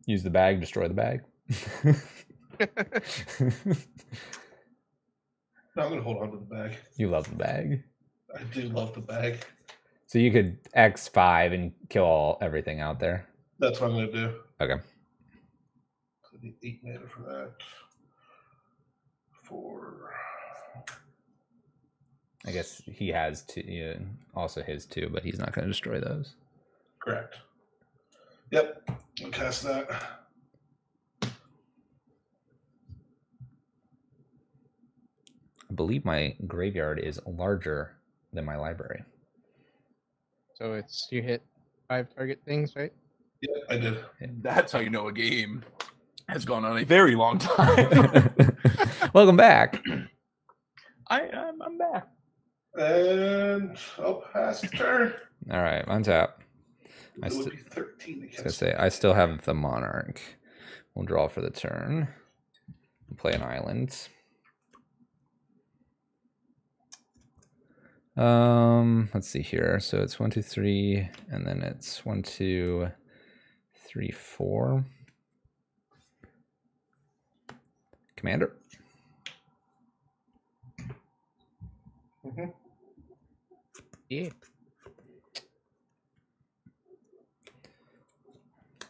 Use the bag, destroy the bag. No, I'm gonna hold on to the bag. You love the bag. I do love the bag. So you could X5 and kill everything out there. That's what I'm gonna do. Okay. So I need 8 mana for that. 4. I guess he has 2. Yeah, also his 2, but he's not going to destroy those. Correct. Yep. I'll cast that. I believe my graveyard is larger than my library. So it's you hit 5 target things, right? Yep, I did. That's how you know a game has gone on a very long time. Welcome back. I'm back. And I'll pass the turn. All right, untap. It would be 13 to I was cast. gonna say I still have the monarch. We'll draw for the turn. We'll play an island. Let's see here. So it's 1, 2, 3, and then it's 1, 2, 3, 4. Commander. Mm-hmm. Yeah.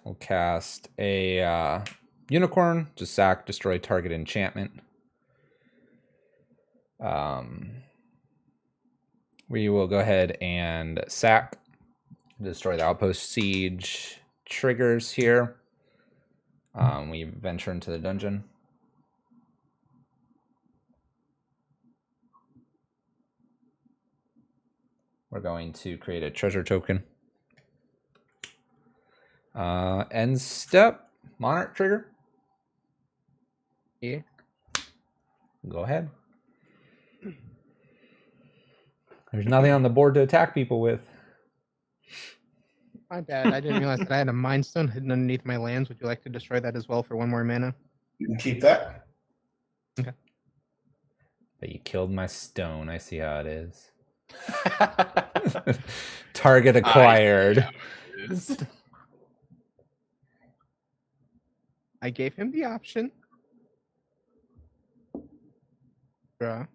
We'll cast a unicorn, just sack, destroy target enchantment. We will go ahead and sack, destroy the outpost siege triggers here. We venture into the dungeon. We're going to create a treasure token. End step, monarch trigger. Yeah. Go ahead. There's nothing on the board to attack people with. My bad. I didn't realize that I had a Mind Stone hidden underneath my lands. Would you like to destroy that as well for 1 more mana? You can keep that. Okay. But you killed my stone. I see how it is. Target acquired. I gave him the option. Bruh.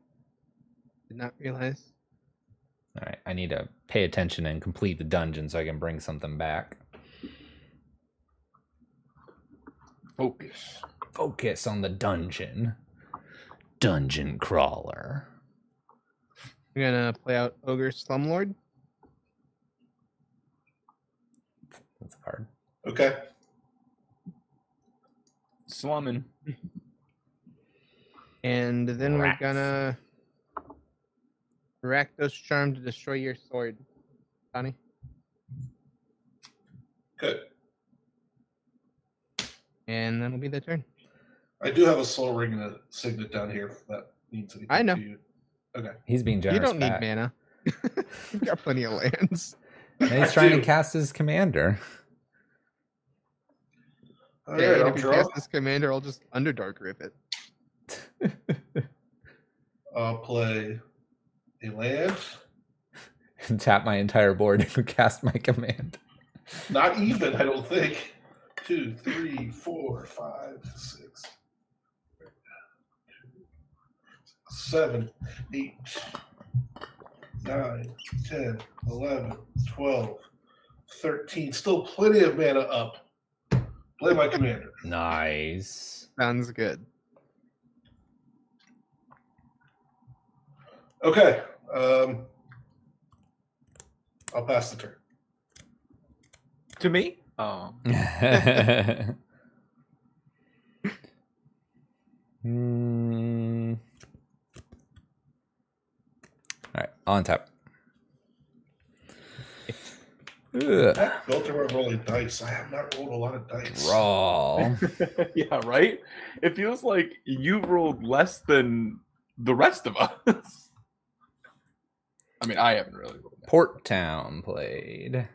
Did not realize. All right, I need to pay attention and complete the dungeon so I can bring something back. Focus. Focus on the dungeon. Dungeon crawler. You're gonna play out Ogre Slumlord. That's a card. Okay. slumming. And then Rats. we're gonna Rakdos Charm to destroy your sword, Donnie. Good. And that'll be the turn. I do have a soul ring and a signet down here. If that means anything I know. to you. Okay. He's being generous. You don't need back. mana. You've got plenty of lands. And he's trying to cast his commander. All Yeah, right, and I'll if you draw. cast this commander, I'll just Underdark Rip it. I'll play a land. And tap my entire board and cast my command. Not even, I don't think. 2, 3, 4, 5, 6, 7, 8, 9, 10, 11, 12, 13. Still plenty of mana up. Play my commander. Nice. Sounds good. Okay. I'll pass the turn. To me? Oh. All right, on tap. That built around rolling dice. I have not rolled a lot of dice. Roll. Yeah, right? It feels like you've rolled less than the rest of us. I mean, I haven't really rolled that. Port Town played.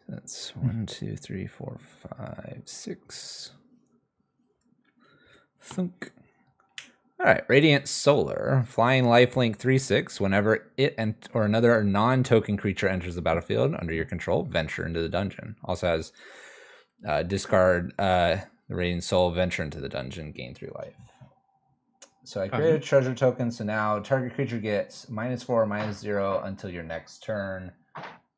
That's 1, 2, 3, 4, 5, 6. Thunk. All right, Radiant Solar, flying lifelink 3/6. Whenever it or another non-token creature enters the battlefield under your control, venture into the dungeon. Also has discard the Radiant Soul, venture into the dungeon, gain 3 life. So I created a treasure token. So now target creature gets -4 or -0 until your next turn.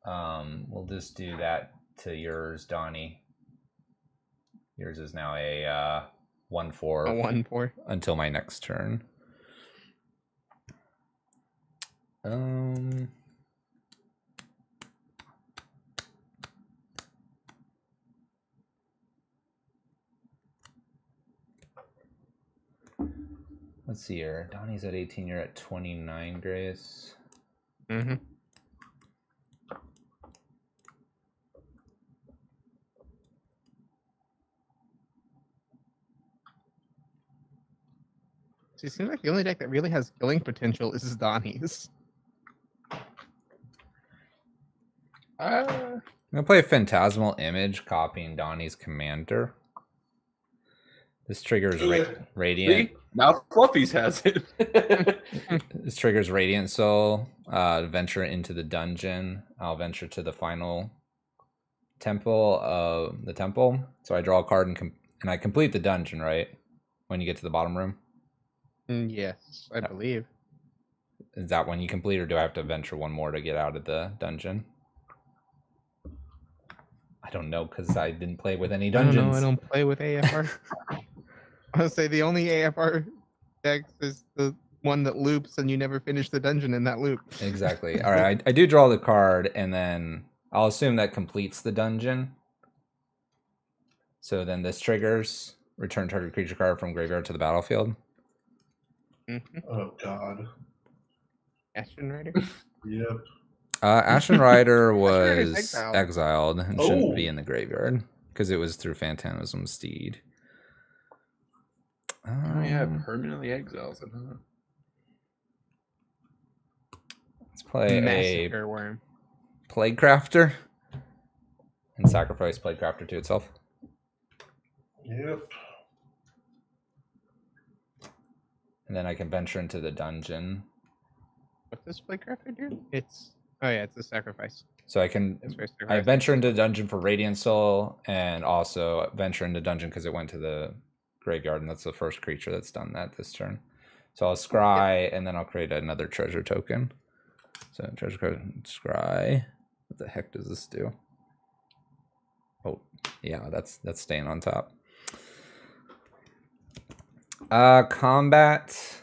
We'll just do that to yours, Donnie. Yours is now a 1/4. A 1/4. Until my next turn. Let's see here. Donnie's at 18. You're at 29, Grace. Mm-hmm. So it seems like the only deck that really has killing potential is Donnie's. I'm gonna play a Phantasmal Image, copying Donnie's commander. This triggers Radiant. See? Now Fluffy's has it. This triggers Radiant Soul. Venture into the dungeon. I'll venture to the final temple of the temple. So I draw a card and I complete the dungeon, right? When you get to the bottom room. Yes, I believe. Is that when you complete, or do I have to venture one more to get out of the dungeon? I don't know, because I didn't play with any dungeons. I don't play with AFR. I would say the only AFR deck is the one that loops and you never finish the dungeon in that loop. Exactly. All right, I do draw the card, and then I'll assume that completes the dungeon. So then this triggers return target creature card from graveyard to the battlefield. Mm-hmm. Oh, God. Ashen Rider? Yep. Ashen Rider Rider's was exiled. exiled and shouldn't Oh. be in the graveyard because it was through Phantasm Steed. Oh, yeah, permanently exiles. Let's play Massacre a Worm. Plague Crafter and sacrifice Plague Crafter to itself. Yep. And then I can venture into the dungeon. What's this Playcrafter do? It's it's the sacrifice. So I can It's for I sacrifice. venture into the dungeon for Radiant Soul, and also venture into dungeon because it went to the graveyard, and that's the first creature that's done that this turn. So I'll scry, and then I'll create another treasure token. So treasure code scry. What the heck does this do? Oh, yeah, that's staying on top. Combat.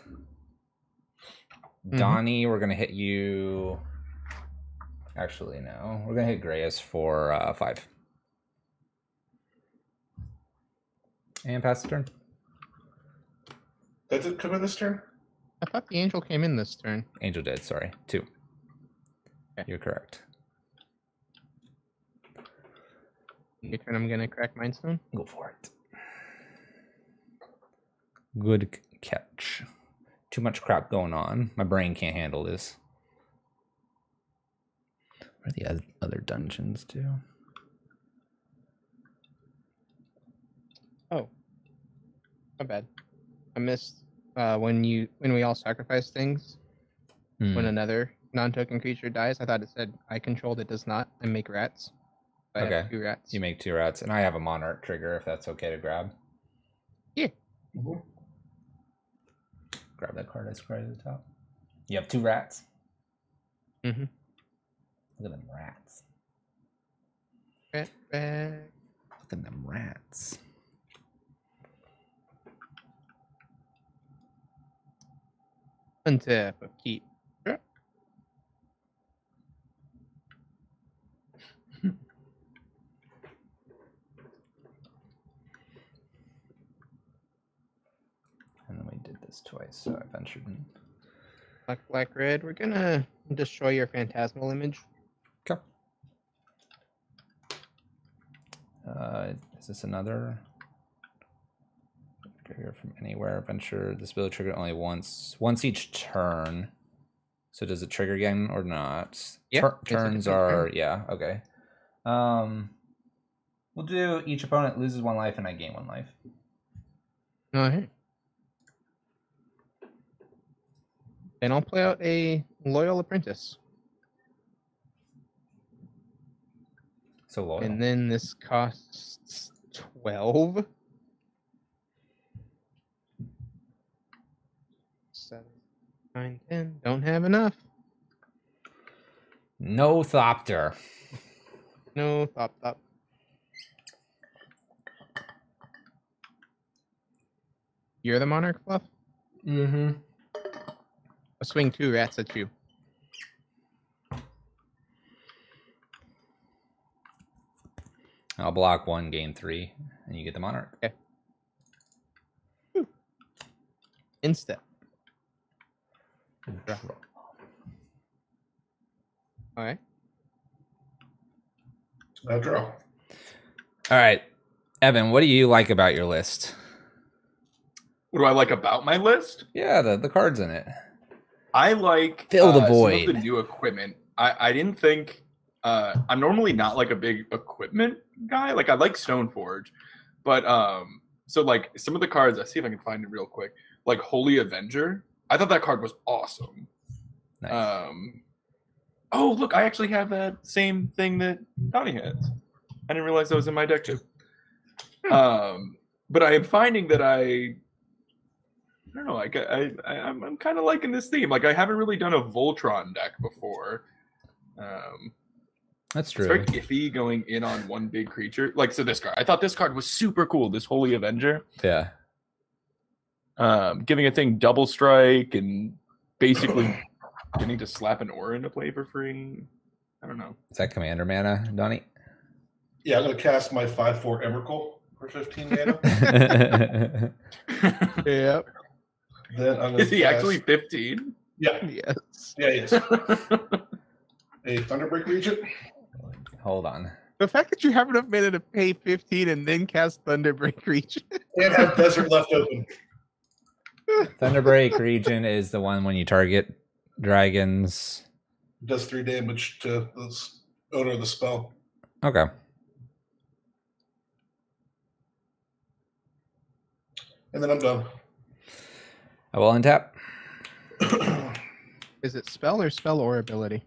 Donnie, we're gonna hit you Actually, no. We're gonna hit Grayus for 5. And pass the turn. That did come in this turn? I thought the angel came in this turn. Angel did, sorry. 2. Okay. You're correct. Your turn, I'm gonna crack Mindstone. Go for it. Good catch. Too much crap going on. My brain can't handle this. Where are the other dungeons too? Oh, my bad. I missed when we all sacrifice things. When another non-token creature dies, I thought it said I controlled. It does not. I make rats. I have 2 rats. You make 2 rats, and I have a monarch trigger if that's okay to grab. Yeah. Mm-hmm. Grab that card I squared at the top. You have 2 rats. Mm-hmm. Look at them rats. Rat bag. Look at them rats. Untap. Keep. And then we did this twice, so I ventured in. Black, red. We're gonna destroy your phantasmal image. Okay. Is this another trigger from anywhere? Venture this ability trigger only once each turn. So does it trigger again or not? Yeah, Turns are okay. We'll do each opponent loses 1 life and I gain 1 life. All right. And I'll play out a loyal apprentice. So loyal. And then this costs 12. 7, 9, 10. Don't have enough. No Thopter. No thop. You're the monarch, Fluff? Mm-hmm. I'll swing 2 rats at you. I'll block 1, gain 3, and you get the monarch. Okay. Instep. All right. Now draw. All right, Evan, what do you like about your list? What do I like about my list? Yeah, the cards in it. I like Fill the some void. of the new equipment. I didn't think I'm normally not like a big equipment guy. Like I like Stoneforge, but so like some of the cards, I see if I can find it real quick. Like Holy Avenger, I thought that card was awesome. Nice. Oh look, I actually have that same thing that Donnie has. I didn't realize that was in my deck too. But I am finding that I don't know. Like I'm kind of liking this theme. Like I haven't really done a Voltron deck before. That's true. It's very iffy going in on one big creature. Like so, this card. I thought this card was super cool. This Holy Avenger. Yeah. Giving a thing double strike and basically getting to slap an aura into play for free. I don't know. Is that commander mana, Donnie? Yeah, I'm going to cast my 5/4 Emrakul for 15 mana. Yep. Then I'm going Is he actually 15? Yeah. Yes. Yeah, he is. A Thunderbreak Regent. Hold on. The fact that you have enough mana to pay 15 and then cast Thunderbreak Region. And have Desert left open. Thunderbreak region is the one when you target dragons. Does 3 damage to the owner of the spell. Okay. And then I'm done. I will untap. Is it spell or ability?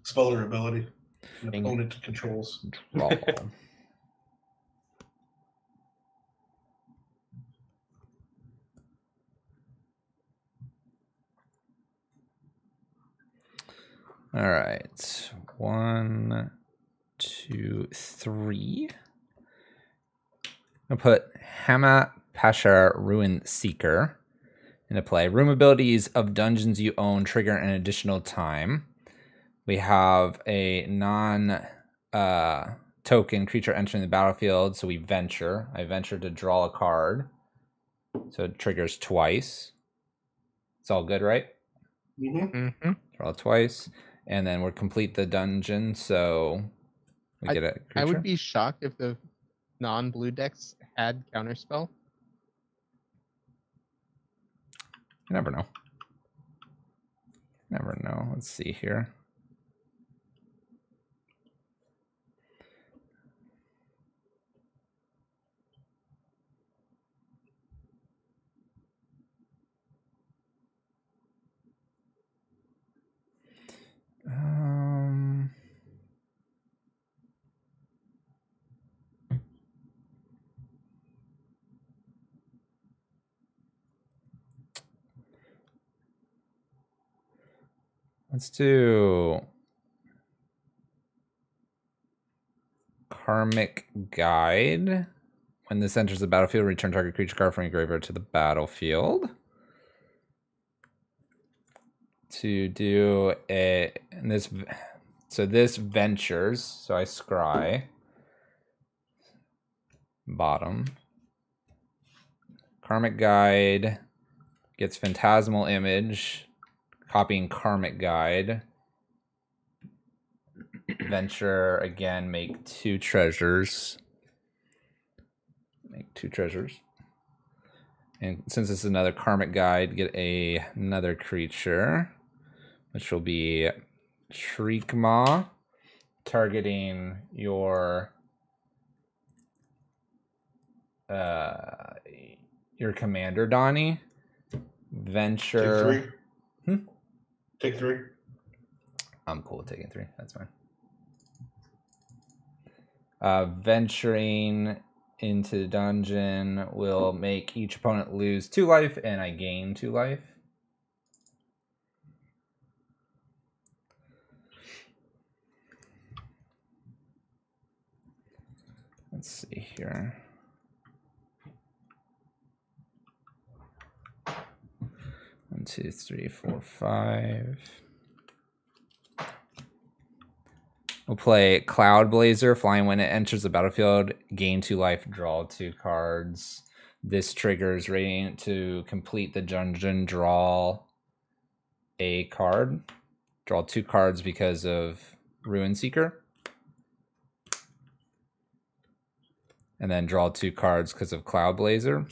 Spell or ability. The Dang it. opponent controls. Draw. All right. 1, 2, 3. I'm gonna put Hama Pasha Ruin Seeker into play. Room abilities of dungeons you own trigger an additional time. We have a token creature entering the battlefield, so we venture. I venture to draw a card, so it triggers twice. It's all good, right? Mm-hmm. Draw twice, and then we'll complete the dungeon, so we get a creature. I would be shocked if the non-blue decks had counterspell. You never know. Never know. Let's see here. Let's do Karmic Guide. When this enters the battlefield, return target creature card from your graveyard to the battlefield. To do this ventures, so I scry bottom. Karmic Guide gets Phantasmal Image, copying Karmic Guide. Venture again, make 2 treasures. Make 2 treasures. And since this is another Karmic Guide, get another creature, which will be Shriekmaw, targeting your commander, Donnie. Venture. Take 3. I'm cool with taking 3. That's fine. Venturing into the dungeon will make each opponent lose 2 life, and I gain 2 life. Let's see here. One, 2, 3, 4, 5. We'll play Cloud Blazer. Flying when it enters the battlefield, gain 2 life, draw 2 cards. This triggers Radiant to complete the dungeon, draw a card. Draw 2 cards because of Ruin Seeker. And then draw 2 cards because of Cloud Blazer.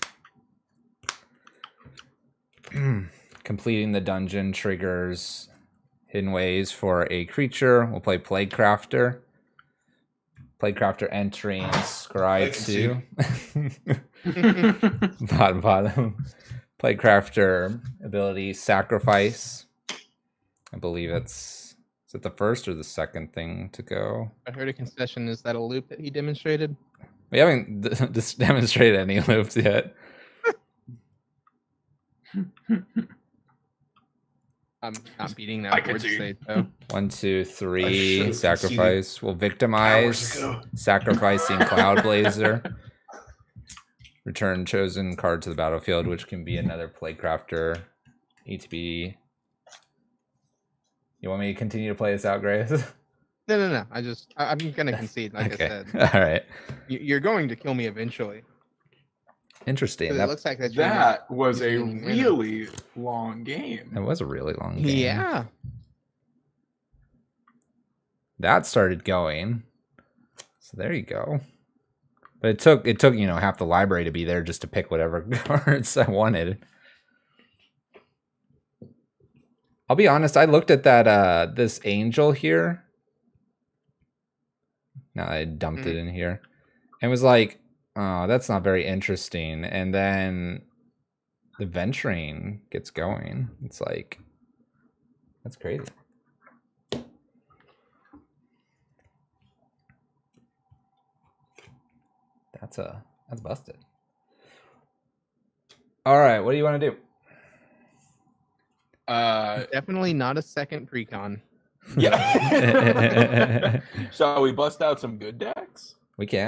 Completing the dungeon triggers Hidden Ways for a creature. We'll play Plaguecrafter. Plaguecrafter entering Scry 2. bottom. Plaguecrafter ability Sacrifice. I believe is it the first or the second thing to go? I heard a concession. Is that a loop that he demonstrated? We haven't demonstrated any loops yet. I'm not beating that word state though. 1, 2, 3. Sacrifice. We'll victimize. Sacrificing Cloud Blazer. Return chosen card to the battlefield, which can be another Plaguecrafter. ETB. You want me to continue to play this out, Grace? No. I'm gonna concede. Like okay. I said. All right. You're going to kill me eventually. Interesting. It looks like that was a really long game. It was a really long game. Yeah. That started going. So there you go. But it took half the library to be there just to pick whatever cards I wanted. I'll be honest, I looked at that this angel here. No, I dumped it in here. And was like, oh, that's not very interesting. And then the venturing gets going. It's like, that's crazy. That's busted. All right, what do you want to do? Definitely not a second Precon. Yeah. Shall we bust out some good decks? We can.